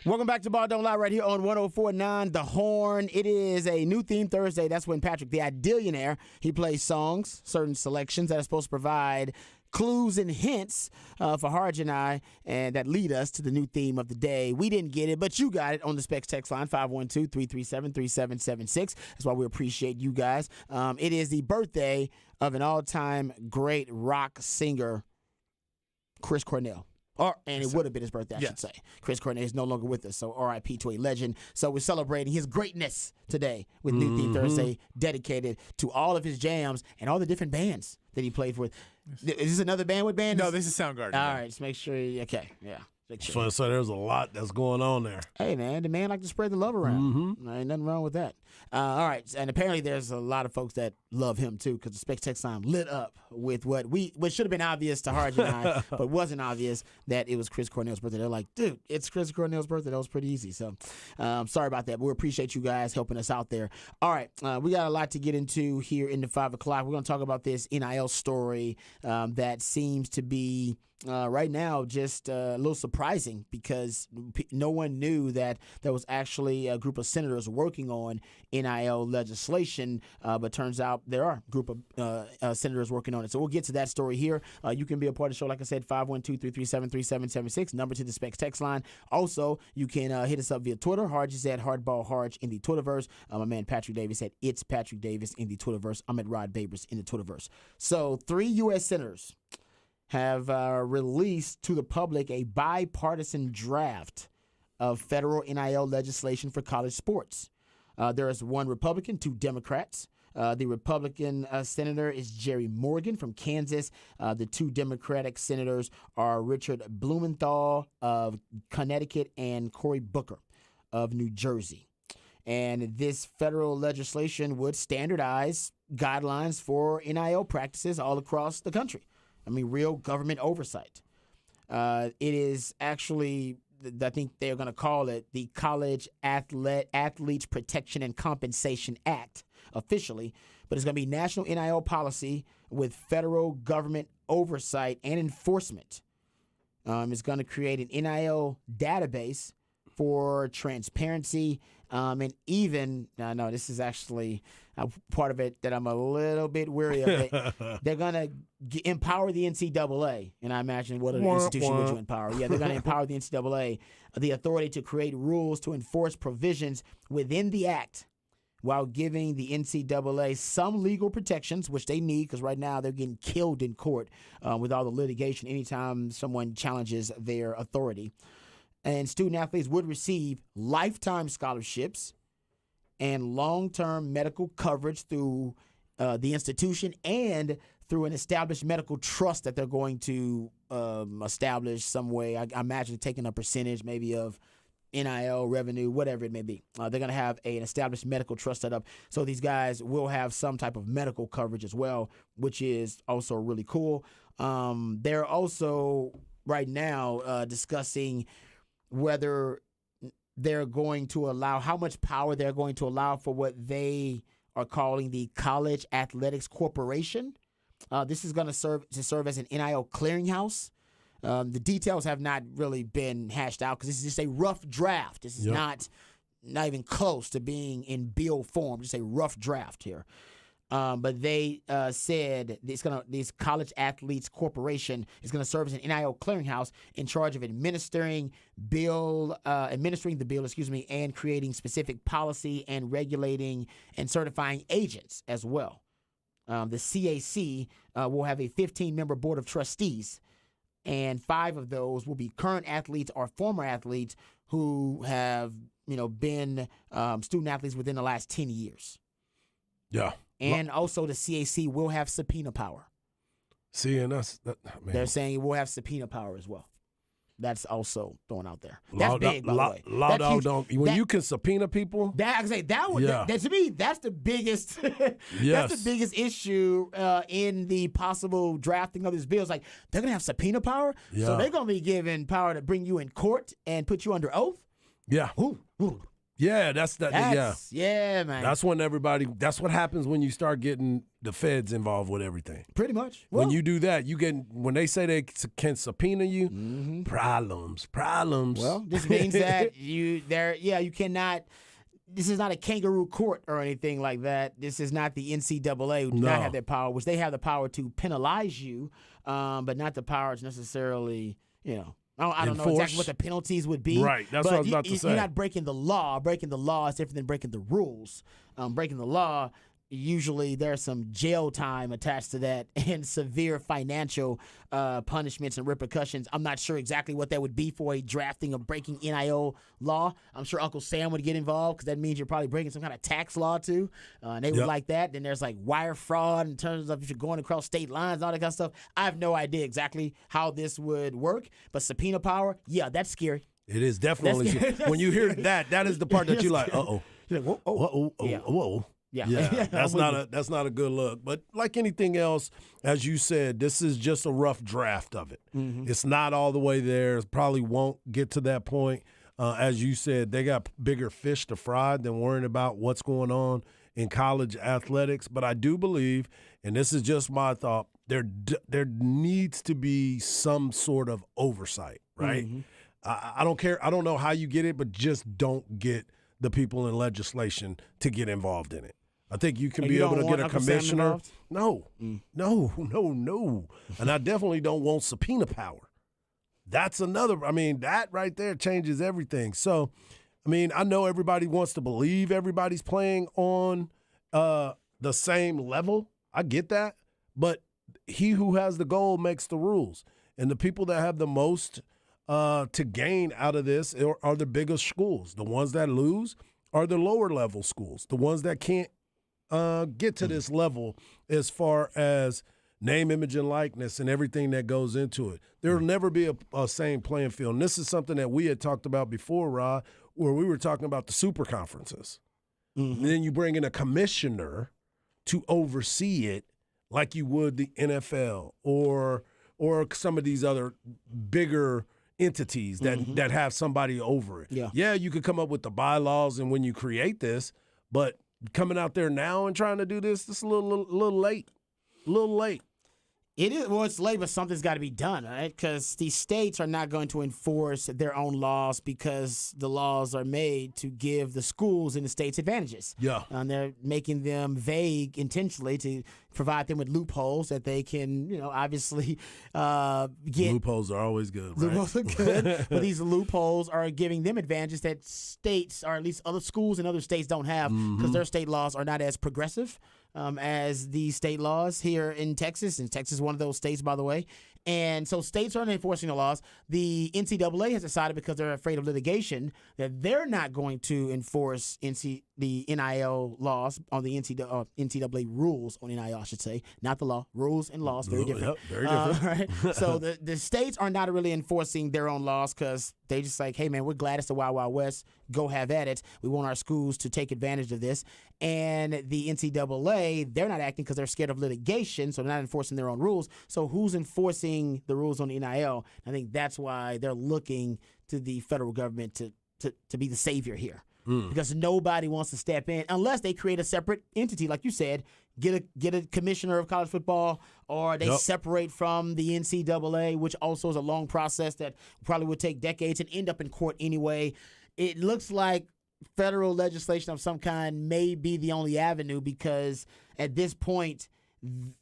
Welcome back to Ball Don't Lie right here on 104.9 The Horn. It is a new theme Thursday. That's when Patrick, the Idillionaire, he plays songs, certain selections that are supposed to provide clues and hints for Harj and I, and that lead us to the new theme of the day. We didn't get it, but you got it on the Specs text line, 512-337-3776. That's why we appreciate you guys. It is the birthday of an all-time great rock singer, Chris Cornell. And it would have been his birthday, I should say. Chris Cornell is no longer with us, so R.I.P. to a legend. So we're celebrating his greatness today with New Theme Thursday, dedicated to all of his jams and all the different bands that he played with. Is this another band with bands? No, this is Soundgarden. All right, just make sure. Okay, yeah. So there's a lot that's going on there. Hey, man, the man like to spread the love around. Ain't nothing wrong with that. All right, and apparently there's a lot of folks that love him, too, because the Specs text line lit up with what should have been obvious to Harj and I, but wasn't obvious that it was Chris Cornell's birthday. They're like, dude, it's Chris Cornell's birthday. That was pretty easy. So sorry about that, but we appreciate you guys helping us out there. All right, we got a lot to get into here in the 5 o'clock. We're going to talk about this NIL story that seems to be right now just a little surprising because no one knew that there was actually a group of senators working on NIL legislation, but turns out there are a group of senators working on it. So we'll get to that story here. You can be a part of the show, like I said, 512-337-3776, number to the Specs text line. Also, you can hit us up via Twitter. Harj is at HardballHarj in the Twitterverse. My man Patrick Davis at It's Patrick Davis in the Twitterverse. I'm at Rod Babers in the Twitterverse. So 3 U.S. senators have released to the public a bipartisan draft of federal NIL legislation for college sports. There is 1 Republican, 2 Democrats. The Republican senator is Jerry Morgan from Kansas. The 2 Democratic senators are Richard Blumenthal of Connecticut and Cory Booker of New Jersey. And this federal legislation would standardize guidelines for NIL practices all across the country. I mean, real government oversight. It is actually, I think they're going to call it the College Athletes Protection and Compensation Act officially, but it's going to be national NIL policy with federal government oversight and enforcement. It's going to create an NIL database for transparency and even, no, this is actually part of it that I'm a little bit weary of it. They're going to empower the NCAA, and I imagine what other institution would you empower? Yeah, they're going to empower the NCAA, the authority to create rules to enforce provisions within the act while giving the NCAA some legal protections, which they need because right now they're getting killed in court with all the litigation anytime someone challenges their authority. And student athletes would receive lifetime scholarships and long-term medical coverage through the institution and through an established medical trust that they're going to establish some way. I imagine taking a percentage maybe of NIL revenue, whatever it may be. They're going to have an established medical trust set up. So these guys will have some type of medical coverage as well, which is also really cool. They're also right now discussing whether they're going to allow, how much power they're going to allow for what they are calling the College Athletics Corporation. This is going to serve as an NIL clearinghouse. The details have not really been hashed out because this is just a rough draft. This is not even close to being in bill form, just a rough draft here. But they said this College Athletes Corporation is going to serve as an NIL clearinghouse in charge of administering the bill, and creating specific policy and regulating and certifying agents as well. The CAC will have a 15-member board of trustees, and 5 of those will be current athletes or former athletes who have been student athletes within the last 10 years. Yeah. And also the CAC will have subpoena power. See, and man. They're saying it will have subpoena power as well. That's also thrown out there. That's big, by the way. When you can subpoena people, to me, that's the biggest. That's the biggest issue in the possible drafting of this bill. It's like they're gonna have subpoena power, so they're gonna be given power to bring you in court and put you under oath. Yeah. Ooh. Yeah, Yeah, man. That's when that's what happens when you start getting the feds involved with everything. Pretty much. When you do that, when they say they can subpoena you, problems. Well, this means that you cannot. This is not a kangaroo court or anything like that. This is not the NCAA who do not have that power, which they have the power to penalize you, but not the power to necessarily, I don't know exactly what the penalties would be. Right, that's what I was about to say. You're not breaking the law. Breaking the law is different than breaking the rules. Breaking the law, usually there's some jail time attached to that and severe financial punishments and repercussions. I'm not sure exactly what that would be for a drafting or breaking NIL law. I'm sure Uncle Sam would get involved because that means you're probably breaking some kind of tax law too. And they would like that. Then there's like wire fraud in terms of if you're going across state lines, all that kind of stuff. I have no idea exactly how this would work, but subpoena power, yeah, that's scary. It is definitely. When you hear that is the part that you're like, uh-oh. You're like, whoa. Yeah, that's not a good look. But like anything else, as you said, this is just a rough draft of it. Mm-hmm. It's not all the way there. It probably won't get to that point. As you said, they got bigger fish to fry than worrying about what's going on in college athletics. But I do believe, and this is just my thought, there needs to be some sort of oversight, right? Mm-hmm. I don't care. I don't know how you get it, but just don't get the people in legislation to get involved in it. I think you can be able to get a commissioner. No. And I definitely don't want subpoena power. That's another. That right there changes everything. So, I know everybody wants to believe everybody's playing on the same level. I get that. But he who has the goal makes the rules. And the people that have the most to gain out of this are the biggest schools. The ones that lose are the lower level schools. The ones that can't get to this level as far as name, image, and likeness and everything that goes into it. There will never be a same playing field. And this is something that we had talked about before, Rod, where we were talking about the super conferences. Mm-hmm. And then you bring in a commissioner to oversee it like you would the NFL or some of these other bigger entities that have somebody over it. Yeah, you could come up with the bylaws and when you create this, but coming out there now and trying to do this, it's a little late. A little late. It is. Well, it's late, but something's got to be done, right? Because these states are not going to enforce their own laws because the laws are made to give the schools in the states advantages. Yeah. And they're making them vague intentionally to provide them with loopholes that they can, obviously get. Loopholes are always good, right? Loopholes are good, but these loopholes are giving them advantages that states, or at least other schools in other states, don't have because their state laws are not as progressive as the state laws here in Texas. And Texas is one of those states, by the way. And so states aren't enforcing the laws. The NCAA has decided, because they're afraid of litigation, that they're not going to enforce the NIL laws on the NCAA rules on NIL, I should say. Not the law. Rules and laws, very different. Yep, very different. Right? So the states are not really enforcing their own laws because they just like, hey, man, we're glad it's the Wild Wild West. Go have at it. We want our schools to take advantage of this. And the NCAA, they're not acting because they're scared of litigation, so they're not enforcing their own rules. So who's enforcing the rules on the NIL? I think that's why they're looking to the federal government to be the savior here. Because nobody wants to step in unless they create a separate entity, like you said, get a commissioner of college football, or they separate from the NCAA, which also is a long process that probably would take decades and end up in court anyway. It looks like federal legislation of some kind may be the only avenue, because at this point,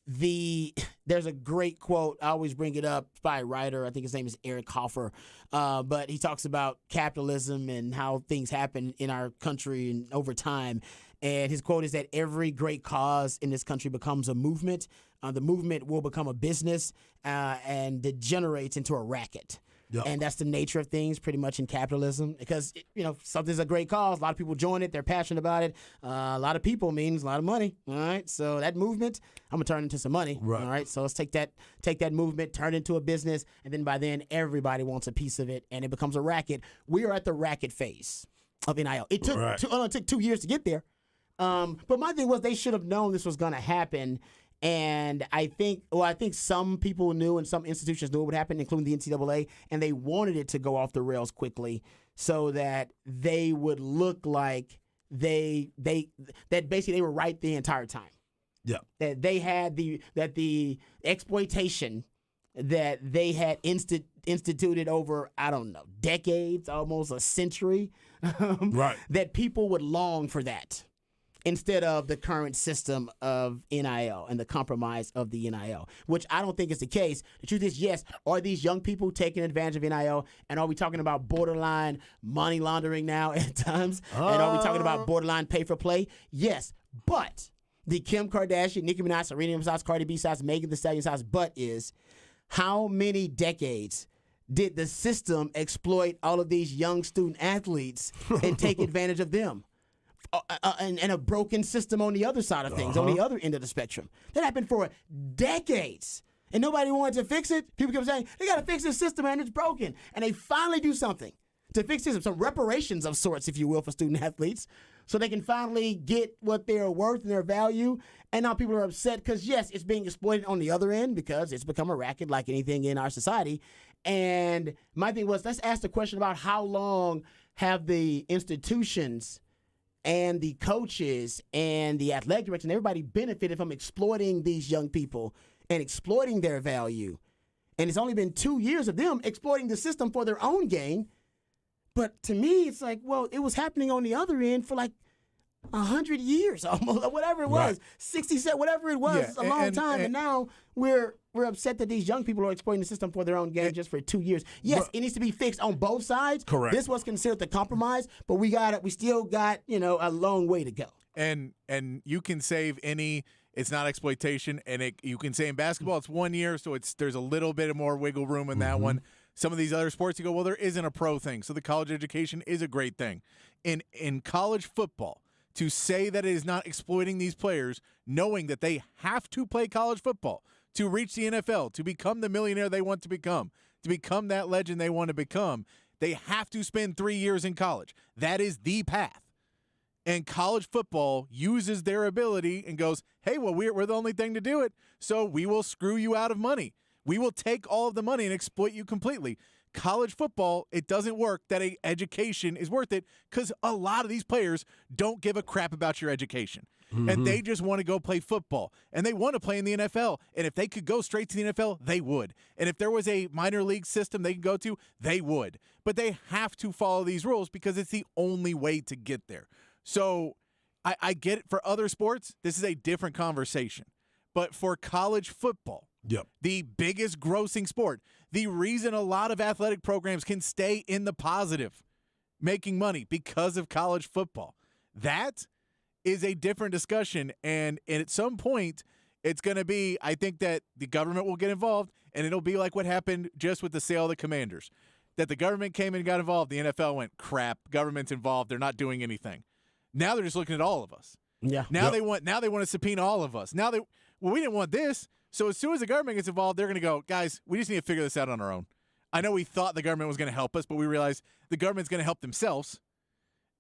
there's a great quote. I always bring it up by a writer. I think his name is Eric Hoffer. But he talks about capitalism and how things happen in our country and over time. And his quote is that every great cause in this country becomes a movement. The movement will become a business and degenerates into a racket. Yep. And that's the nature of things pretty much in capitalism, because, something's a great cause. A lot of people join it. They're passionate about it. A lot of people means a lot of money. All right. So that movement, I'm going to turn into some money. Right. All right. So let's take that movement, turn it into a business. And then by then, everybody wants a piece of it and it becomes a racket. We are at the racket phase of NIL. It took 2 years to get there. But my thing was, they should have known this was going to happen. And I think some people knew and some institutions knew it would happen, including the NCAA, and they wanted it to go off the rails quickly. so that they would look like that basically they were right the entire time. Yeah. That they had the exploitation that they had instituted over, I don't know, decades, almost a century. Right. That people would long for that instead of the current system of NIL and the compromise of the NIL, which I don't think is the case. The truth is, yes, are these young people taking advantage of NIL? And are we talking about borderline money laundering now at times? And are we talking about borderline pay for play? Yes, but the Kim Kardashian, Nicki Minaj, Serena Williams, Cardi B size, Megan Thee Stallion size, but is how many decades did the system exploit all of these young student athletes and take advantage of them? And a broken system on the other side of things, on the other end of the spectrum. That happened for decades. And nobody wanted to fix it. People kept saying, they got to fix this system, man. It's broken. And they finally do something to fix this, some reparations of sorts, if you will, for student athletes, so they can finally get what they're worth and their value. And now people are upset because, yes, it's being exploited on the other end because it's become a racket like anything in our society. And my thing was, let's ask the question about how long have the institutions and the coaches and the athletic directors and everybody benefited from exploiting these young people and exploiting their value. And it's only been 2 years of them exploiting the system for their own gain. But to me, it's like, well, it was happening on the other end for like 100 years almost, or whatever it was, 60, whatever it was, a long time. And now we're upset that these young people are exploiting the system for their own gain just for 2 years. Yes, it needs to be fixed on both sides. Correct. This was considered the compromise, but we still got, a long way to go. And you can save any. It's not exploitation, and you can say in basketball it's 1 year, so there's a little bit more wiggle room in that one. Some of these other sports, you go, well, there isn't a pro thing, so the college education is a great thing. In college football, to say that it is not exploiting these players, knowing that they have to play college football to reach the NFL, to become the millionaire they want to become that legend they want to become, they have to spend 3 years in college. That is the path. And college football uses their ability and goes, hey, well, we're the only thing to do it, so we will screw you out of money. We will take all of the money and exploit you completely. College football, it doesn't work that an education is worth it because a lot of these players don't give a crap about your education. And they just want to go play football. And they want to play in the NFL. And if they could go straight to the NFL, they would. And if there was a minor league system they could go to, they would. But they have to follow these rules because it's the only way to get there. So I get it. For other sports, this is a different conversation. But for college football, the biggest grossing sport, the reason a lot of athletic programs can stay in the positive, making money because of college football, that is a different discussion. And at some point, it's going to be, I think that the government will get involved, and it'll be like what happened just with the sale of the Commanders, that the government came and got involved. The NFL went, crap, government's involved. They're not doing anything. Now they're just looking at all of us. Yeah. Now they want to subpoena all of us. We didn't want this. So as soon as the government gets involved, they're going to go, guys, we just need to figure this out on our own. I know we thought the government was going to help us, but we realized the government's going to help themselves,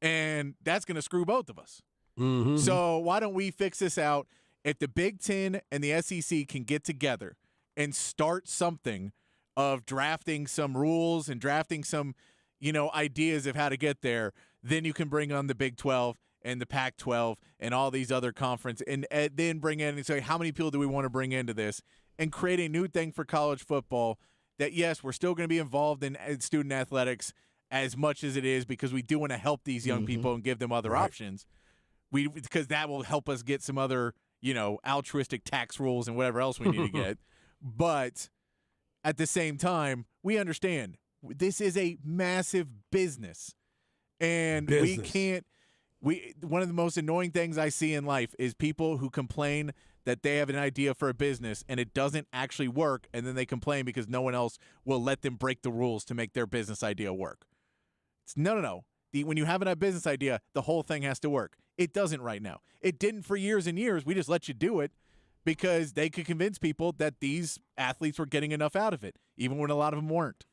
and that's going to screw both of us. So why don't we fix this out? If the Big Ten and the SEC can get together and start something of drafting some rules and drafting some, ideas of how to get there, then you can bring on the Big 12 and the Pac-12 and all these other conferences, and then bring in and say, how many people do we want to bring into this, and create a new thing for college football that, yes, we're still going to be involved in student athletics as much as it is because we do want to help these young people and give them other options. Because that will help us get some other, altruistic tax rules and whatever else we need to get. But at the same time, we understand this is a massive business. And we can't – one of the most annoying things I see in life is people who complain that they have an idea for a business and it doesn't actually work, and then they complain because no one else will let them break the rules to make their business idea work. It's no. When you have a business idea, the whole thing has to work. It doesn't right now. It didn't for years and years. We just let you do it because they could convince people that these athletes were getting enough out of it, even when a lot of them weren't.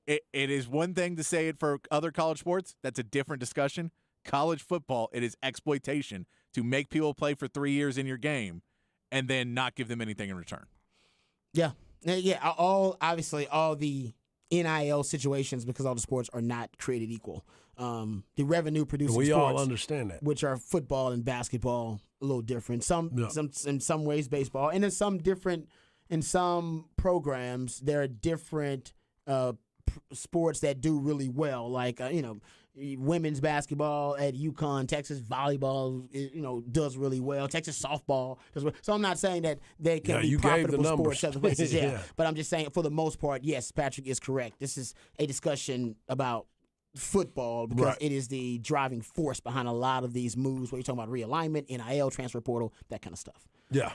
It is one thing to say it for other college sports. That's a different discussion. College football, it is exploitation to make people play for 3 years in your game and then not give them anything in return. Yeah. All the NIL situations because all the sports are not created equal. The revenue producing We sports, all understand that. which are football and basketball, a little different. Some in some ways baseball, and in some programs there are different sports that do really well, like women's basketball at UConn, Texas volleyball, does really well. Texas softball does well. So I'm not saying that they can be profitable sports other places, but I'm just saying for the most part, yes, Patrick is correct. This is a discussion about football because it is the driving force behind a lot of these moves where you're talking about realignment, NIL, transfer portal, that kind of stuff. Yeah.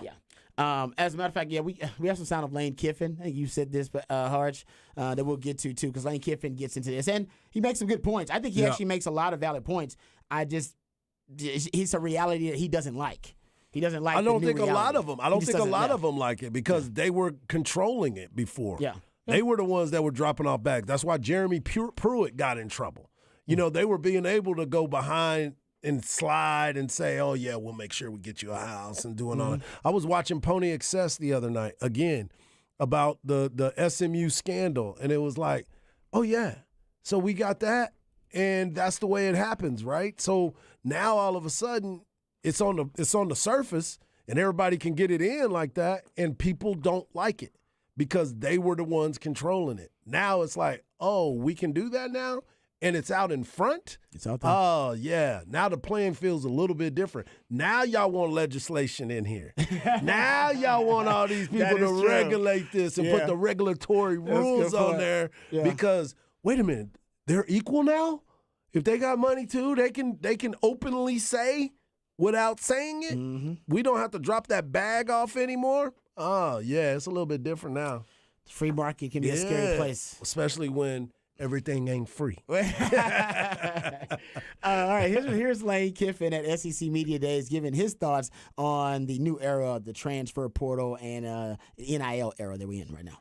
As a matter of fact, we have some sound of Lane Kiffin. I think you said this, but Harge, that we'll get to too, because Lane Kiffin gets into this and he makes some good points. I think he actually makes a lot of valid points. It's a reality that he doesn't like. He doesn't like. I don't think reality. A lot of them. I don't think a lot of them like it because they were controlling it before. Yeah. They were the ones that were dropping off bags. That's why Jeremy Pruitt got in trouble. They were being able to go behind and slide and say, oh, yeah, we'll make sure we get you a house and doing all that. I was watching Pony Excess the other night, again, about the SMU scandal, and it was like, oh, yeah, so we got that, and that's the way it happens, right? So now all of a sudden it's on the surface, and everybody can get it in like that, and people don't like it because they were the ones controlling it. Now it's like, oh, we can do that now? And it's out in front? It's out there. Oh, yeah. Now the playing field's a little bit different. Now y'all want legislation in here. Now y'all want all these people to regulate this and put the regulatory rules on there because, wait a minute, they're equal now? If they got money too, they can openly say without saying it? Mm-hmm. We don't have to drop that bag off anymore? Oh, yeah, it's a little bit different now. The free market can be a scary place. Especially when everything ain't free. All right, here's Lane Kiffin at SEC Media Days giving his thoughts on the new era of the transfer portal and NIL era that we're in right now.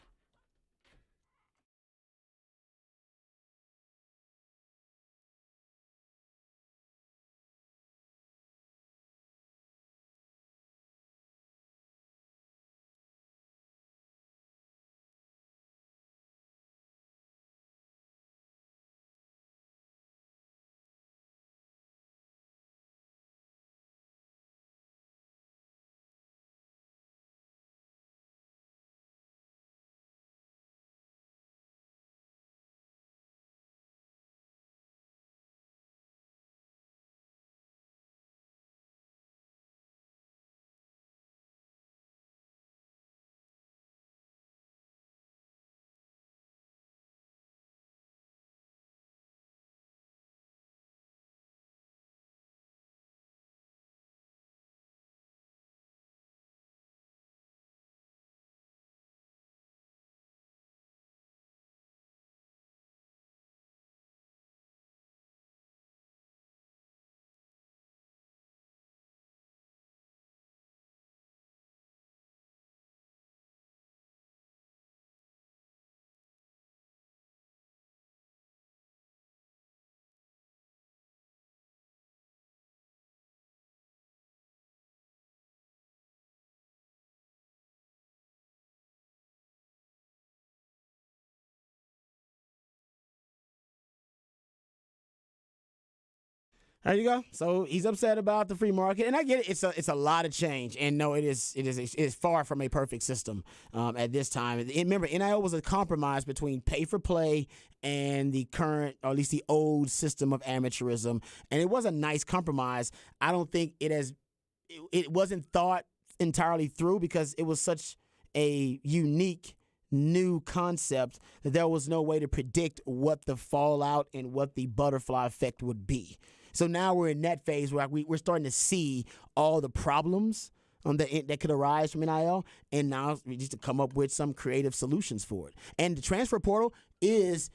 There you go. So he's upset about the free market, and I get it. It's a lot of change, and no, it is far from a perfect system at this time. And remember, NIL was a compromise between pay for play and the current, or at least the old system of amateurism, and it was a nice compromise. I don't think it wasn't thought entirely through because it was such a unique new concept that there was no way to predict what the fallout and what the butterfly effect would be. So now we're in that phase where we're starting to see all the problems that could arise from NIL, and now we need to come up with some creative solutions for it. And the transfer portal is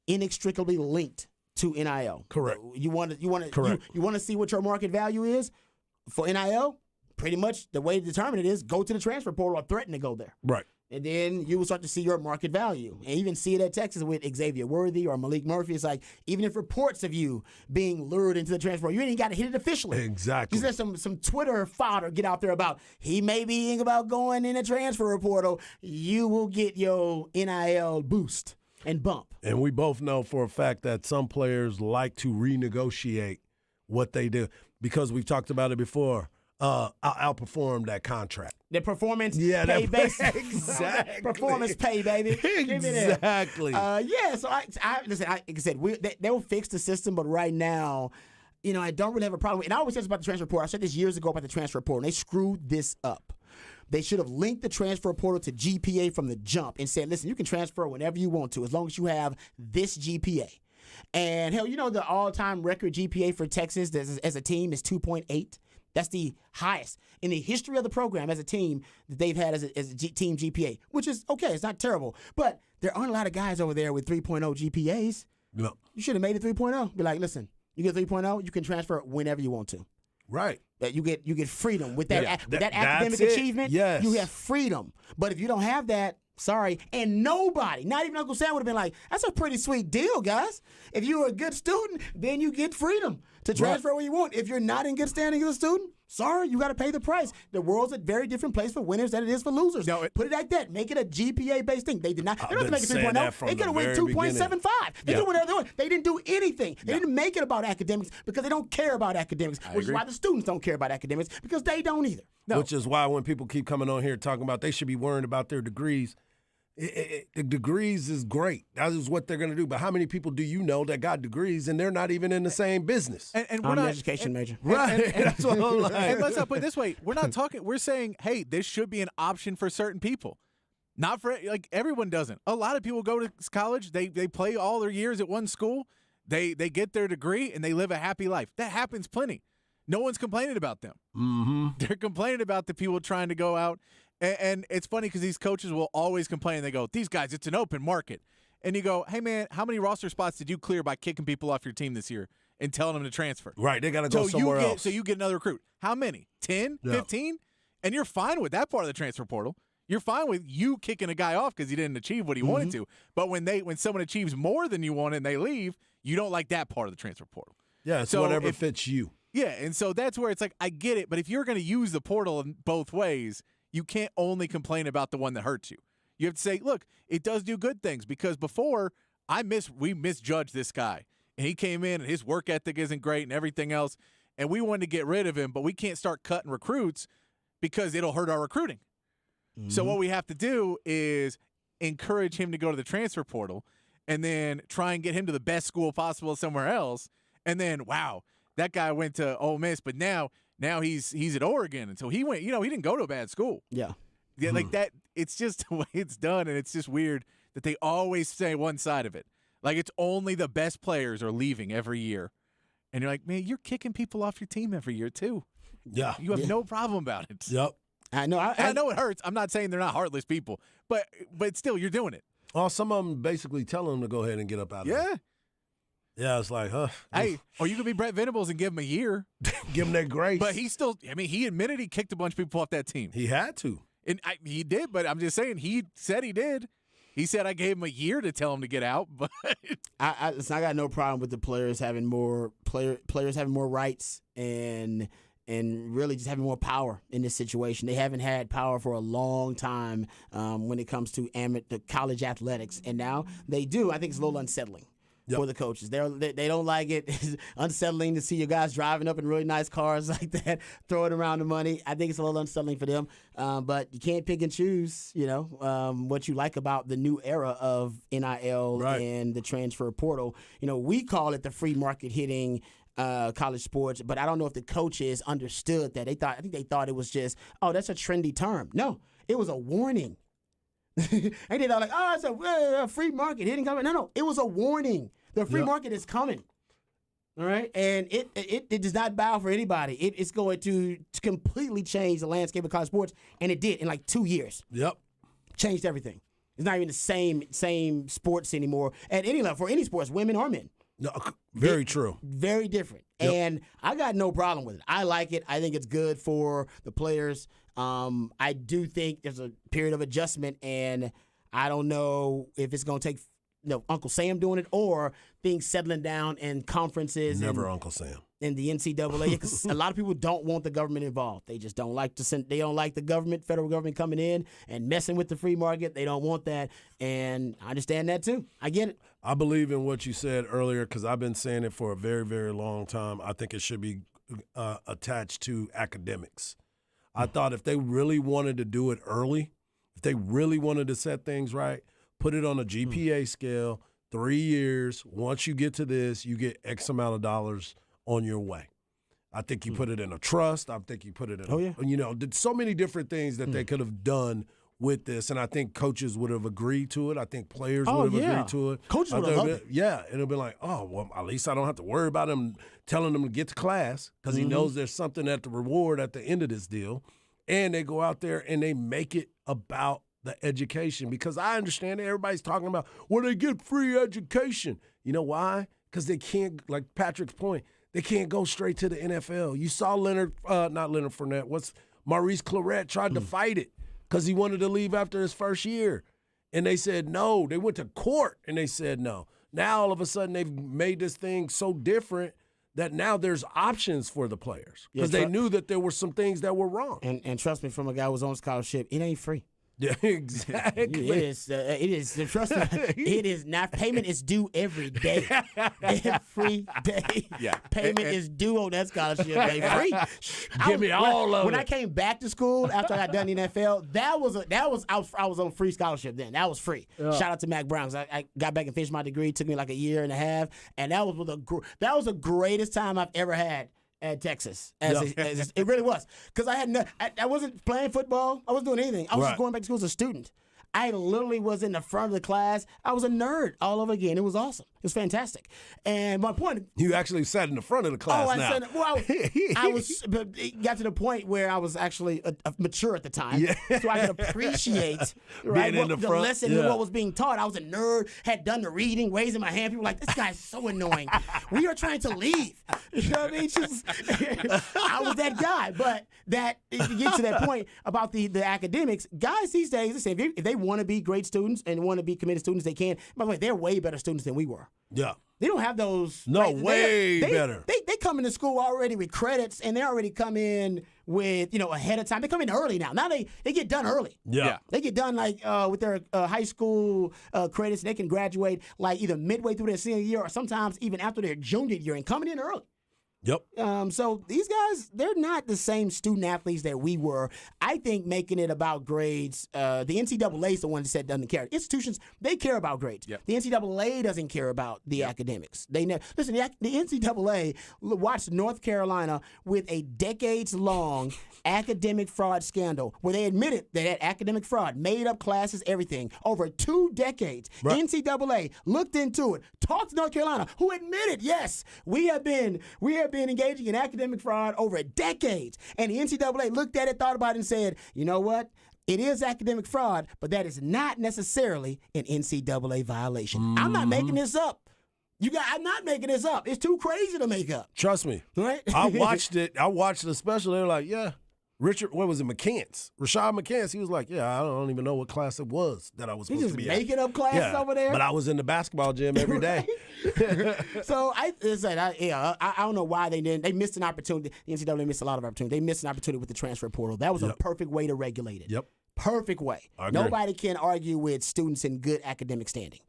inextricably linked to NIL. Correct. You want to see what your market value is for NIL? Pretty much the way to determine it is go to the transfer portal or threaten to go there. Right. And then you will start to see your market value. And even see it at Texas with Xavier Worthy or Malik Murphy. It's like, even if reports of you being lured into the transfer, you ain't even got to hit it officially. Exactly. There's some Twitter fodder get out there about he may be about going in a transfer portal. You will get your NIL boost. and bump. And we both know for a fact that some players like to renegotiate what they do because we've talked about it before. I'll outperform that contract. The performance pay base. Exactly. Performance pay, baby. Exactly. So listen, like I said, they will fix the system, but right now, I don't really have a problem. And I always said this about the transfer portal. I said this years ago about the transfer portal, and they screwed this up. They should have linked the transfer portal to GPA from the jump and said, listen, you can transfer whenever you want to as long as you have this GPA. And, hell, the all-time record GPA for Texas as a team is 2.8. That's the highest in the history of the program as a team that they've had as a team GPA, which is okay. It's not terrible. But there aren't a lot of guys over there with 3.0 GPAs. No. You should have made it 3.0. Be like, listen, you get 3.0, you can transfer whenever you want to. Right. That you get freedom with that academic that's achievement. Yes. You have freedom. But if you don't have that, sorry. And nobody, not even Uncle Sam, would have been like, that's a pretty sweet deal, guys. If you were a good student, then you get freedom to transfer where you want. If you're not in good standing as a student, sorry, you got to pay the price. The world's a very different place for winners than it is for losers. No, Put it like that. Make it a GPA-based thing. They did not. They don't have to make it 3.0. They could have went 2.75. They did whatever they wanted. They didn't do anything. They didn't make it about academics because they don't care about academics, which is why the students don't care about academics because they don't either. No. Which is why when people keep coming on here talking about they should be worrying about their degrees, the degrees is great. That is what they're going to do. But how many people do you know that got degrees and they're not even in the same business? And I'm an education major. Right. That's what I'm like. And let's not put it this way. We're not talking. We're saying, hey, this should be an option for certain people. Not for, everyone doesn't. A lot of people go to college. They play all their years at one school. They get their degree, and they live a happy life. That happens plenty. No one's complaining about them. Mm-hmm. They're complaining about the people trying to go out. And it's funny because these coaches will always complain. They go, these guys, it's an open market. And you go, hey, man, how many roster spots did you clear by kicking people off your team this year and telling them to transfer? Right, they got to go somewhere else. So you get another recruit. How many? 10? 15? And you're fine with that part of the transfer portal. You're fine with you kicking a guy off because he didn't achieve what he wanted to. But when someone achieves more than you want and they leave, you don't like that part of the transfer portal. Yeah, it's whatever fits you. Yeah, and so that's where it's like, I get it. But if you're going to use the portal in both ways, you can't only complain about the one that hurts you. You have to say, look, it does do good things because before we misjudged this guy. And he came in and his work ethic isn't great and everything else. And we wanted to get rid of him, but we can't start cutting recruits because it'll hurt our recruiting. Mm-hmm. So what we have to do is encourage him to go to the transfer portal and then try and get him to the best school possible somewhere else. And then, wow, that guy went to Ole Miss, but now he's at Oregon. And so he went, he didn't go to a bad school. Yeah. Yeah, like that. It's just the way it's done, and it's just weird that they always say one side of it. Like it's only the best players are leaving every year, and you're like, man, you're kicking people off your team every year too. Yeah, you have no problem about it. Yep. I know. I know it hurts. I'm not saying they're not heartless people, but still, you're doing it. Oh, some of them basically tell them to go ahead and get up out of it. Yeah. Yeah, it's like, Hey, or you could be Brett Venables and give him a year. Give him that grace. But he admitted he kicked a bunch of people off that team. He had to. And he did, but I'm just saying, he said he did. He said I gave him a year to tell him to get out. But I got no problem with the players having more rights and really just having more power in this situation. They haven't had power for a long time when it comes to the college athletics, and now they do. I think it's a little unsettling. Yep. For the coaches. They don't like it. It's unsettling to see your guys driving up in really nice cars like that, throwing around the money. I think it's a little unsettling for them. But you can't pick and choose, what you like about the new era of NIL and the transfer portal. We call it the free market hitting college sports, but I don't know if the coaches understood that. I think they thought it was just, that's a trendy term. No, it was a warning. And they thought it's a free market hitting coming. No, it was a warning. The free market is coming. All right, and it does not bow for anybody. It's going to completely change the landscape of college sports, and it did in like 2 years. Yep, changed everything. It's not even the same sports anymore at any level for any sports, women or men. No, very true. Very different. Yep. And I got no problem with it. I like it. I think it's good for the players. I do think there's a period of adjustment, and I don't know if it's going to take Uncle Sam doing it, or things settling down in conferences. Never Uncle Sam. In the NCAA, because a lot of people don't want the government involved. They just don't like they don't like the government, federal government coming in and messing with the free market. They don't want that, and I understand that too. I get it. I believe in what you said earlier because I've been saying it for a very, very long time. I think it should be attached to academics. I thought if they really wanted to do it early, if they really wanted to set things right, put it on a GPA scale, 3 years. Once you get to this, you get X amount of dollars on your way. I think you put it in a trust. I think you put it in, did so many different things that they could have done with this. And I think coaches would have agreed to it. I think players would have agreed to it. Coaches would have loved it. Yeah. And it'll be like, oh, well, at least I don't have to worry about him telling them to get to class because he knows there's something at the reward at the end of this deal. And they go out there and they make it about the education because I understand that everybody's talking about, well, they get free education. You know why? Because they can't, like Patrick's point, they can't go straight to the NFL. You saw not Leonard Fournette, Maurice Claret tried to fight it because he wanted to leave after his first year. And they said no. They went to court and they said no. Now all of a sudden they've made this thing so different that now there's options for the players because they knew that there were some things that were wrong. And trust me, from a guy who was on scholarship, it ain't free. Yeah, exactly. It is. Trust me. It is not. Payment is due every day. Every day. Yeah. Payment is due on that scholarship. Free. Give me all of it. When I came back to school after I got done in the NFL, I was on free scholarship then. That was free. Yeah. Shout out to Mac Brown. 'Cause I got back and finished my degree. It took me like a year and a half, and that was the greatest time I've ever had at Texas. It really was. Because I wasn't playing football. I wasn't doing anything. I was just going back to school as a student. I literally was in the front of the class. I was a nerd all over again. It was awesome. It was fantastic. And my point. You actually sat in the front of the class now. I was. But it got to the point where I was actually mature at the time, so I could appreciate the lesson and what was being taught. I was a nerd. Had done the reading, raising my hand. People were like, this guy's so annoying. We are trying to leave. You know what I mean? I was that guy. But to get to that point about the academics, guys these days, listen, if they want to be great students and want to be committed students, they can. By the way, they're way better students than we were. Yeah. They don't have those. No, way better. They come into school already with credits, and they already come in with, ahead of time. They come in early now. Now they get done early. Yeah. They get done with their high school credits. They can graduate like either midway through their senior year or sometimes even after their junior year and coming in early. Yep. So these guys, they're not the same student athletes that we were. I think making it about grades, the NCAA is the one that said doesn't care. Institutions, they care about grades. Yep. The NCAA doesn't care about the academics. They listen. The NCAA watched North Carolina with a decades-long academic fraud scandal where they admitted they had academic fraud, made up classes, everything over 2 decades. Right. NCAA looked into it, talked to North Carolina, who admitted, yes, we have been engaging in academic fraud over decades. And the NCAA looked at it, thought about it, and said, you know what? It is academic fraud, but that is not necessarily an NCAA violation. I'm not making this up. I'm not making this up. It's too crazy to make up. Trust me. Right? I watched it. I watched the special. They were like, yeah. Rashad McCants. He was like, yeah, I don't even know what class it was that I was supposed to be making up classes over there? But I was in the basketball gym every day. So I don't know why they didn't. They missed an opportunity. The NCAA missed a lot of opportunities. They missed an opportunity with the transfer portal. That was a perfect way to regulate it. Yep. Perfect way. Nobody can argue with students in good academic standing.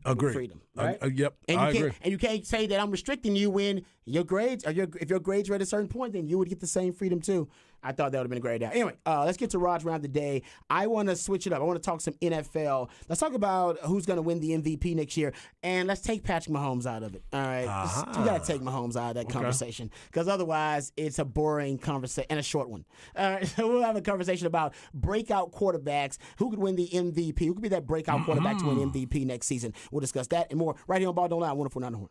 Agree. Freedom, right? Yep. I agree. And you can't say that I'm restricting you when your grades, if your grades were at a certain point, then you would get the same freedom too. I thought that would have been a great idea. Anyway, let's get to Rod's round of the day. I want to switch it up. I want to talk some NFL. Let's talk about who's going to win the MVP next year, and let's take Patrick Mahomes out of it. All right, you got to take Mahomes out of that conversation because otherwise it's a boring conversation and a short one. All right, so we'll have a conversation about breakout quarterbacks, who could win the MVP, who could be that breakout quarterback to win MVP next season. We'll discuss that and more right here on Ball Don't Lie. 104.9 The Horn.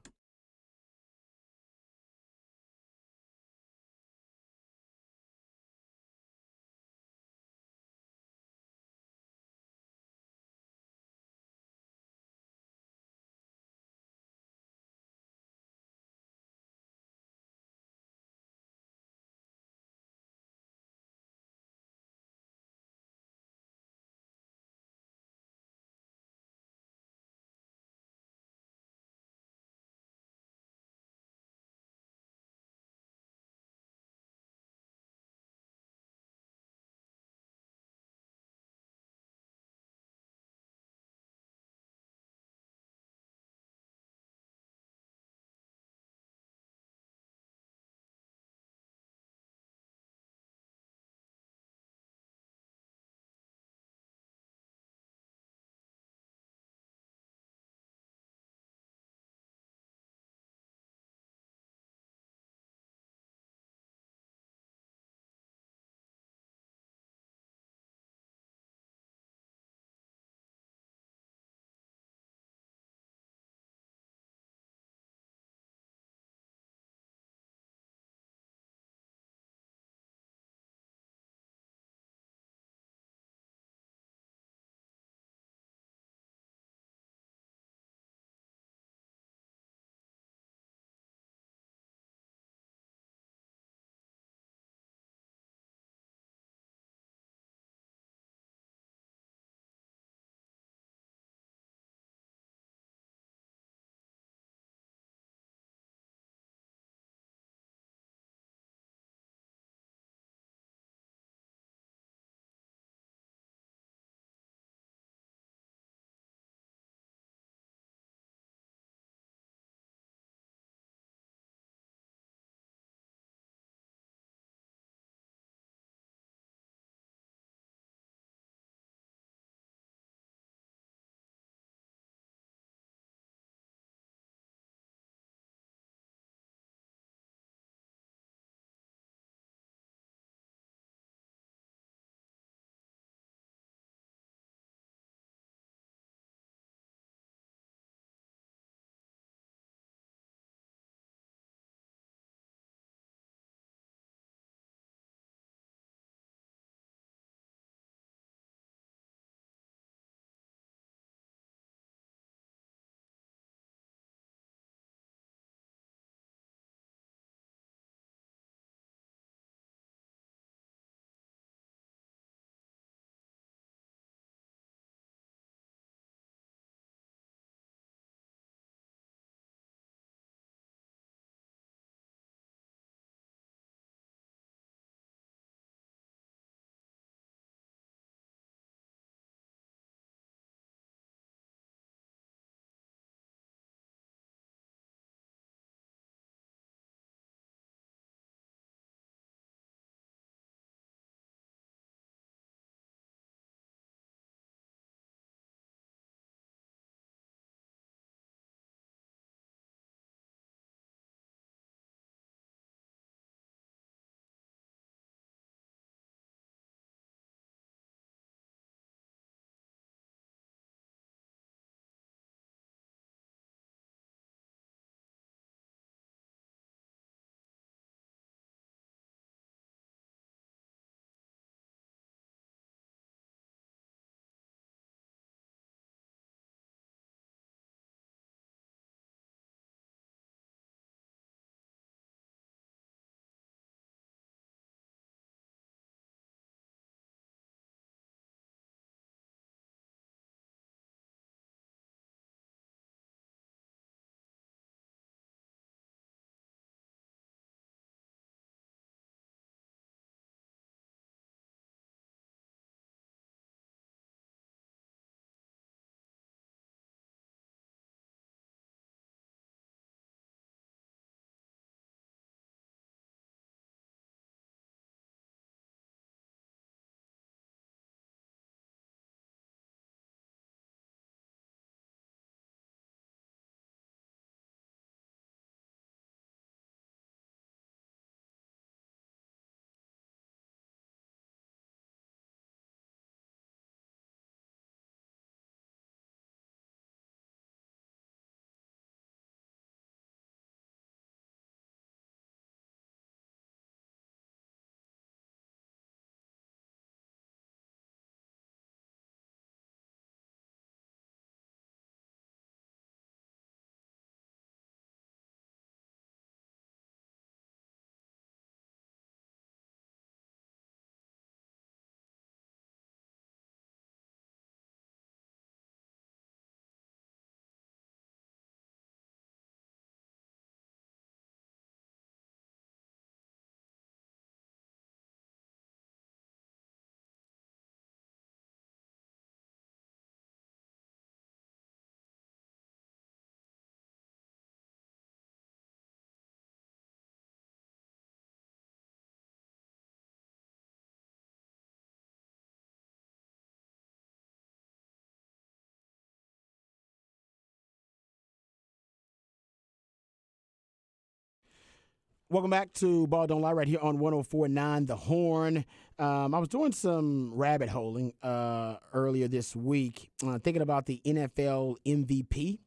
Welcome back to Ball Don't Lie right here on 104.9 The Horn. I was doing some rabbit holing earlier this week, thinking about the NFL MVP,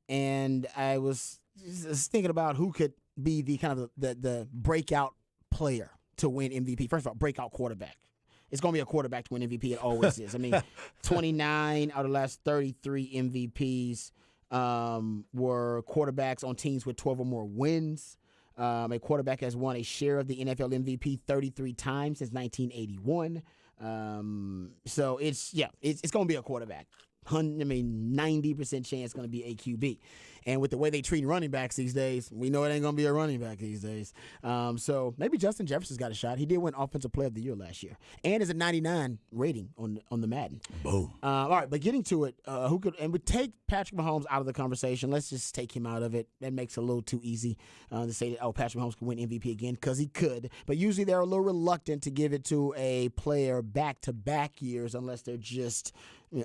and I was just thinking about who could be the kind of the breakout player to win MVP. First of all, breakout quarterback. It's going to be a quarterback to win MVP. It always is. I mean, 29 out of the last 33 MVPs were quarterbacks on teams with 12 or more wins. A quarterback has won a share of the NFL MVP 33 times since 1981. So it's going to be a quarterback. 90% chance it's going to be a QB. And with the way they treat running backs these days, we know it ain't going to be a running back these days. So maybe Justin Jefferson's got a shot. He did win Offensive Player of the Year last year. And is a 99 rating on the Madden. Boom. All right, but getting to it, we take Patrick Mahomes out of the conversation. Let's just take him out of it. That makes it a little too easy to say that, Patrick Mahomes can win MVP again, because he could. But usually they're a little reluctant to give it to a player back-to-back years unless they're just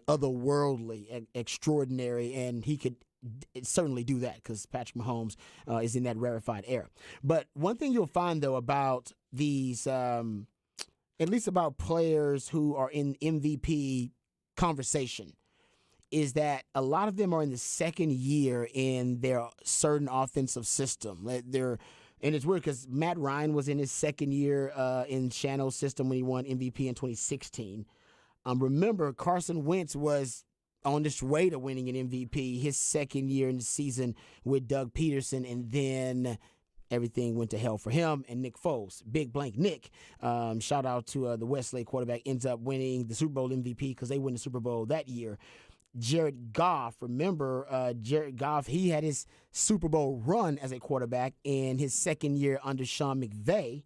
otherworldly, extraordinary, and he could certainly do that because Patrick Mahomes is in that rarefied era. But one thing you'll find, though, about these, at least about players who are in MVP conversation, is that a lot of them are in the second year in their certain offensive system. And it's weird because Matt Ryan was in his second year in Shanahan's system when he won MVP in 2016. Remember, Carson Wentz was on this way to winning an MVP his second year in the season with Doug Peterson, and then everything went to hell for him and Nick Foles. Big blank Nick. Shout out to the Westlake quarterback, ends up winning the Super Bowl MVP because they win the Super Bowl that year. Jared Goff, remember Jared Goff, he had his Super Bowl run as a quarterback in his second year under Sean McVay.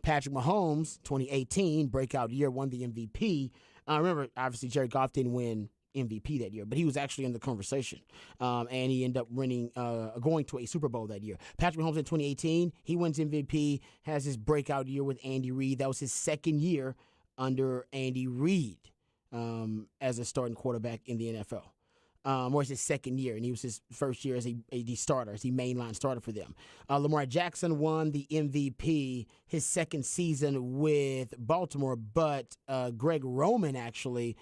Patrick Mahomes, 2018, breakout year, won the MVP. Remember, obviously, Jared Goff didn't win MVP that year, but he was actually in the conversation, and he ended up going to a Super Bowl that year. Patrick Mahomes in 2018, he wins MVP, has his breakout year with Andy Reid. That was his second year under Andy Reid as a starting quarterback in the NFL. Or it's his second year, and he was his first year as a starter, as the mainline starter for them. Lamar Jackson won the MVP his second season with Baltimore, but Greg Roman actually,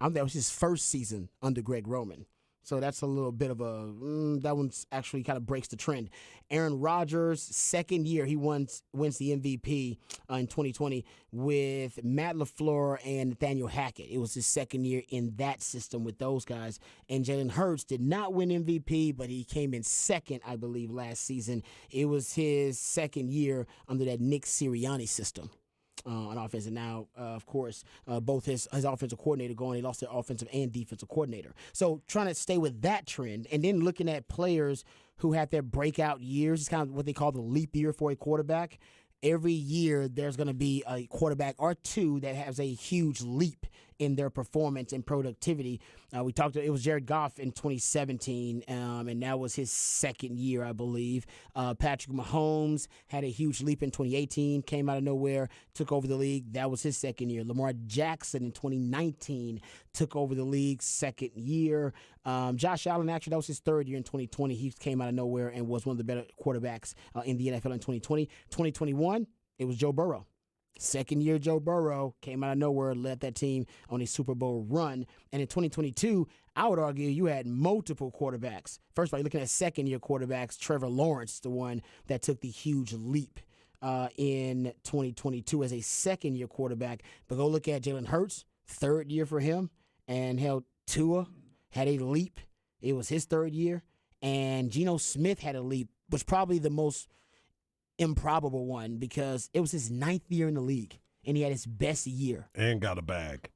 that was his first season under Greg Roman. So that's a little bit of that one's actually kind of breaks the trend. Aaron Rodgers, second year, he wins the MVP in 2020 with Matt LaFleur and Nathaniel Hackett. It was his second year in that system with those guys. And Jalen Hurts did not win MVP, but he came in second, I believe, last season. It was his second year under that Nick Sirianni system. On offense, and now, of course, both his offensive coordinator going, he lost their offensive and defensive coordinator. So trying to stay with that trend, and then looking at players who had their breakout years, it's kind of what they call the leap year for a quarterback. Every year, there's going to be a quarterback or two that has a huge leap in their performance and productivity. It was Jared Goff in 2017, and that was his second year, I believe. Patrick Mahomes had a huge leap in 2018, came out of nowhere, took over the league. That was his second year. Lamar Jackson in 2019 took over the league, second year. Josh Allen, actually, that was his third year in 2020. He came out of nowhere and was one of the better quarterbacks in the NFL in 2020. 2021, it was Joe Burrow. Second year, Joe Burrow came out of nowhere, led that team on a Super Bowl run. And in 2022, I would argue you had multiple quarterbacks. First of all, you're looking at second-year quarterbacks. Trevor Lawrence, the one that took the huge leap in 2022 as a second-year quarterback. But go look at Jalen Hurts, third year for him, and Tua had a leap. It was his third year. And Geno Smith had a leap, was probably the most improbable one because it was his ninth year in the league, and he had his best year. And got a bag.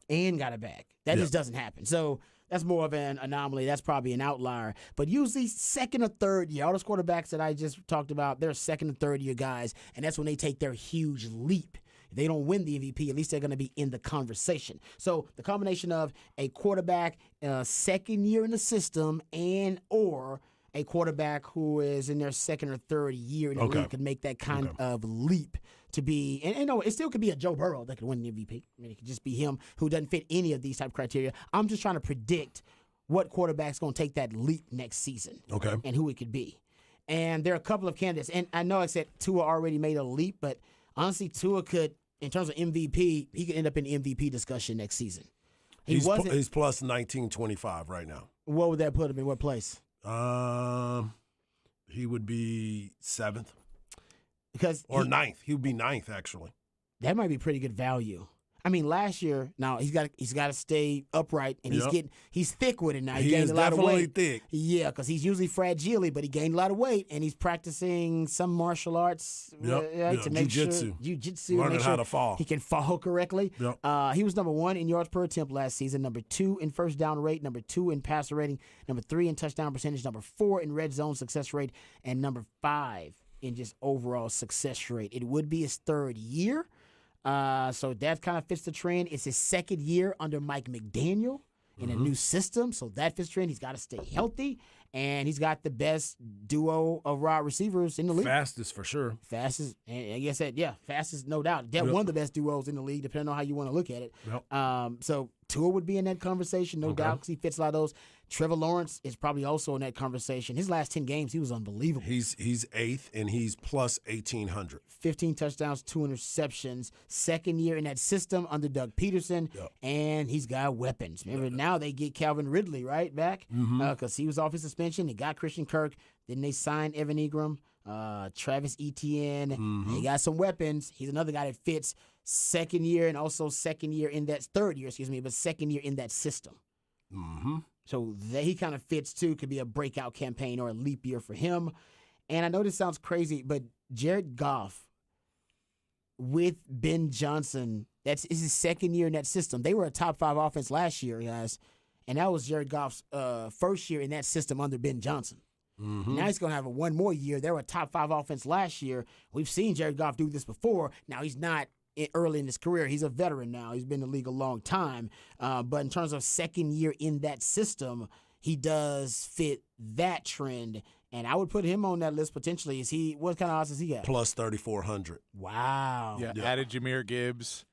That just doesn't happen. So that's more of an anomaly. That's probably an outlier. But usually second or third year, all those quarterbacks that I just talked about, they're second and third year guys, and that's when they take their huge leap. If they don't win the MVP, at least they're going to be in the conversation. So the combination of a quarterback second year in the system and or a quarterback who is in their second or third year in the league could make that kind of leap to be, and no, it still could be a Joe Burrow that could win the MVP. I mean, it could just be him who doesn't fit any of these type of criteria. I'm just trying to predict what quarterback's going to take that leap next season and who it could be. And there are a couple of candidates. And I know I said Tua already made a leap, but honestly, Tua could, in terms of MVP, he could end up in the MVP discussion next season. He's plus 1925 right now. What would that put him in? What place? He would be 7th. Because or 9th. He would be 9th, actually. That might be pretty good value. I mean, last year, now he's got to stay upright, and he's thick with it now. He gained a lot of weight. He is definitely thick. Yeah, because he's usually fragile, but he gained a lot of weight, and he's practicing some martial arts to make jiu-jitsu. Learning how to fall. He can fall correctly. Yep. He was number 1 in yards per attempt last season, number 2 in first down rate, number 2 in passer rating, number 3 in touchdown percentage, number 4 in red zone success rate, and number 5 in just overall success rate. It would be his 3rd year. So that kind of fits the trend. It's his 2nd year under Mike McDaniel in a new system, so that fits the trend. He's got to stay healthy, and he's got the best duo of wide receivers in the league. Fastest for sure. Fastest, and like I said, fastest, no doubt. They're one of the best duos in the league, depending on how you want to look at it. Yep. So Tua would be in that conversation, no doubt, because he fits a lot of those. Trevor Lawrence is probably also in that conversation. His last 10 games, he was unbelievable. He's 8th, and he's plus 1,800. 15 touchdowns, 2 interceptions. 2nd year in that system under Doug Peterson, and he's got weapons. Remember, now they get Calvin Ridley, right, back? Because he was off his suspension. They got Christian Kirk. Then they signed Evan Ingram, Travis Etienne. They got some weapons. He's another guy that fits 2nd year and also 2nd year in that 3rd year, but 2nd year in that system. So he kind of fits, too. Could be a breakout campaign or a leap year for him. And I know this sounds crazy, but Jared Goff with Ben Johnson, is his 2nd year in that system. They were a top 5 offense last year, guys. And that was Jared Goff's 1st year in that system under Ben Johnson. Now he's going to have one more year. They were a top 5 offense last year. We've seen Jared Goff do this before. Now he's not early in his career. He's a veteran now. He's been in the league a long time. But in terms of 2nd year in that system, he does fit that trend. And I would put him on that list potentially. What kind of odds does he got? Plus 3,400. Wow. Yeah. Added Jahmyr Gibbs.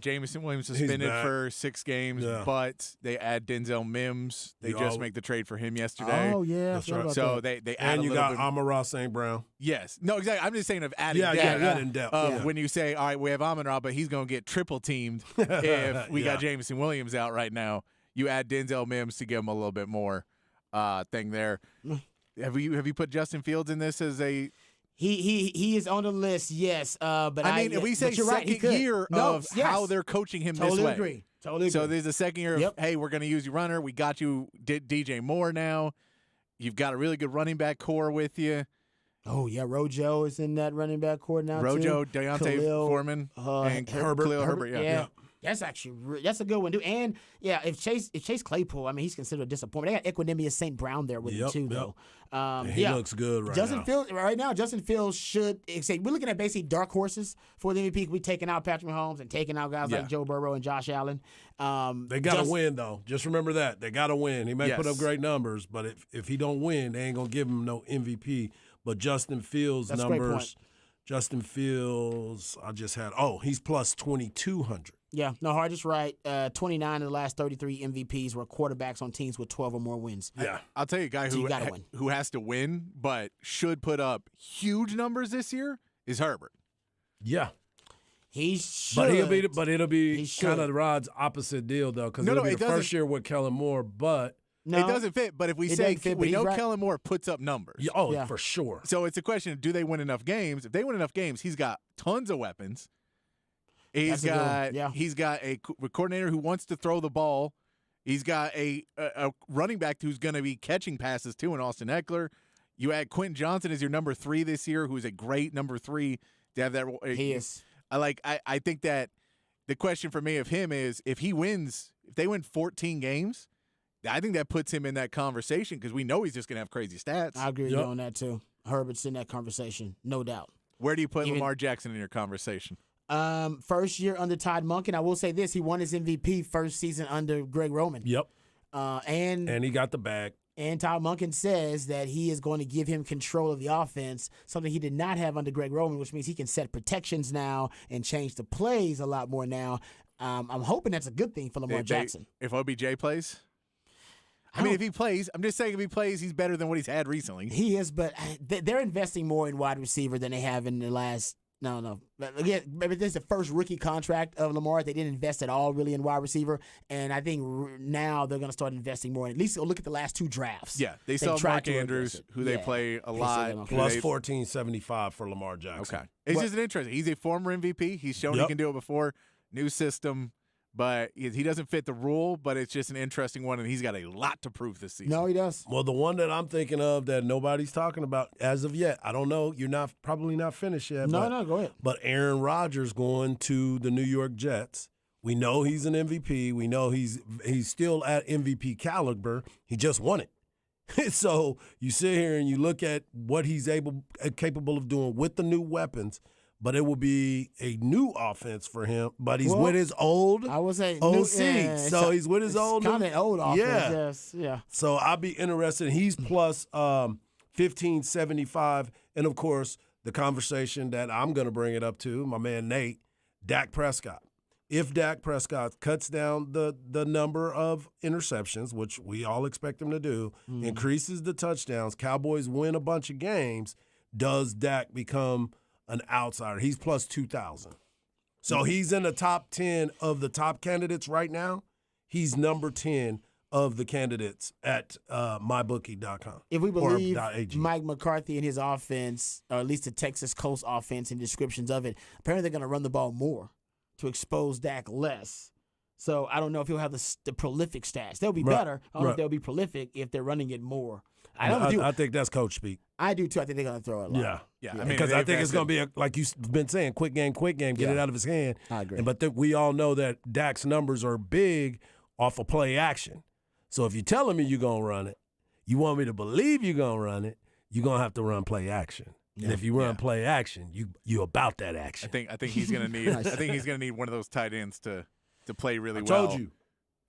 Jameson Williams suspended for 6 games, but they add Denzel Mims. They just make the trade for him yesterday. Oh, yeah. That's right. So they add and a you little got Amon-Ra St. Brown. Yes. No, exactly. I'm just saying of adding depth. Adding depth. When you say, all right, we have Amon-Ra, but he's going to get triple teamed if we got Jameson Williams out right now. You add Denzel Mims to give him a little bit more thing there. Have you put Justin Fields in this as a... He is on the list, yes. But I mean, if we say second year of how they're coaching him this way. Totally agree. So there's a 2nd year of, hey, we're going to use your runner. We got you DJ Moore now. You've got a really good running back core with you. Oh, yeah, Rojo is in that running back core now, Rojo, too. Deontay Foreman, and Herbert. Yeah. That's that's a good one, dude. And if Chase Claypool, I mean, he's considered a disappointment. They got Equanimous St. Brown there with him too, though. He looks good right now. Justin Fields should say we're looking at basically dark horses for the MVP. We're taking out Patrick Mahomes and taking out guys like Joe Burrow and Josh Allen. They got to win though. Just remember that they got to win. He may put up great numbers, but if he don't win, they ain't gonna give him no MVP. But Justin Fields numbers. Justin Fields, I just had. He's plus 2,200. Yeah, no, Hardest right. 29 of the last 33 MVPs were quarterbacks on teams with 12 or more wins. Yeah, I'll tell you a guy who has to win but should put up huge numbers this year is Herbert. Yeah. He should. But it'll be kind of Rod's opposite deal, though, because it'll be the first year with Kellen Moore, but... No, it doesn't fit, but if we say we know Kellen Moore puts up numbers. Yeah, for sure. So it's a question of do they win enough games? If they win enough games, he's got tons of weapons. He's got a coordinator who wants to throw the ball. He's got a running back who's going to be catching passes too in Austin Eckler. You add Quentin Johnson as your number 3 this year, who's a great number 3 to have that. He is. I think that the question for me of him is if they win 14 games, I think that puts him in that conversation because we know he's just going to have crazy stats. I agree with you on that too. Herbert's in that conversation, no doubt. Where do you put Lamar Jackson in your conversation? First year under Todd Monken. I will say this: he won his MVP first season under Greg Roman. Yep. And he got the bag. And Todd Monken says that he is going to give him control of the offense, something he did not have under Greg Roman, which means he can set protections now and change the plays a lot more now. I'm hoping that's a good thing for Lamar Jackson. If OBJ plays? I mean, if he plays, I'm just saying if he plays, he's better than what he's had recently. He is, but they're investing more in wide receiver than they have in the last. No. Again, maybe this is the first rookie contract of Lamar. They didn't invest at all really in wide receiver, and I think now they're going to start investing more. At least look at the last 2 drafts. Yeah, they saw Mark Andrews, who they play a lot. Plus $14.75 for Lamar Jackson. Okay, it's just an interesting. He's a former MVP. He's shown he can do it before. New system. But he doesn't fit the rule, but it's just an interesting one, and he's got a lot to prove this season. No, he does. Well, the one that I'm thinking of that nobody's talking about as of yet, I don't know. You're probably not finished yet. No, go ahead. But Aaron Rodgers going to the New York Jets. We know he's an MVP. We know he's still at MVP caliber. He just won it. So you sit here and you look at what he's capable of doing with the new weapons. But it will be a new offense for him. But he's with his old I would say OC. So he's with his old. Kind of old offense. Yeah. So I'll be interested. He's plus $15.75. And, of course, the conversation that I'm going to bring it up to, my man Nate, Dak Prescott. If Dak Prescott cuts down the number of interceptions, which we all expect him to do, increases the touchdowns, Cowboys win a bunch of games, does Dak become – an outsider? He's plus 2,000. So he's in the top 10 of the top candidates right now. He's number 10 of the candidates at mybookie.com. If we believe Mike McCarthy and his offense, or at least the Texas Coast offense and descriptions of it, apparently they're going to run the ball more to expose Dak less. So I don't know if he'll have the prolific stats. They'll be better. I don't know if they'll be prolific if they're running it more. I think that's coach speak. I do too. I think they're going to throw it a lot. Yeah. I mean, because I think it's going to be like you've been saying, quick game, get it out of his hand. I agree. But we all know that Dak's numbers are big off of play action. So if you're telling me you're going to run it, you want me to believe you're going to run it, you're going to have to run play action. Yeah. And if you run play action, you about that action. I think he's going to need. I think he's going to need one of those tight ends to play really well. I told you,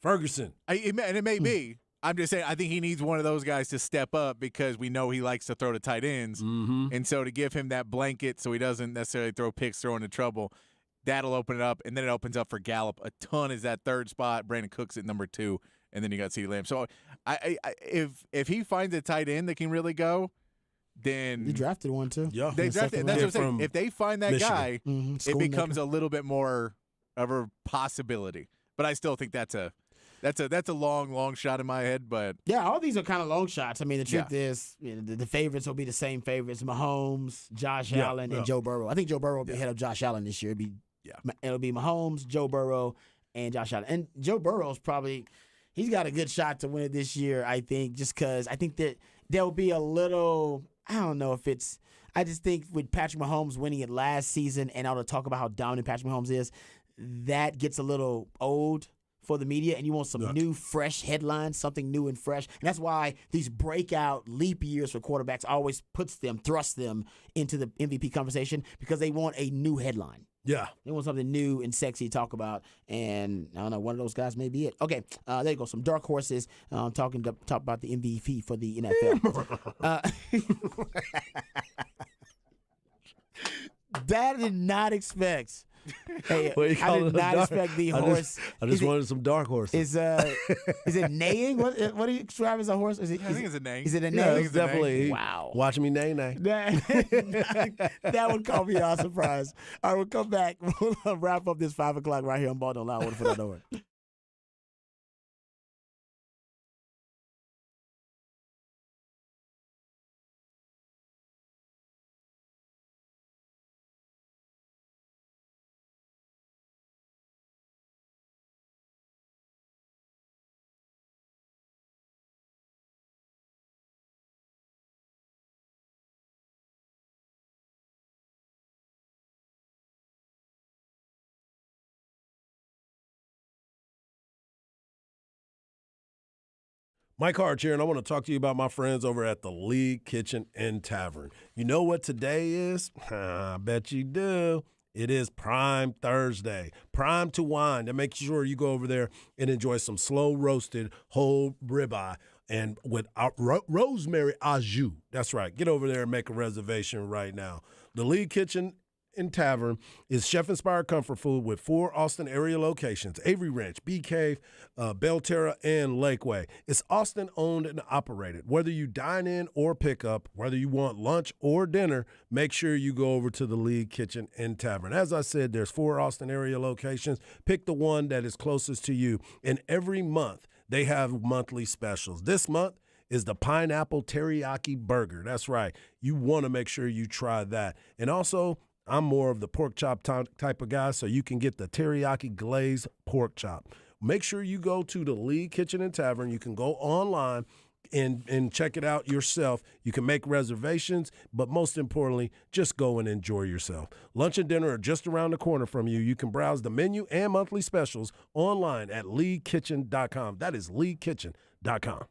Ferguson. And it may be. I'm just saying, I think he needs one of those guys to step up because we know he likes to throw to tight ends. Mm-hmm. And so to give him that blanket so he doesn't necessarily throw picks, throw into trouble, that'll open it up. And then it opens up for Gallup. A ton is that third spot. Brandon Cooks at number 2. And then you got CeeDee Lamb. So if he finds a tight end that can really go, then you drafted one too. Yeah, they drafted. That's what I'm saying. If they find that Michigan. guy, it becomes a little bit more of a possibility. But I still think that's a long shot in my head. But yeah, all these are kind of long shots. I mean, the truth is, the favorites will be the same favorites: Mahomes, Josh Allen, and Joe Burrow. I think Joe Burrow will be ahead of Josh Allen this year. It'll be Mahomes, Joe Burrow, and Josh Allen. And Joe Burrow's he's got a good shot to win it this year. I think just because I think that there'll be a little. I don't know if it's. I just think with Patrick Mahomes winning it last season and all the talk about how dominant Patrick Mahomes is, that gets a little old for the media, and you want some new, fresh headlines, something new and fresh. And that's why these breakout leap years for quarterbacks always thrusts them into the MVP conversation because they want a new headline. Yeah. They want something new and sexy to talk about, and I don't know, one of those guys may be it. Okay, there you go. Some dark horses talk about the MVP for the NFL. That I did not expect. Hey, I did not expect the horse. I just wanted some dark horses. Is it neighing? What do you describe as a horse? I think it's a neighing. Is it a Yeah, neighing? it's definitely. Wow. Watch me nay. That would call me a surprise. All right, we'll come back. We'll wrap up this 5 o'clock right here on Ball Don't Lie. For that over. Mike Hart here, and I want to talk to you about my friends over at the League Kitchen and Tavern. You know what today is? I bet you do. It is Prime Thursday. Prime to wine. And make sure you go over there and enjoy some slow-roasted whole ribeye and with rosemary au jus. That's right. Get over there and make a reservation right now. The League Kitchen and Tavern is chef-inspired comfort food with 4 Austin area locations: Avery Ranch, Bee Cave, Belterra, and Lakeway. It's Austin-owned and operated. Whether you dine in or pick up, whether you want lunch or dinner, make sure you go over to the League Kitchen and Tavern. As I said, there's 4 Austin area locations. Pick the one that is closest to you. And every month, they have monthly specials. This month is the Pineapple Teriyaki Burger. That's right. You want to make sure you try that. And also, I'm more of the pork chop type of guy, so you can get the teriyaki glazed pork chop. Make sure you go to the League Kitchen and Tavern. You can go online and check it out yourself. You can make reservations, but most importantly, just go and enjoy yourself. Lunch and dinner are just around the corner from you. You can browse the menu and monthly specials online at leaguekitchen.com. That is leaguekitchen.com.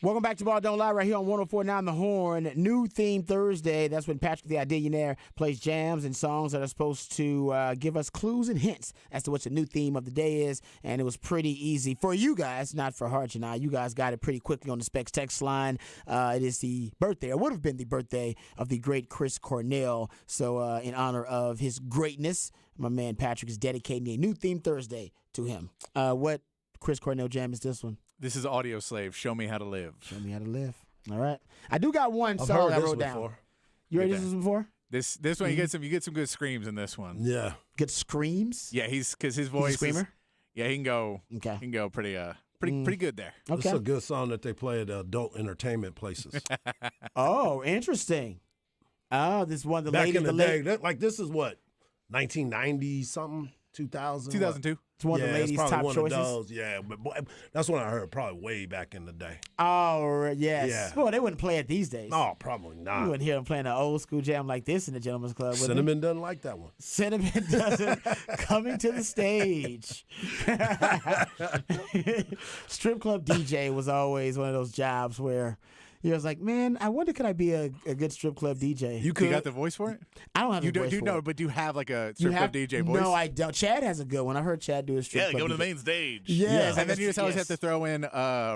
Welcome back to Ball Don't Lie right here on 104.9 The Horn. New theme Thursday. That's when Patrick the Idillionaire plays jams and songs that are supposed to give us clues and hints as to what the new theme of the day is. And it was pretty easy for you guys, not for Harch and I. You guys got it pretty quickly on the Specs text line. It is the birthday, or would have been the birthday, of the great Chris Cornell. So in honor of his greatness, my man Patrick is dedicating a new theme Thursday to him. What Chris Cornell jam is this one? This is Audio Slave. Show me how to live. Show me how to live. All right. I do got one I've song heard I this wrote down. before. You heard Get this that. before? This one you get some good screams in this one. Yeah. Good screams? Yeah, because his He's a voice. screamer? Yeah, he can go. Okay. He can go pretty good there. It's Okay. a good song that they play at adult entertainment places. Oh, interesting. Oh, this is one of the Back ladies. in the la- day, this is what, 1990 something, 2000. 2002. It's one of the it's ladies' probably top one choices. Of those. Yeah, but boy, that's what I heard. Probably way back in the day. Oh, yes. Yeah. Well, they wouldn't play it these days. Oh, probably You not. wouldn't hear them playing an old school jam like this in the Gentleman's Club, would they? Cinnamon doesn't like that one. Cinnamon doesn't coming to the stage. Strip club DJ was always one of those jobs where you was like, man, I wonder could I be a good strip club DJ? You You could. got the voice for it? I don't have You the voice do for know, it. but do you have like a You strip club DJ voice? No, I don't. Chad has a good one. I heard Chad do a strip club DJ. stage. Yes, And then you just always yes. have to throw in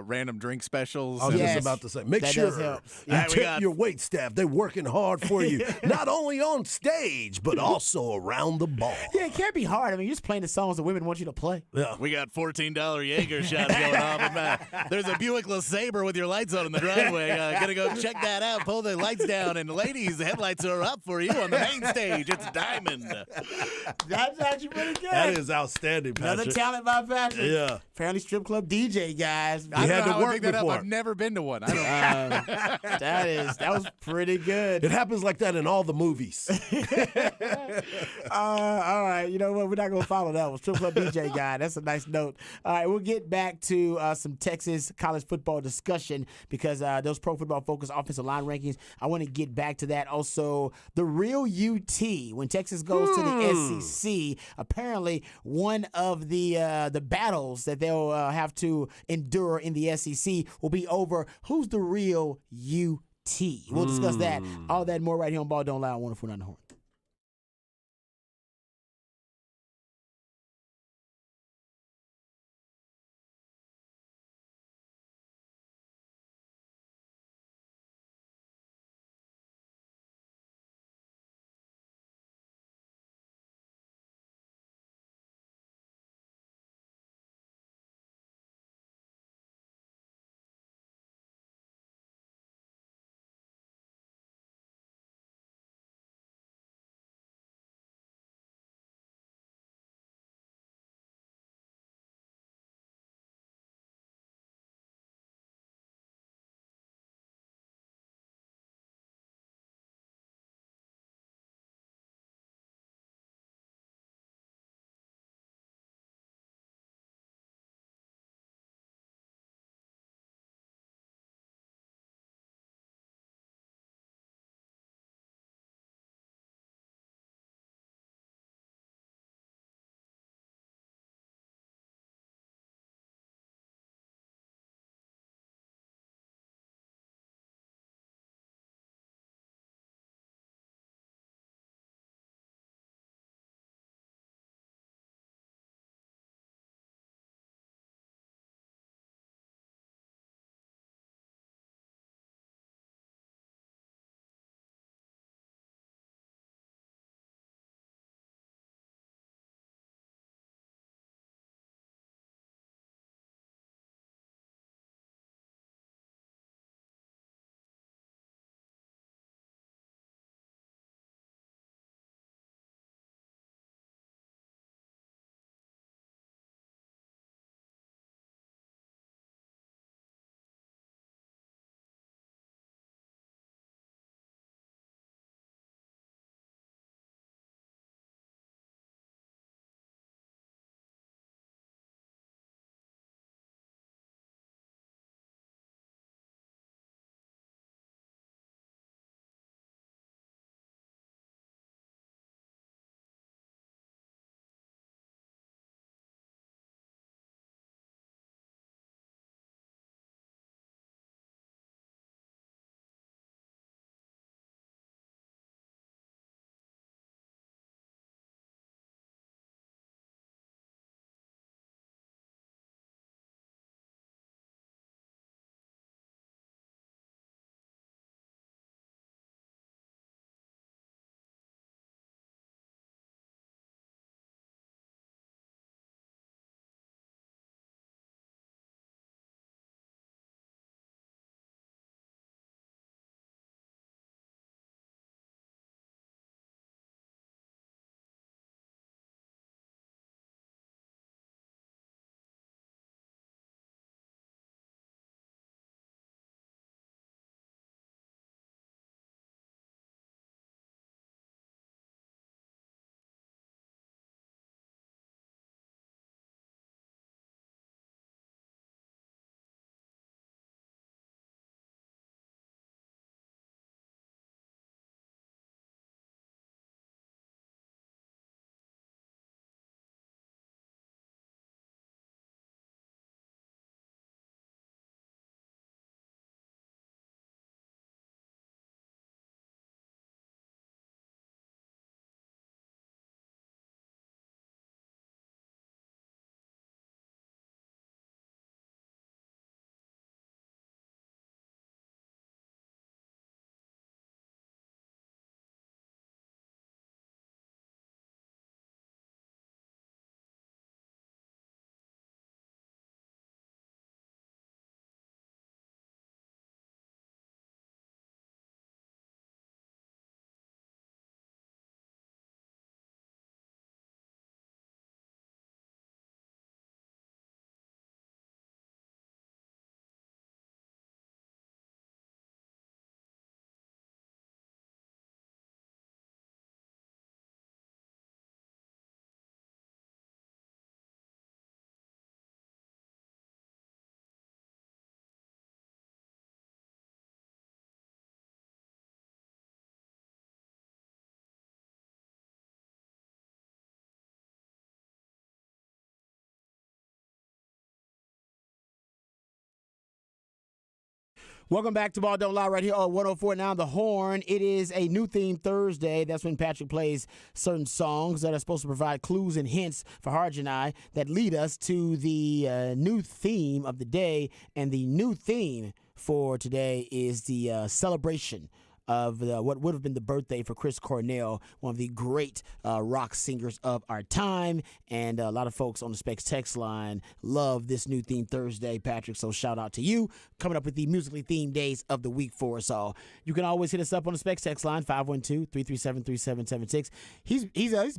random drink specials. I was Yes. just about to say, make That sure does help. you Yeah, we tip got- your wait staff. They're working hard for you, not only on stage, but also around the bar. Yeah, it can't be hard. I mean, you're just playing the songs the women want you to play. Yeah. We got $14 Jaeger shots going on. There's a Buick LeSabre with your lights on in the driveway. Gonna go check that out. Pull the lights down, and ladies, the headlights are up for you on the main stage. It's Diamond. That's actually pretty good. That is outstanding, Another Patrick. talent by Patrick. Yeah. Apparently, strip club DJ, guys. I had don't know to how I work picked that up. before. I've never been to one. I don't. That was pretty good. It happens like that in all the movies. All right, you know what? We're not gonna follow that one. Strip club DJ guy. That's a nice note. All right, we'll get back to some Texas college football discussion because those Pro Football Focus offensive line rankings. I want to get back to that. Also, the real UT when Texas goes to the SEC. Apparently, one of the battles that they'll have to endure in the SEC will be over who's the real UT. We'll discuss that, all that and more right here on Ball Don't Lie on 104.9 The Horn. Welcome back to Ball Don't Lie right here on 104 Now The Horn. It is a new theme Thursday. That's when Patrick plays certain songs that are supposed to provide clues and hints for Harj and I that lead us to the new theme of the day. And the new theme for today is the celebration of what would have been the birthday for Chris Cornell, one of the great rock singers of our time. And a lot of folks on the Specs text line love this new theme Thursday, Patrick. So shout out to you coming up with the musically themed days of the week for us all. You can always hit us up on the Specs text line, 512-337-3776. He's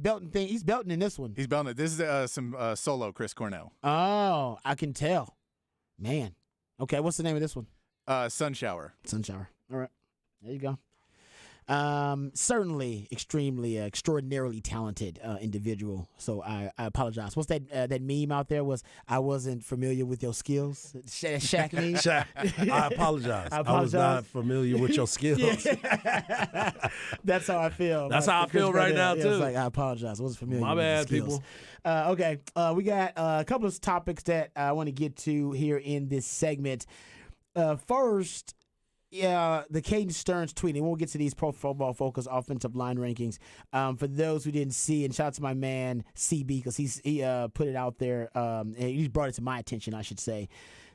belting thing. He's belting in this one. He's belting it. This is some solo Chris Cornell. Oh, I can tell. Man. Okay, what's the name of this one? Sun Shower. Sun Shower. All right. There you go. Certainly extremely, extraordinarily talented individual. So I apologize. What's that meme out there was, I wasn't familiar with your skills? Shaq meme? Shaq, I apologize. I was not familiar with your skills. That's how I feel. That's how I feel right now, too. It's like, I apologize. I wasn't familiar My with your bad, skills. people. Okay. We got a couple of topics that I want to get to here in this segment. First, the Caden Stearns tweet, and we'll get to these Pro Football Focus offensive line rankings. For those who didn't see, and shout out to my man CB because he put it out there. And he brought it to my attention, I should say.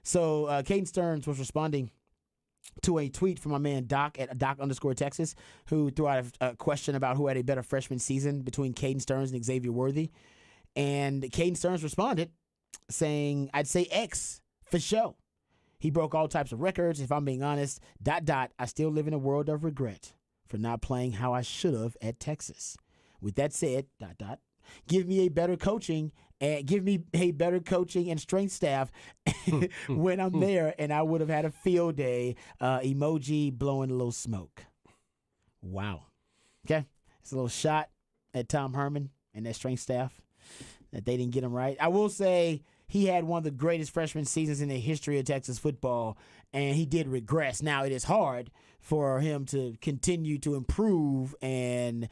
So Caden Stearns was responding to a tweet from my man Doc at Doc_Texas, who threw out a question about who had a better freshman season between Caden Stearns and Xavier Worthy. And Caden Stearns responded saying, I'd say X for sure. He broke all types of records. If I'm being honest, ... I still live in a world of regret for not playing how I should have at Texas. With that said, ... give me a better coaching and strength staff when I'm there, and I would have had a field day. Emoji blowing a little smoke. Wow. Okay. It's a little shot at Tom Herman and that strength staff that they didn't get him right. I will say, he had one of the greatest freshman seasons in the history of Texas football, and he did regress. Now, it is hard for him to continue to improve and,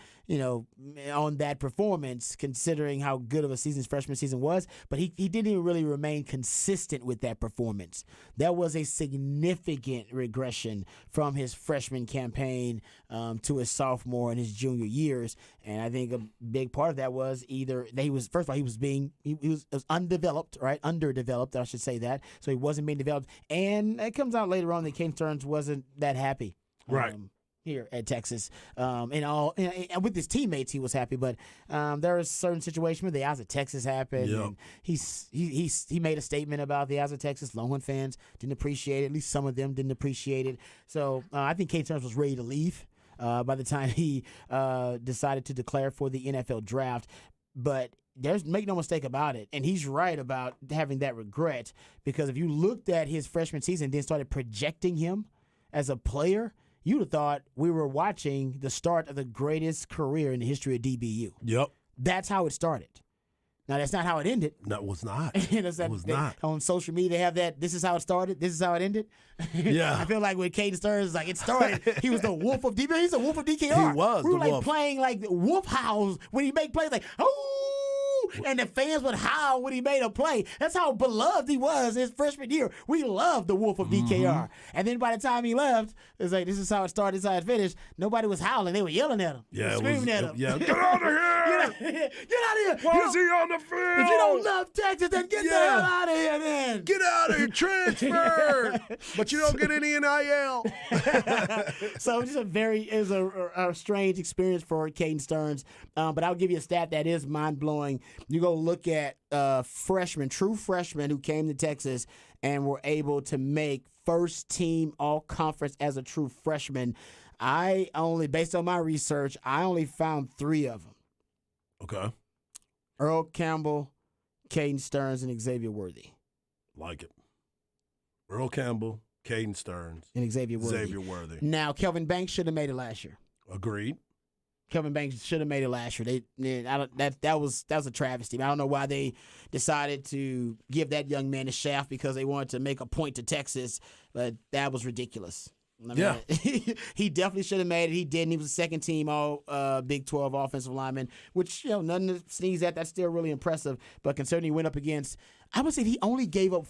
on that performance, considering how good of a season his freshman season was. But he didn't even really remain consistent with that performance. That was a significant regression from his freshman campaign to his sophomore and his junior years. And I think a big part of that was either that he was undeveloped, right? Underdeveloped, I should say that. So he wasn't being developed. And it comes out later on that Caden Stearns wasn't that happy. Right. Here at Texas, and with his teammates, he was happy. But there was a certain situation where the Eyes of Texas happened, and he made a statement about the Eyes of Texas. Longhorn fans didn't appreciate it. At least some of them didn't appreciate it. So I think Caden Stearns was ready to leave by the time he decided to declare for the NFL draft. But make no mistake about it, and he's right about having that regret, because if you looked at his freshman season and then started projecting him as a player, you'd have thought we were watching the start of the greatest career in the history of DBU. Yep. That's how it started. Now, that's not how it ended. No, it was not. It was not. On social media, they have that, this is how it started, this is how it ended. Yeah. I feel like with Caden Stearns, it started, he was the wolf of DBU. He's the wolf of DKR. He was we were the wolf. Playing wolf howls when he make plays, and the fans would howl when he made a play. That's how beloved he was his freshman year. We loved the wolf of DKR. And then by the time he left, it's like, this is how it started, this is how it finished. Nobody was howling. They were yelling at him. Yeah, screaming at him. Yeah, get out of here! Get out of here! Why is he on the field? If you don't love Texas, then get the hell out of here, then. Get out of here, transfer! But you don't get any NIL. So it's just a strange experience for Caden Stearns. But I'll give you a stat that is mind-blowing. You go look at true freshmen who came to Texas and were able to make first-team all-conference as a true freshman. Based on my research, I only found 3 of them. Okay. Earl Campbell, Caden Stearns, and Xavier Worthy. Like it. Earl Campbell, Caden Stearns, and Xavier Worthy. Now, Kelvin Banks should have made it last year. Agreed. Kelvin Banks should have made it last year. That was a travesty. I don't know why they decided to give that young man a shaft because they wanted to make a point to Texas, but that was ridiculous. He definitely should have made it. He didn't. He was a second-team all Big 12 offensive lineman, which nothing to sneeze at. That's still really impressive. But considering he went up against, I would say he only gave up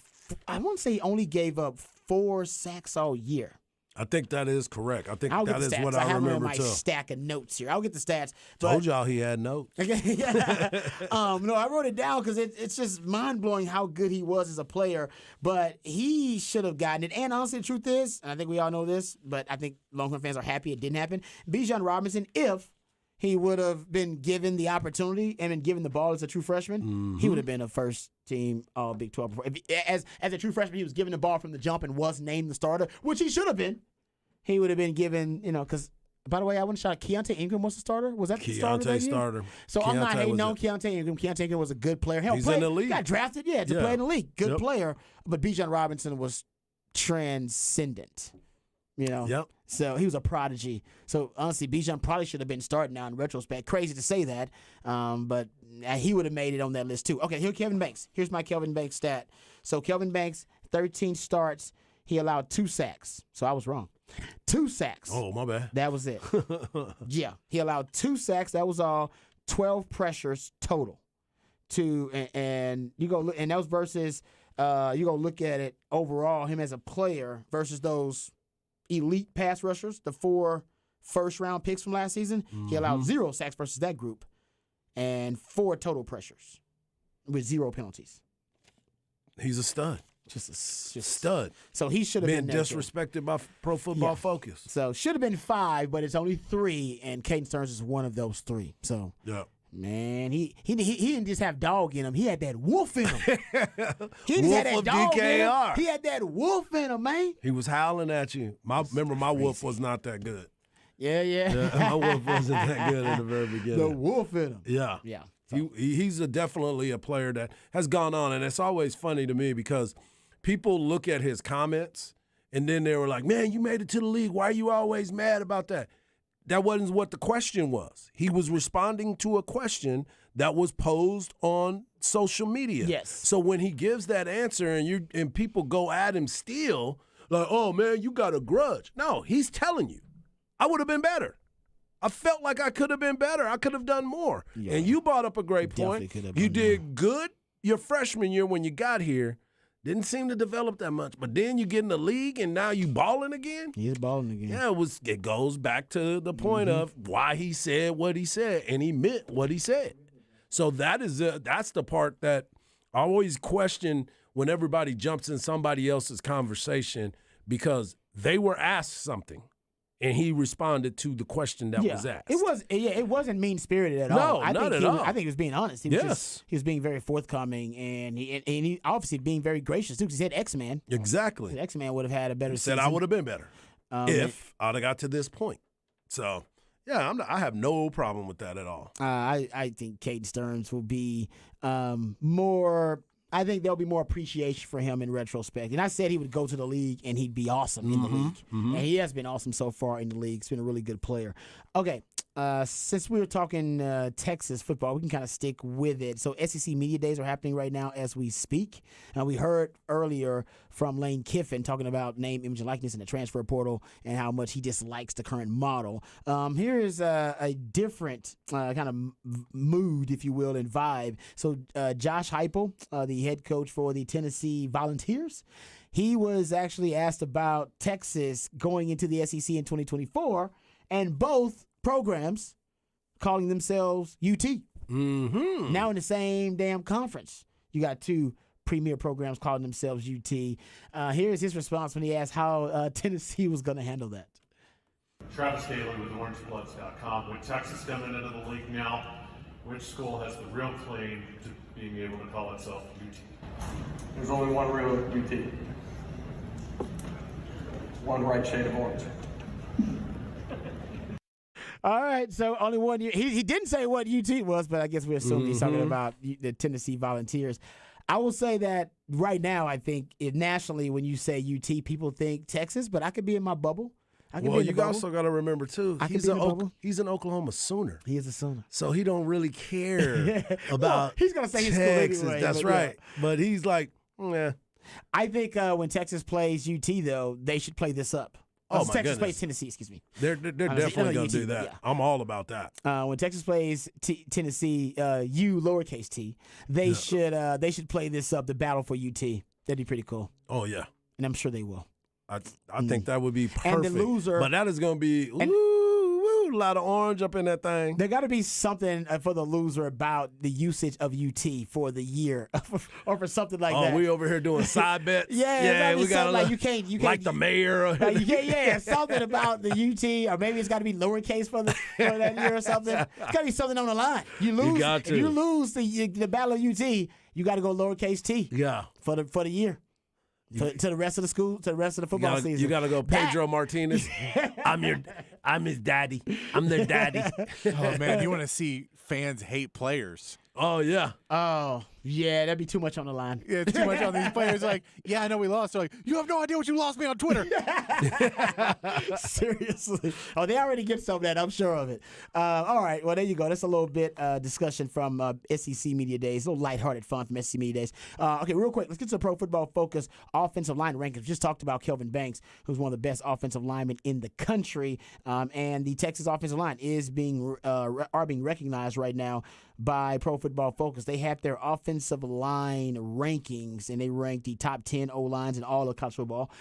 4 sacks all year. I think that is correct. I think I'll that get the is stats. what I I have them in remember my too. stack of notes here. I'll get the stats. But, Told y'all he had notes. no, I wrote it down because it's just mind blowing how good he was as a player. But he should have gotten it. And honestly, the truth is, and I think we all know this, but I think Longhorn fans are happy it didn't happen. Bijan Robinson, if he would have been given the opportunity and been given the ball as a true freshman, he would have been a first-team Big 12. As a true freshman, he was given the ball from the jump and was named the starter, which he should have been. He would have been given, because, by the way, I wouldn't shout Keontae Ingram was the starter. Was that the starter? Keontae starter. So I'm not Keontae hating was on Keontae Ingram. Keontae Ingram was a good player. Hell, He's in the league. Got drafted, to Yeah. play in the league. Good Yep. player. But Bijan Robinson was transcendent. Yep. So he was a prodigy. So honestly, Bijan probably should have been starting now in retrospect. Crazy to say that, but he would have made it on that list too. Okay, here's Kelvin Banks. Here's my Kelvin Banks stat. So Kelvin Banks, 13 starts. He allowed 2 sacks. So I was wrong. 2 sacks. Oh, my bad. That was it. Yeah, he allowed 2 sacks. That was all. 12 pressures total. And you go look, and that was versus. You go look at it overall. Him as a player versus those elite pass rushers, the 4 first-round picks from last season. He allowed 0 sacks versus that group, and 4 total pressures with 0 penalties. He's a stud. Just Stud. So he should have Being been there, disrespected by Pro Football Focus. So should have been 5, but it's only 3, and Caden Stearns is one of those 3. So Yeah. man, he didn't just have dog in him. He had that wolf in him. He just Wolf had that of dog in him. DKR. He had that wolf in him, man. He was howling at you. Remember, my wolf was not that good. Yeah. My wolf wasn't that good in the very The beginning. wolf in him. Yeah. Yeah. He's definitely a player that has gone on, and it's always funny to me because people look at his comments, and then they were like, man, you made it to the league. Why are you always mad about that? That wasn't what the question was. He was responding to a question that was posed on social media. Yes. So when he gives that answer and people go at him still, like, oh, man, you got a grudge. No, he's telling you, I would have been better. I felt like I could have been better. I could have done more. Yeah. And you brought up a great Definitely point. could have You done did good your freshman year when you got here. Didn't seem to develop that much. But then you get in the league and now you balling again? He's balling again. Yeah, it goes back to the point of why he said what he said, and he meant what he said. So that's the part that I always question when everybody jumps in somebody else's conversation because they were asked something, and he responded to the question that was asked. It wasn't mean spirited at No, all. not at all. I think he was being honest. He was Yes. he was being very forthcoming, and he obviously being very gracious too. Because he said X-Man. Exactly. X-Man would have had a better He said season. I would have been better if I'd have got to this point. So, yeah, I have no problem with that at all. I think Caden Stearns will be more. I think there'll be more appreciation for him in retrospect. And I said he would go to the league and he'd be awesome in the league. And he has been awesome so far in the league. He's been a really good player. Okay, since we were talking Texas football, we can kind of stick with it. So SEC Media Days are happening right now as we speak. We heard earlier from Lane Kiffin talking about name, image, and likeness in the transfer portal and how much he dislikes the current model. Here is a different kind of mood, if you will, and vibe. So Josh Heupel, the head coach for the Tennessee Volunteers, he was actually asked about Texas going into the SEC in 2024, and both programs calling themselves UT. Mm-hmm. Now in the same damn conference. You got 2 premier programs calling themselves UT. Here's his response when he asked how Tennessee was going to handle that. Travis Daly with OrangeBloods.com. With Texas coming into the league now, which school has the real claim to being able to call itself UT? There's only one real UT. One right shade of orange. All right, so only one year. He didn't say what UT was, but I guess we assume he's talking about the Tennessee Volunteers. I will say that right now, I think nationally, when you say UT, people think Texas, but I could be in my bubble. Well, you also got to remember, too, he's an Oklahoma Sooner. He is a Sooner. So he don't really care about Well, he's going to say his school Texas. anyway. That's but right. yeah. But he's like, yeah. I think when Texas plays UT, though, they should play this up. Oh, my Texas goodness. plays Tennessee, excuse me. They're definitely going to do that. yeah. I'm all about that. When Texas plays Tennessee, U lowercase t, they should play this up, the battle for UT. That'd be pretty cool, Oh, yeah. and I'm sure they will. I think that would be perfect. And the loser, but that is going to be a lot of orange up in that thing. There got to be something for the loser about the usage of UT for the year, or for something like that. Oh, we over here doing side bets. Yeah, we got like you can't like the mayor. Like you can't, something about the UT, or maybe it's got to be lowercase for that year or something. It's got to be something on the line. You lose. If you lose the battle of UT, you got to go lowercase t. Yeah, for the year. To the rest of the school, to the rest of the football season. You got to go Pedro Martinez. I'm his daddy. I'm their daddy. Oh, man, you want to see fans hate players. Oh, yeah. Oh, yeah, that'd be too much on the line. Yeah, it's too much on these players. Like, yeah, I know we lost. They're like, you have no idea what you lost me on Twitter. Seriously. Oh, they already get some of that. I'm sure of it. All right. Well, there you go. That's a little bit discussion from SEC Media Days. A little lighthearted fun from SEC Media Days. Okay, real quick. Let's get to the Pro Football Focus offensive line rankings. We just talked about Kelvin Banks, who's one of the best offensive linemen in the country. And the Texas offensive line is being recognized right now by Pro Football Focus. They have their offensive line rankings, and they rank the top 10 O-lines in all of college football.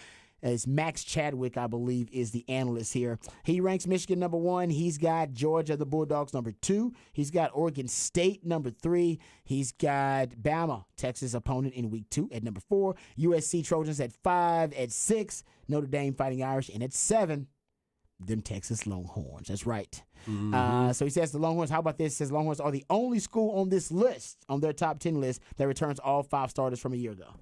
It's Max Chadwick, I believe, is the analyst here. He ranks Michigan number 1. He's got Georgia, the Bulldogs, number 2. He's got Oregon State, number 3. He's got Bama, Texas opponent in week 2, at number 4. USC Trojans at 5. At 6, Notre Dame Fighting Irish. And at 7, them Texas Longhorns. That's right. Mm-hmm. So he says the Longhorns, how about this? He says Longhorns are the only school on this list, on their top 10 list, that returns all 5 starters from a year ago.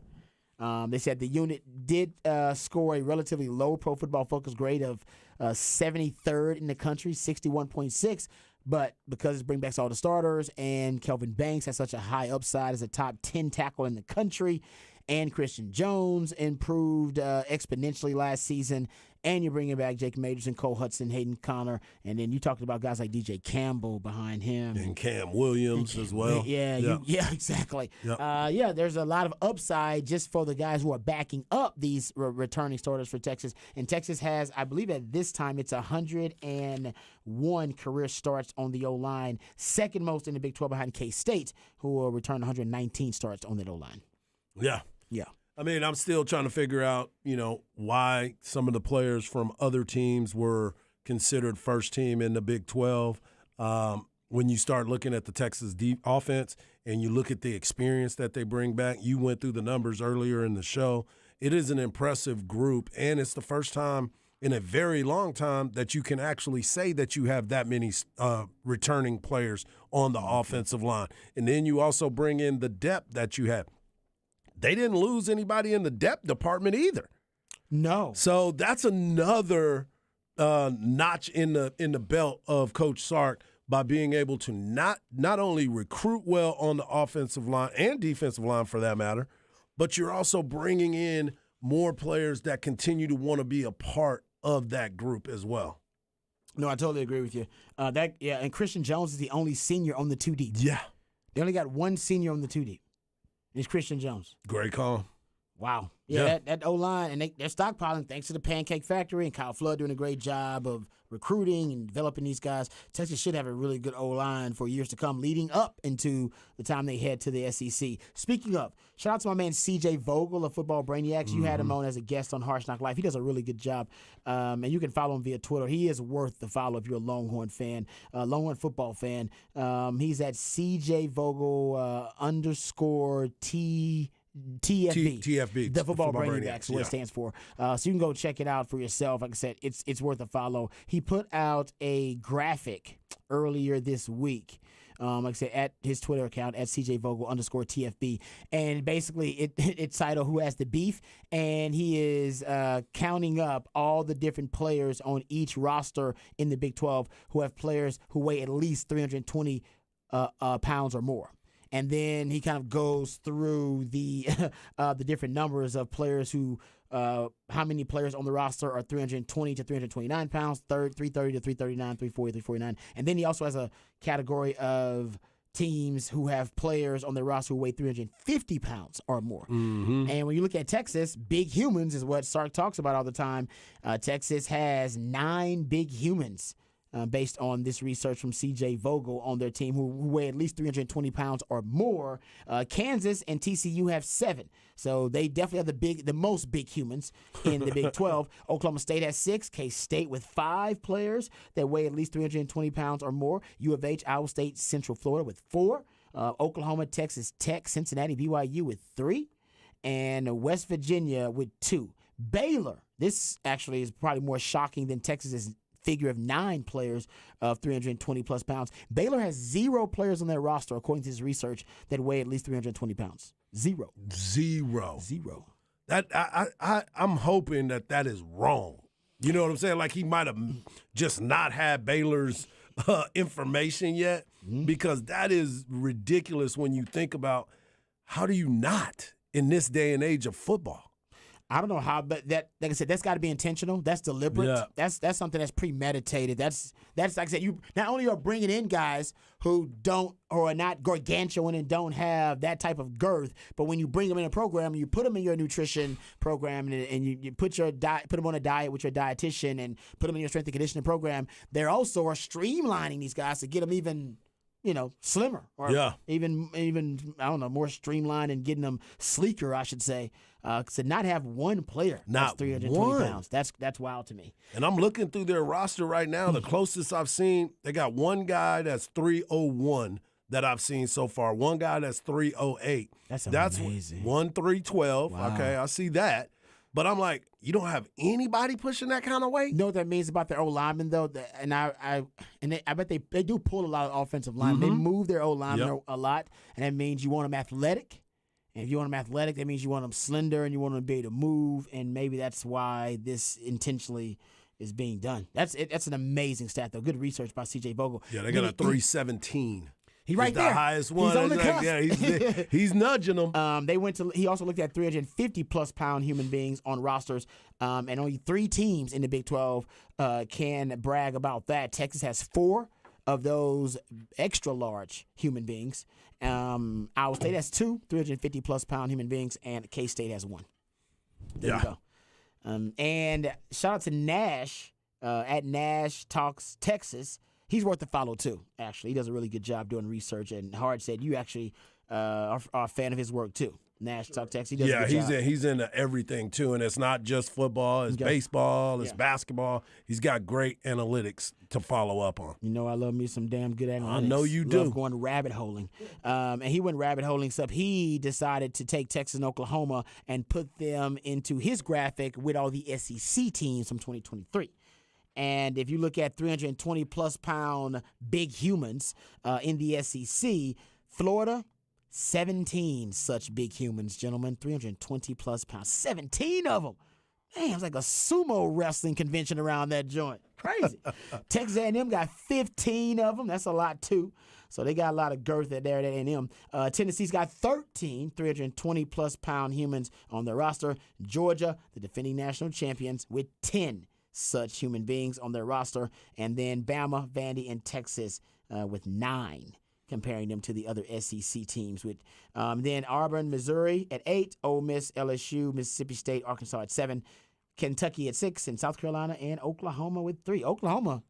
They said the unit did score a relatively low Pro Football Focus grade of 73rd in the country, 61.6. But because it brings back all the starters, and Kelvin Banks has such a high upside as a top 10 tackle in the country, and Christian Jones improved exponentially last season, and you're bringing back Jake Majors, Cole Hudson, Hayden Connor, and then you talked about guys like DJ Campbell behind him. And Cam Williams as well. Yeah, exactly. Yep. There's a lot of upside just for the guys who are backing up these returning starters for Texas. And Texas has, I believe at this time, it's 101 career starts on the O-line, second most in the Big 12 behind K-State, who will return 119 starts on that O-line. Yeah. Yeah. I mean, I'm still trying to figure out, why some of the players from other teams were considered first team in the Big 12. When you start looking at the Texas offense and you look at the experience that they bring back, you went through the numbers earlier in the show. It is an impressive group, and it's the first time in a very long time that you can actually say that you have that many returning players on the offensive line. And then you also bring in the depth that you have. They didn't lose anybody in the depth department either. No. So that's another notch in the belt of Coach Sark by being able to not only recruit well on the offensive line and defensive line for that matter, but you're also bringing in more players that continue to want to be a part of that group as well. No, I totally agree with you. And Christian Jones is the only senior on the 2 deep. Yeah. They only got one senior on the 2 deep. It's Christian Jones. Great call. Wow. Yeah. That O-line, and they're stockpiling thanks to the Pancake Factory and Kyle Flood doing a great job of recruiting and developing these guys. Texas should have a really good O-line for years to come, leading up into the time they head to the SEC. Speaking of, shout out to my man CJ Vogel of Football Brainiacs. You had him on as a guest on Harsh Knock Life. He does a really good job, and you can follow him via Twitter. He is worth the follow if you're a Longhorn fan, Longhorn football fan. He's at CJ Vogel TFB, the Football Brainiacs, what it stands for. So you can go check it out for yourself. Like I said, it's worth a follow. He put out a graphic earlier this week, like I said, at his Twitter account, at CJVogel_TFB. And basically, it's titled Who Has the Beef? And he is counting up all the different players on each roster in the Big 12 who have players who weigh at least 320 pounds or more. And then he kind of goes through the different numbers of players who, how many players on the roster are 320 to 329 pounds, 330 to 339, 340 to 349. And then he also has a category of teams who have players on their roster who weigh 350 pounds or more. Mm-hmm. And when you look at Texas, big humans is what Sark talks about all the time. Texas has 9 big humans based on this research from C.J. Vogel on their team, who weigh at least 320 pounds or more. Kansas and TCU have 7. So they definitely have the most big humans in the Big 12. Oklahoma State has 6. K-State with 5 players that weigh at least 320 pounds or more. U of H, Iowa State, Central Florida with 4. Oklahoma, Texas Tech, Cincinnati, BYU with 3. And West Virginia with 2. Baylor, this actually is probably more shocking than Texas's figure of 9 players of 320-plus pounds. Baylor has 0 players on their roster, according to his research, that weigh at least 320 pounds. 0. I'm hoping that is wrong. You know what I'm saying? Like he might have just not had Baylor's information yet, because that is ridiculous when you think about how do you not in this day and age of football. I don't know how, but that, like I said, that's got to be intentional. That's deliberate. Yeah. That's something that's premeditated. That's like I said, you not only are bringing in guys who are not gargantuan and don't have that type of girth, but when you bring them in a program, you put them in your nutrition program and you put them on a diet with your dietitian and put them in your strength and conditioning program. They're also are streamlining these guys to get them even, slimmer or even I don't know, more streamlined and getting them sleeker, I should say. To not have one player that's 320 pounds, that's wild to me. And I'm looking through their roster right now. The closest I've seen, they got one guy that's 301 that I've seen so far. One guy that's 308. That's amazing. 312. Wow. Okay, I see that. But I'm like, you don't have anybody pushing that kind of weight? You know what that means about their O-linemen, though? And I bet they do pull a lot of offensive linemen. They move their O-linemen a lot, and that means you want them athletic. And if you want them athletic, that means you want them slender and you want them to be able to move, and maybe that's why this intentionally is being done. That's an amazing stat, though. Good research by C.J. Vogel. Yeah, they got a 317. He's right there. The highest one. He's on the cusp. Yeah, he's nudging them. He also looked at 350-plus pound human beings on rosters, and only 3 teams in the Big 12 can brag about that. Texas has 4 of those extra-large human beings. Iowa State has 2 350-plus pound human beings, and K-State has 1. There you go. And shout out to Nash at Nash Talks Texas. He's worth a follow, too, actually. He does a really good job doing research, and Hard said you actually are a fan of his work, too. Nash Talk Texas. He does a good job. He's into everything, too, and it's not just football. It's baseball. It's basketball. He's got great analytics to follow up on. You know I love me some damn good analytics. I know you do. Love going rabbit holing. And he went rabbit holing, except he decided to take Texas and Oklahoma and put them into his graphic with all the SEC teams from 2023. And if you look at 320-plus pound big humans in the SEC, Florida, 17 such big humans, gentlemen, 320-plus pounds, 17 of them. Man, it's like a sumo wrestling convention around that joint. Crazy. Texas A&M got 15 of them. That's a lot, too. So they got a lot of girth there at A&M. Tennessee's got 13 320-plus pound humans on their roster. Georgia, the defending national champions, with 10 such human beings on their roster. And then Bama, Vandy, and Texas with 9, comparing them to the other SEC teams. With then Auburn, Missouri at 8, Ole Miss, LSU, Mississippi State, Arkansas at 7, Kentucky at 6, and South Carolina and Oklahoma with 3. Oklahoma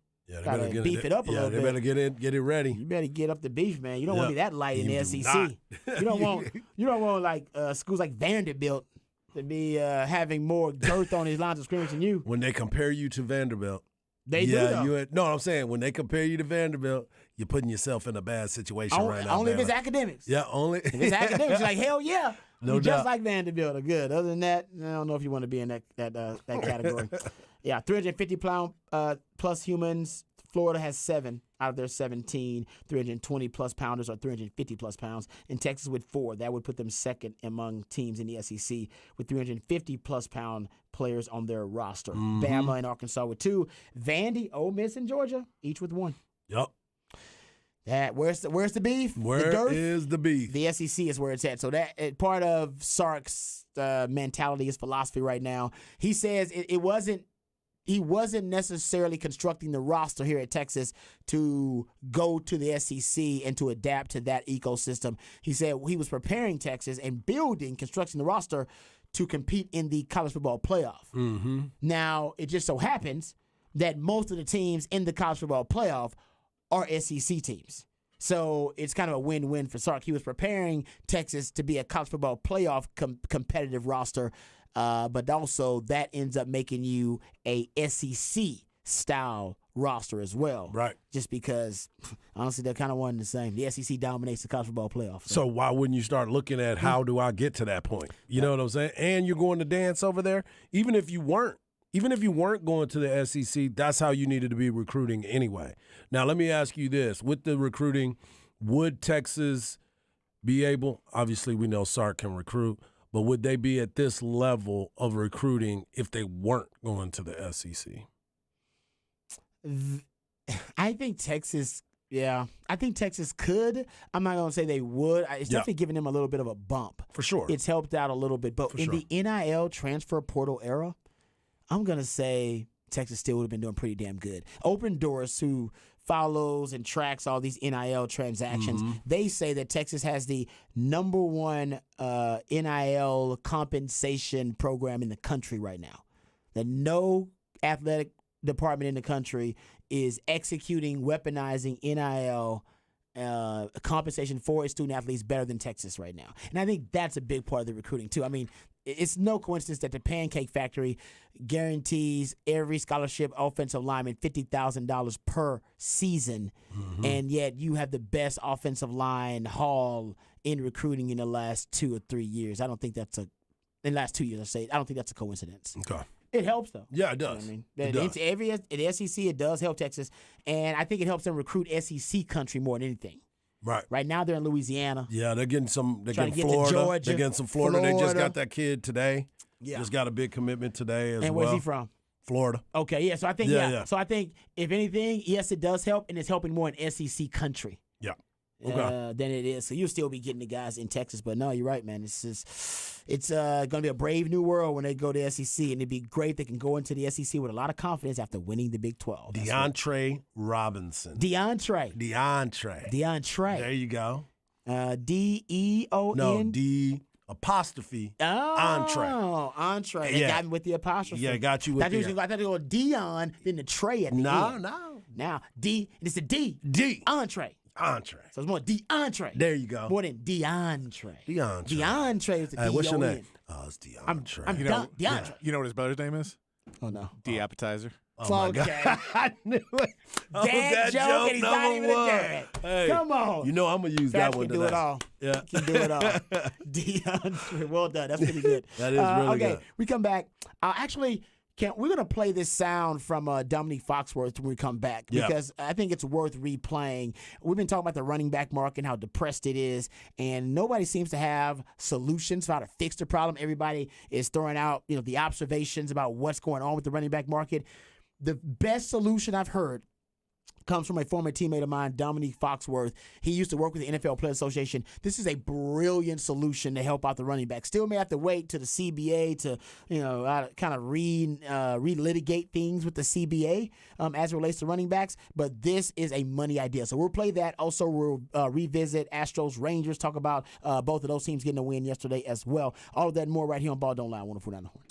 gotta beef it up a little bit. They better get it ready. You better get up the beef, man. You don't want to be that light in the SEC. You don't want like schools like Vanderbilt to be having more girth on his lines of scrimmage than you. When they compare you to Vanderbilt. They do, though. No, I'm saying when they compare you to Vanderbilt, you're putting yourself in a bad situation right now. Only if it's academics. Yeah, only. If it's academics, you're like, hell yeah. No you're doubt. just like Vanderbilt are good. Other than that, I don't know if you want to be in that category. Yeah, 350-pound plus humans. Florida has 7 out of their 17 320-plus pounders or 350-plus pounds. And Texas with 4. That would put them second among teams in the SEC with 350-plus pound players on their roster. Bama and Arkansas with 2. Vandy, Ole Miss, and Georgia, each with 1. Yep. Where's the beef? Where is the beef? The SEC is where it's at. So that part of Sark's mentality, his philosophy right now. He says he wasn't necessarily constructing the roster here at Texas to go to the SEC and to adapt to that ecosystem. He said he was preparing Texas and constructing the roster to compete in the college football playoff. Now, it just so happens that most of the teams in the college football playoff are SEC teams. So it's kind of a win-win for Sark. He was preparing Texas to be a college football playoff competitive roster, but also that ends up making you a SEC-style roster as well. Right. Just because, honestly, they're kind of one and the same. The SEC dominates the college football playoff. So why wouldn't you start looking at how do I get to that point? You know what I'm saying? And you're going to dance over there. Even if you weren't going to the SEC, that's how you needed to be recruiting anyway. Now, let me ask you this. With the recruiting, would Texas be able – obviously, we know Sark can recruit, but would they be at this level of recruiting if they weren't going to the SEC? I think Texas – yeah, I think Texas could. I'm not going to say they would. It's definitely giving them a little bit of a bump. For sure. It's helped out a little bit. But the NIL transfer portal era, I'm going to say Texas still would have been doing pretty damn good. Open Doors, who follows and tracks all these NIL transactions, they say that Texas has the number one NIL compensation program in the country right now. That no athletic department in the country is executing, weaponizing NIL compensation for its student athletes better than Texas right now. And I think that's a big part of the recruiting, too. I mean, it's no coincidence that the Pancake Factory guarantees every scholarship offensive lineman $50,000 per season, and yet you have the best offensive line haul in recruiting in the last 2 or 3 years. I don't think that's in the last 2 years, I don't think that's a coincidence. Okay. It helps, though. Yeah, it does. You know what I mean? The SEC, it does help Texas, and I think it helps them recruit SEC country more than anything. Right. Right now, they're in Louisiana. Yeah, they're getting some. They're Trying getting to get to Florida. Georgia, They're getting some Florida. They just Florida. got that kid today. Yeah. Just got a big commitment today as well. And where's he from? Florida. Okay, yeah. So I think, Yeah. So I think, if anything, yes, it does help, and it's helping more in SEC country. Yeah. Okay. Than it is. So you'll still be getting the guys in Texas, but no, you're right, man. It's going to be a brave new world when they go to SEC, and it'd be great. They can go into the SEC with a lot of confidence after winning the Big 12. DeAndre Robinson. DeAndre. There you go. D-E-O-N? No, D apostrophe entree. Oh, entree. They got me with the apostrophe. Yeah, got you with I thought you were going Dion, then the tray at the end. No. Now, D, and it's a D. D. Entree. Entree. So it's more DeAndre. There you go. More than DeAndre. DeAndre is the D-O-N. What's your name? It's DeAndre. I'm DeAndre. You know what his brother's name is? Oh, no. D-appetizer. Oh my God. I knew it. Dad joke, and he's not even a dad. Hey, Come on. You know I'm going to use that one can do today. it all. Yeah. Can do it all. DeAndre. Well done. That's pretty good. That is really good. Okay, we come back. We're going to play this sound from Dominique Foxworth when we come back because I think it's worth replaying. We've been talking about the running back market and how depressed it is, and nobody seems to have solutions for how to fix the problem. Everybody is throwing out, the observations about what's going on with the running back market. The best solution I've heard comes from a former teammate of mine, Dominique Foxworth. He used to work with the NFL Players Association. This is a brilliant solution to help out the running back. Still may have to wait to the CBA to, kind of relitigate things with the CBA as it relates to running backs. But this is a money idea. So we'll play that. Also, we'll revisit Astros, Rangers, talk about both of those teams getting a win yesterday as well. All of that and more right here on Ball Don't Lie, 104.9 The Horn.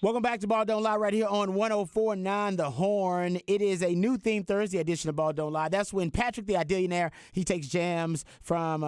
Welcome back to Ball Don't Lie right here on 104.9 The Horn. It is a new theme Thursday edition of Ball Don't Lie. That's when Patrick the Idillionaire, he takes jams from,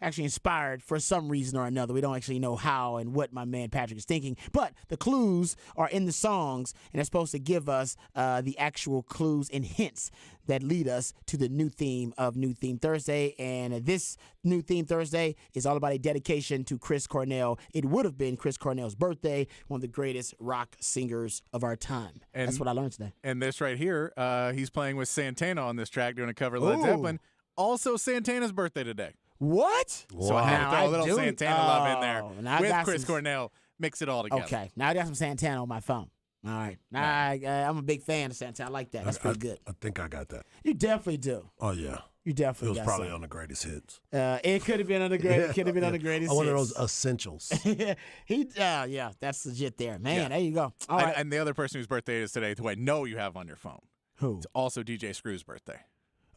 actually inspired for some reason or another. We don't actually know how and what my man Patrick is thinking. But the clues are in the songs, and they're supposed to give us the actual clues and hints that lead us to the new theme of New Theme Thursday. And this New Theme Thursday is all about a dedication to Chris Cornell. It would have been Chris Cornell's birthday, one of the greatest rock singers of our time. And that's what I learned today. And this right here, he's playing with Santana on this track, doing a cover of Led Zeppelin. Also Santana's birthday today. What? Wow. So I had to throw a little Santana love in there with Chris Cornell. Mix it all together. Okay. Now I got some Santana on my phone. All right. I'm a big fan of Santana. I like that. That's pretty good. I think I got that. You definitely do. Oh, yeah. You definitely It was got probably some. on the greatest hits. It could have been on the greatest. Could have been on the greatest. One of hits. those essentials. Yeah, that's legit there, man. There you go. All right. And the other person whose birthday it is today, who I know you have on your phone, Who? it's also DJ Screw's birthday.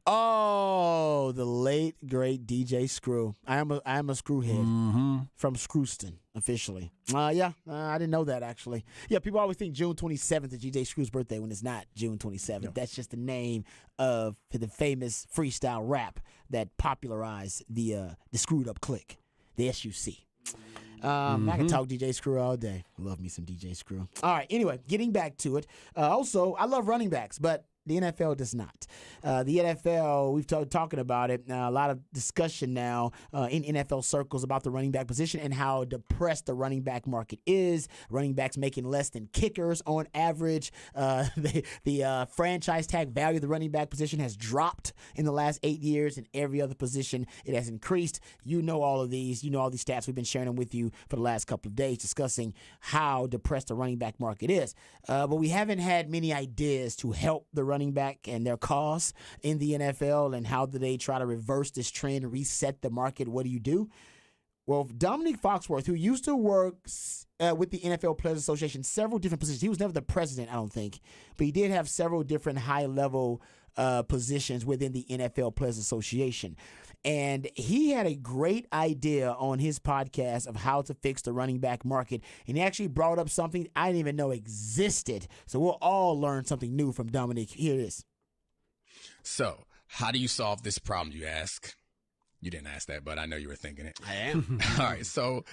Oh, the late great DJ Screw. I am a screwhead from Screwston officially. I didn't know that actually. Yeah, people always think June 27th is DJ Screw's birthday when it's not June 27th. No. That's just the name of the famous freestyle rap that popularized the Screwed Up Click, the SUC. I can talk DJ Screw all day. Love me some DJ Screw. All right, anyway, getting back to it. Also, I love running backs, but the NFL does not. The NFL, we've talking about it. A lot of discussion now in NFL circles about the running back position and how depressed the running back market is. Running backs making less than kickers on average. The franchise tag value of the running back position has dropped in the last 8 years. In every other position, it has increased. You know all of these. You know all these stats. We've been sharing them with you for the last couple of days, discussing how depressed the running back market is. But we haven't had many ideas to help the running back and their cause in the NFL, and how do they try to reverse this trend and reset the market? What do you do? Well, Dominique Foxworth, who used to work with the NFL Players Association, several different positions. He was never the president, I don't think, but he did have several different high-level positions within the NFL Players Association. And he had a great idea on his podcast of how to fix the running back market. And he actually brought up something I didn't even know existed. So we'll all learn something new from Dominique. Here it is. So how do you solve this problem, you ask? You didn't ask that, but I know you were thinking it. I am. All right. So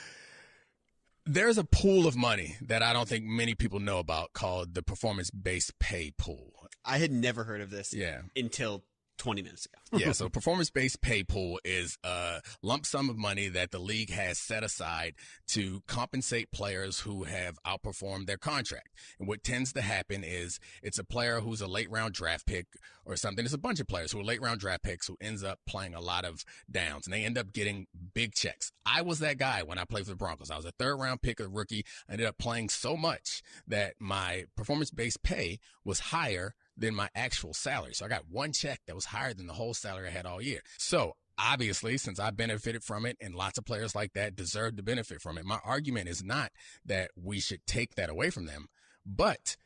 there's a pool of money that I don't think many people know about called the performance-based pay pool. I had never heard of this Yeah. until 20 minutes ago. Yeah, so performance-based pay pool is a lump sum of money that the league has set aside to compensate players who have outperformed their contract. And what tends to happen is it's a player who's a late-round draft pick or something. It's a bunch of players who are late-round draft picks who ends up playing a lot of downs, and they end up getting big checks. I was that guy when I played for the Broncos. I was a third-round pick, a rookie. I ended up playing so much that my performance-based pay was higher than my actual salary. So I got one check that was higher than the whole salary I had all year. So obviously, since I benefited from it and lots of players like that deserve to benefit from it, my argument is not that we should take that away from them, but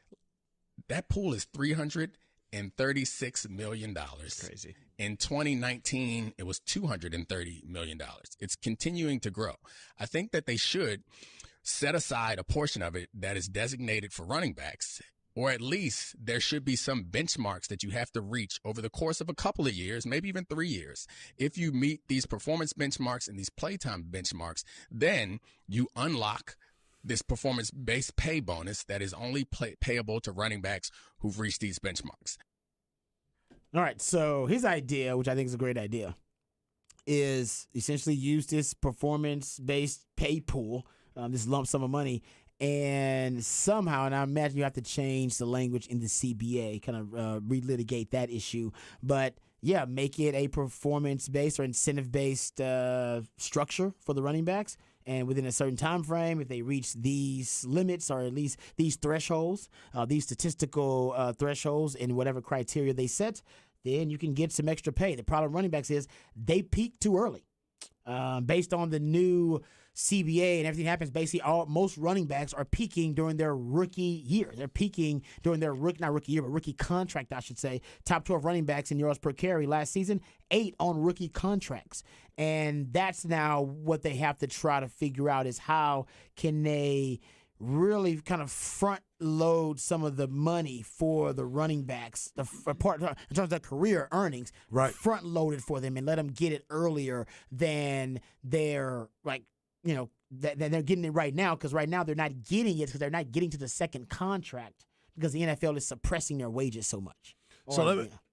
that pool is $336 million. Crazy. In 2019, it was $230 million. It's continuing to grow. I think that they should set aside a portion of it that is designated for running backs, or at least there should be some benchmarks that you have to reach over the course of a couple of years, maybe even 3 years. If you meet these performance benchmarks and these playtime benchmarks, then you unlock this performance-based pay bonus that is only payable to running backs who've reached these benchmarks. All right, so his idea, which I think is a great idea, is essentially use this performance-based pay pool, this lump sum of money, and somehow, and I imagine you have to change the language in the CBA, kind of relitigate that issue. But yeah, make it a performance-based or incentive-based structure for the running backs. And within a certain time frame, if they reach these limits or at least these thresholds, these statistical thresholds in whatever criteria they set, then you can get some extra pay. The problem with running backs is they peak too early. Based on the new CBA and everything happens, basically most running backs are peaking during their rookie year. They're peaking during their rookie contract, I should say. Top 12 running backs in yards per carry last season, 8 on rookie contracts. And that's now what they have to try to figure out is how can they really kind of front load some of the money for the running backs, part in terms of their career earnings, right? Front loaded for them and let them get it earlier than they're that they're getting it right now, because right now they're not getting it because they're not getting to the second contract because the NFL is suppressing their wages so much.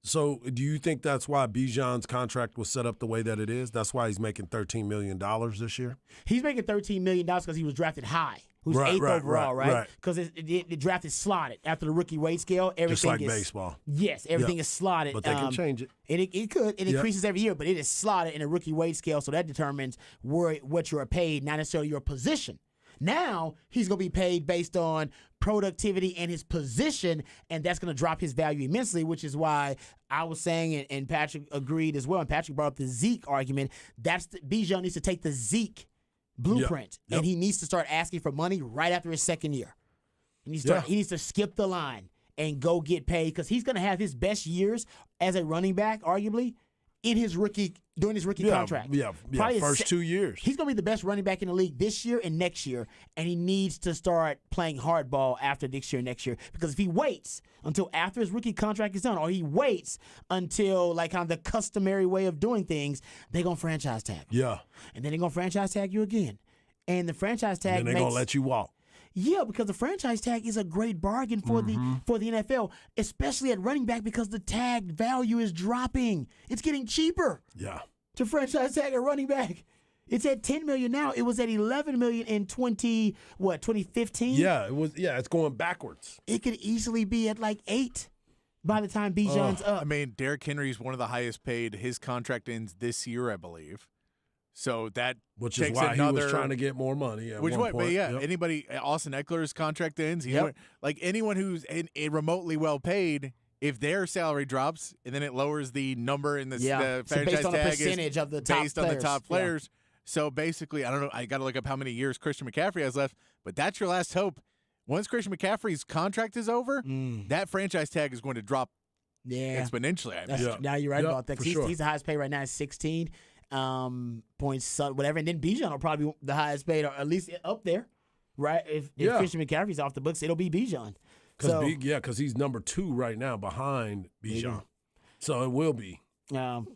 So do you think that's why Bijan's contract was set up the way that it is? That's why he's making $13 million this year? He's making $13 million because he was drafted high. Who's eighth overall, right? Because the draft is slotted after the rookie wage scale. Everything just like is baseball. Yes, everything is slotted. But they can change it. And it could. It increases every year, but it is slotted in a rookie wage scale, so that determines what you are paid, not necessarily your position. Now he's going to be paid based on productivity and his position, and that's going to drop his value immensely, which is why I was saying, and Patrick agreed as well, and Patrick brought up the Zeke argument, Bijan needs to take the Zeke blueprint, and he needs to start asking for money right after his second year. He needs to skip the line and go get paid, because he's going to have his best years as a running back, arguably, during his rookie contract. Probably first 2 years. He's going to be the best running back in the league this year and next year, and he needs to start playing hardball after this year and next year, because if he waits until after his rookie contract is done, or he waits until like kind of the customary way of doing things, they're going to franchise tag him. Yeah. And then they're going to franchise tag you again. And the franchise tag and they're going to let you walk. Yeah, because the franchise tag is a great bargain for the NFL, especially at running back, because the tag value is dropping. It's getting cheaper. Yeah. To franchise tag a running back. It's at $10 million now. It was at $11 million in 2015? Yeah, it was. Yeah, it's going backwards. It could easily be at like $8 million by the time Bijan's up. I mean, Derrick Henry's one of the highest paid. His contract ends this year, I believe. So which is why he was trying to get more money. Anybody, Austin Eckler's contract ends. Like anyone who's remotely well paid, if their salary drops and then it lowers the number in the franchise based on tag a percentage of the top based players. on the top players. Yeah. So basically, I don't know. I got to look up how many years Christian McCaffrey has left, but that's your last hope. Once Christian McCaffrey's contract is over, that franchise tag is going to drop exponentially. Now you're right about that. He's the highest paid right now at 16. Points, whatever, and then Bijan will probably be the highest paid, or at least up there, right? If Christian McCaffrey's off the books, it'll be Bijan. Because he's number 2 right now behind Bijan, so it will be. So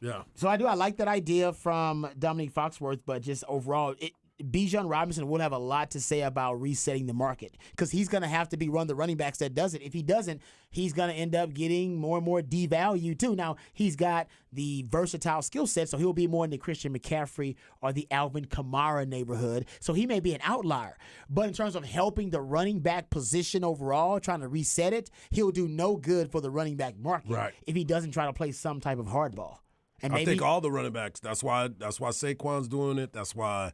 I like that idea from Dominique Foxworth, but just overall, Bijan Robinson will have a lot to say about resetting the market, because he's going to have to be one of the running backs that does it. If he doesn't, he's going to end up getting more and more devalued too. Now, he's got the versatile skill set, so he'll be more in the Christian McCaffrey or the Alvin Kamara neighborhood, so he may be an outlier. But in terms of helping the running back position overall, trying to reset it, he'll do no good for the running back market if he doesn't try to play some type of hardball. And I think all the running backs, that's why Saquon's doing it. That's why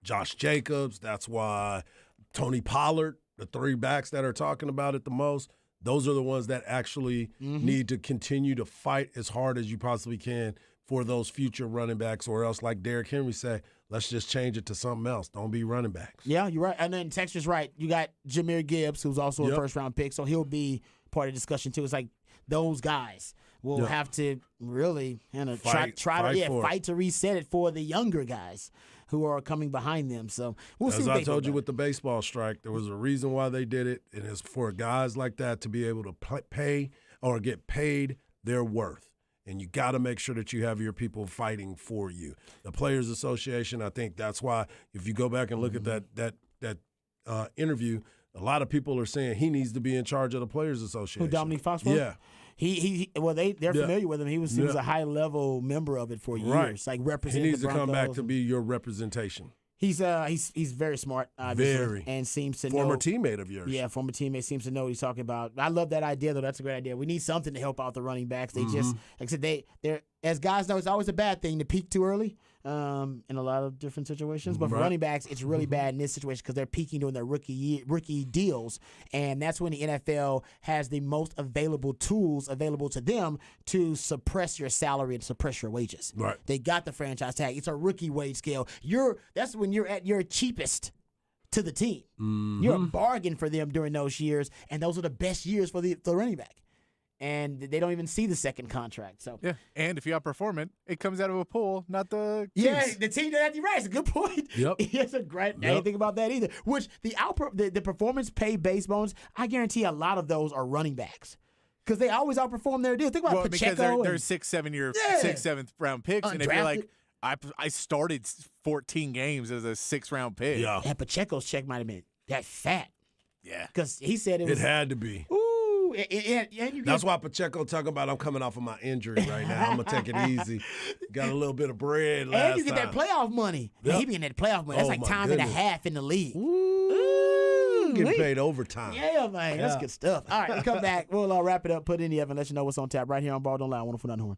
Josh Jacobs, that's why Tony Pollard, the 3 backs that are talking about it the most, those are the ones that actually need to continue to fight as hard as you possibly can for those future running backs, or else, like Derrick Henry say, let's just change it to something else. Don't be running backs. Yeah, you're right. And then Texas, right, you got Jahmyr Gibbs, who's also a first-round pick, so he'll be part of the discussion too. It's like those guys will have to really fight to reset it for the younger guys who are coming behind them. So we'll see. As I told you with the baseball strike, there was a reason why they did it, and it's for guys like that to be able to pay or get paid their worth. And you got to make sure that you have your people fighting for you. The Players Association, I think that's why, if you go back and look at that interview, a lot of people are saying he needs to be in charge of the Players Association. Who, Dominique Foxworth? Yeah. They're familiar with him. He was a high level member of it for years, like representing. He needs the to come back to be your representation. He's very smart, obviously, and seems to former know. Teammate of yours. Yeah, former teammate, seems to know what he's talking about. I love that idea, though. That's a great idea. We need something to help out the running backs. They just, like I said, they're as guys know, it's always a bad thing to peak too early in a lot of different situations. But for running backs, it's really bad in this situation because they're peaking during their rookie deals, and that's when the NFL has the most available tools available to them to suppress your salary and suppress your wages. Right. They got the franchise tag. It's a rookie wage scale. That's when you're at your cheapest to the team. You're a bargain for them during those years, and those are the best years for the running back. and they don't even see the second contract. So Yeah, and if you outperform it, it comes out of a pool, not the teams. yeah, the team that you're right. It's a good point. Yep. It's a great. I didn't think about that either. Which the performance pay base bonus, I guarantee a lot of those are running backs because they always outperform their deal. Think about Well, Pacheco. because they're and- 6, 7 year, Yeah. 6th, 7th round picks, and if you're like, Undrafted. I started 14 games as a 6th round pick. Yeah. and Pacheco's check might have been that fat Yeah. because he said it It was. had to be. Ooh, and you That's get, why Pacheco talking about I'm coming off of my injury right now. I'm gonna take it easy. Got a little bit of bread last and you get that time. playoff money. Yep. And he be getting that playoff money. That's Oh, like my time and a goodness. half in the league. Ooh, getting wait. paid overtime. Yeah, man. That's Yeah. good stuff. All right, we come back. We'll wrap it up, put it in the oven, let you know what's on tap right here on Ball Don't Lie. Wonderful None Horn.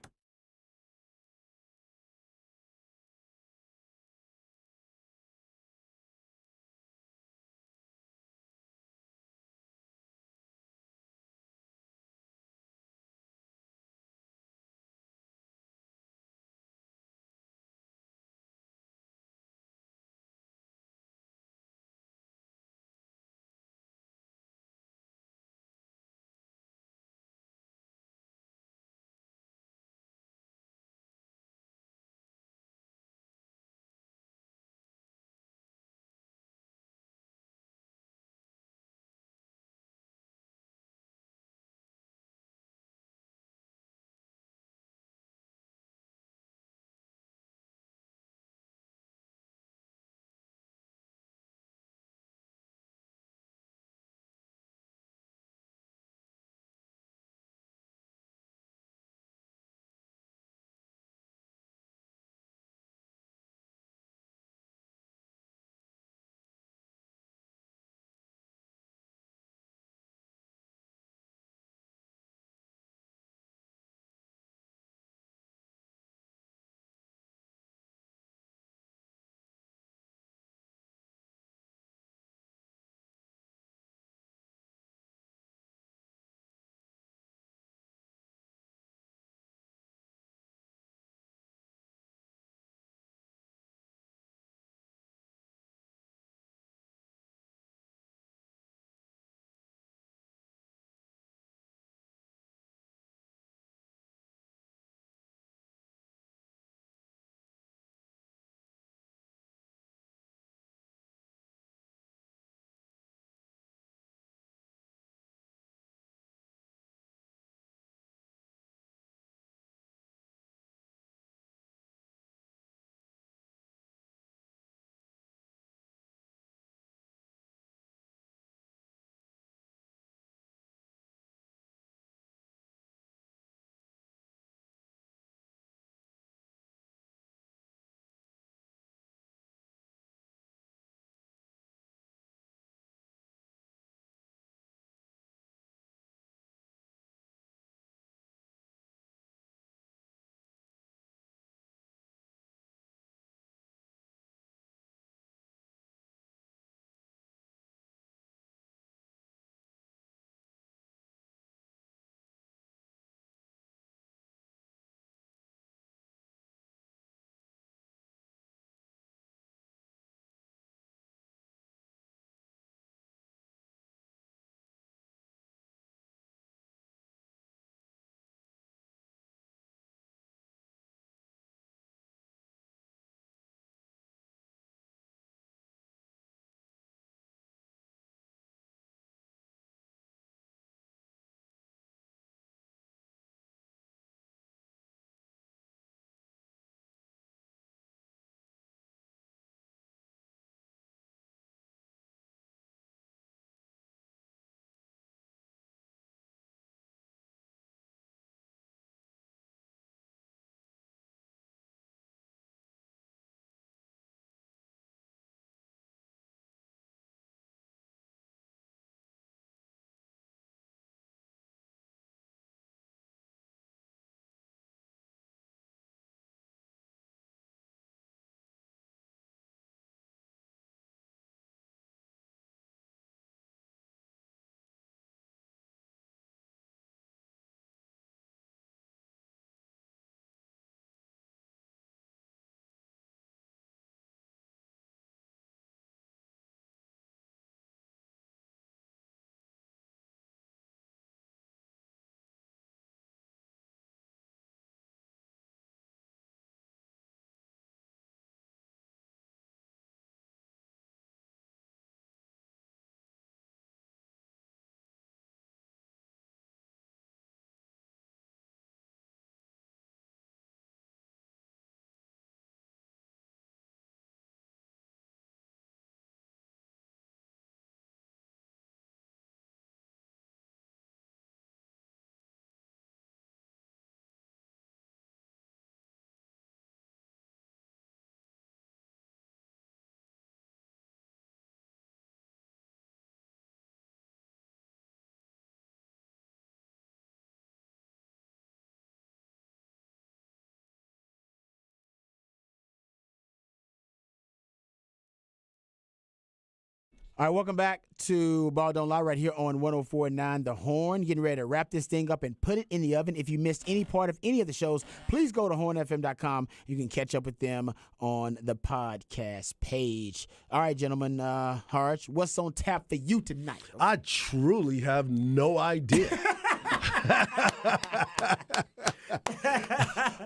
All right, welcome back to Ball Don't Lie right here on 104.9 The Horn. Getting ready to wrap this thing up and put it in the oven. If you missed any part of any of the shows, please go to hornfm.com. You can catch up with them on the podcast page. All right, gentlemen, Harj, what's on tap for you tonight? I truly have no idea.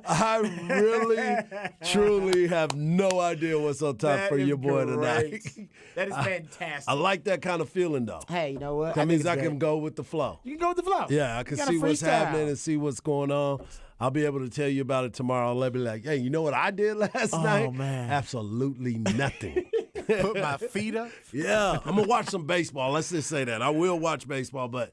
I really, truly have no idea what's on top for your boy tonight. That is fantastic. I like that kind of feeling, though. Hey, you know what? That means I can go with the flow. You can go with the flow. Yeah, I can see what's happening and see what's going on. I'll be able to tell you about it tomorrow. I'll be like, hey, you know what I did last night? Oh, man. Absolutely nothing. Put my feet up. Yeah, I'm going to watch some baseball. Let's just say that. I will watch baseball, but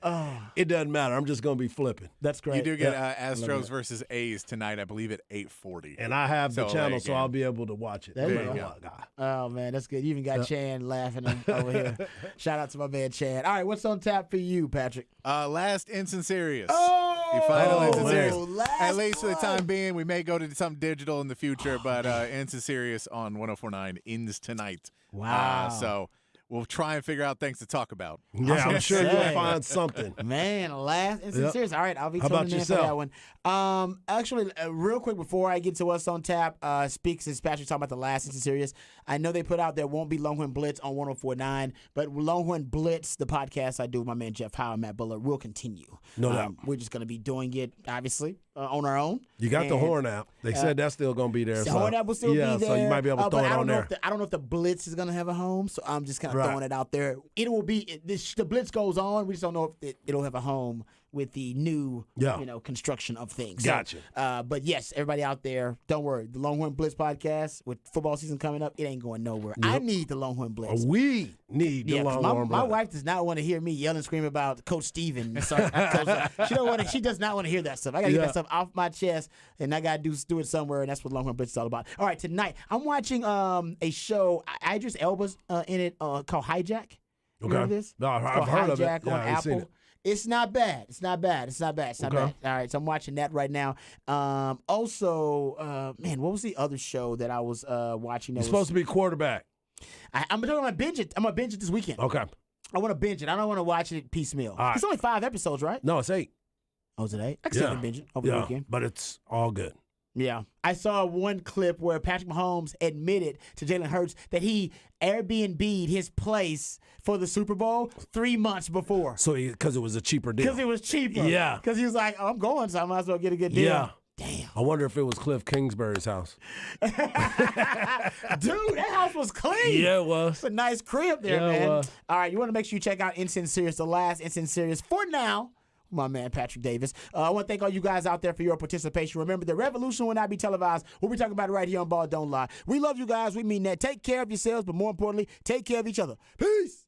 it doesn't matter. I'm just going to be flipping. That's great. You do get Astros versus A's tonight, I believe, at 8:40. And I have the channel, so I'll be able to watch it. There you go. Oh, man, that's good. You even got Chan laughing over here. Shout out to my man Chan. All right, what's on tap for you, Patrick? Last Instant Serious. Oh, the final Instant Serious. last At least for the one. time being, we may go to something digital in the future, but Instant Serious on 104.9 ends tonight. Wow. So we'll try and figure out things to talk about. Yeah, I'm sure say. you'll find something. Man, last Instant Yep. Serious. All right, I'll be How about tuning in for yourself? that one. Actually, real quick before I get to what's on tap, since Patrick talking about the last Instant Serious, I know they put out there won't be Longhorn Blitz on 104.9, but Longhorn Blitz, the podcast I do with my man Jeff Howe and Matt Bullard, will continue. No doubt. We're just going to be doing it, obviously, on our own. You got the And Horn app. They said that's still going to be there. The Horn app will still be there. so you might be able to throw but it I don't on know there. if I don't know if the Blitz is going to have a home, so I'm just kind of Right. throwing it out there. It will be the Blitz goes on. We just don't know if it'll have a home with the new, construction of things. Gotcha. So, but yes, everybody out there, don't worry. The Longhorn Blitz podcast with football season coming up, it ain't going nowhere. I need the Longhorn Blitz. We need the 'cause Longhorn my Blitz. wife does not want to hear me yell and scream about Coach Steven. Sorry, she does not want to hear that stuff. I gotta get that stuff off my chest, and I gotta do it somewhere, and that's what Longhorn Blitz is all about. All right, tonight I'm watching a show. Idris Elba's in it called Hijack. You Okay. know this? No, It's I've called heard of it. Hijack Yeah, on I ain't seen Apple. it. It's not bad. It's not bad. All right, so I'm watching that right now. Also, man, what was the other show that I was watching? You're supposed to be quarterback. I'm gonna binge it. I'm gonna binge it this weekend. Okay. I want to binge it. I don't want to watch it piecemeal. All right. It's only 5 episodes, right? No, it's 8. Oh, is it 8? I can still binge it over the weekend. But it's all good. Yeah. I saw one clip where Patrick Mahomes admitted to Jalen Hurts that he Airbnb'd his place for the Super Bowl 3 months before. So because it was a cheaper deal. Because it was cheaper. Yeah. Because he was like, oh, I'm going, so I might as well get a good deal. Yeah. Damn. I wonder if it was Cliff Kingsbury's house. Dude, that house was clean. Yeah, it was. It's a nice crib there, Yeah, it man. was. All right, you want to make sure you check out Instant Serious, the last Instant Serious for now. My man, Patrick Davis. I want to thank all you guys out there for your participation. Remember, the revolution will not be televised. We'll be talking about it right here on Ball Don't Lie. We love you guys. We mean that. Take care of yourselves, but more importantly, take care of each other. Peace.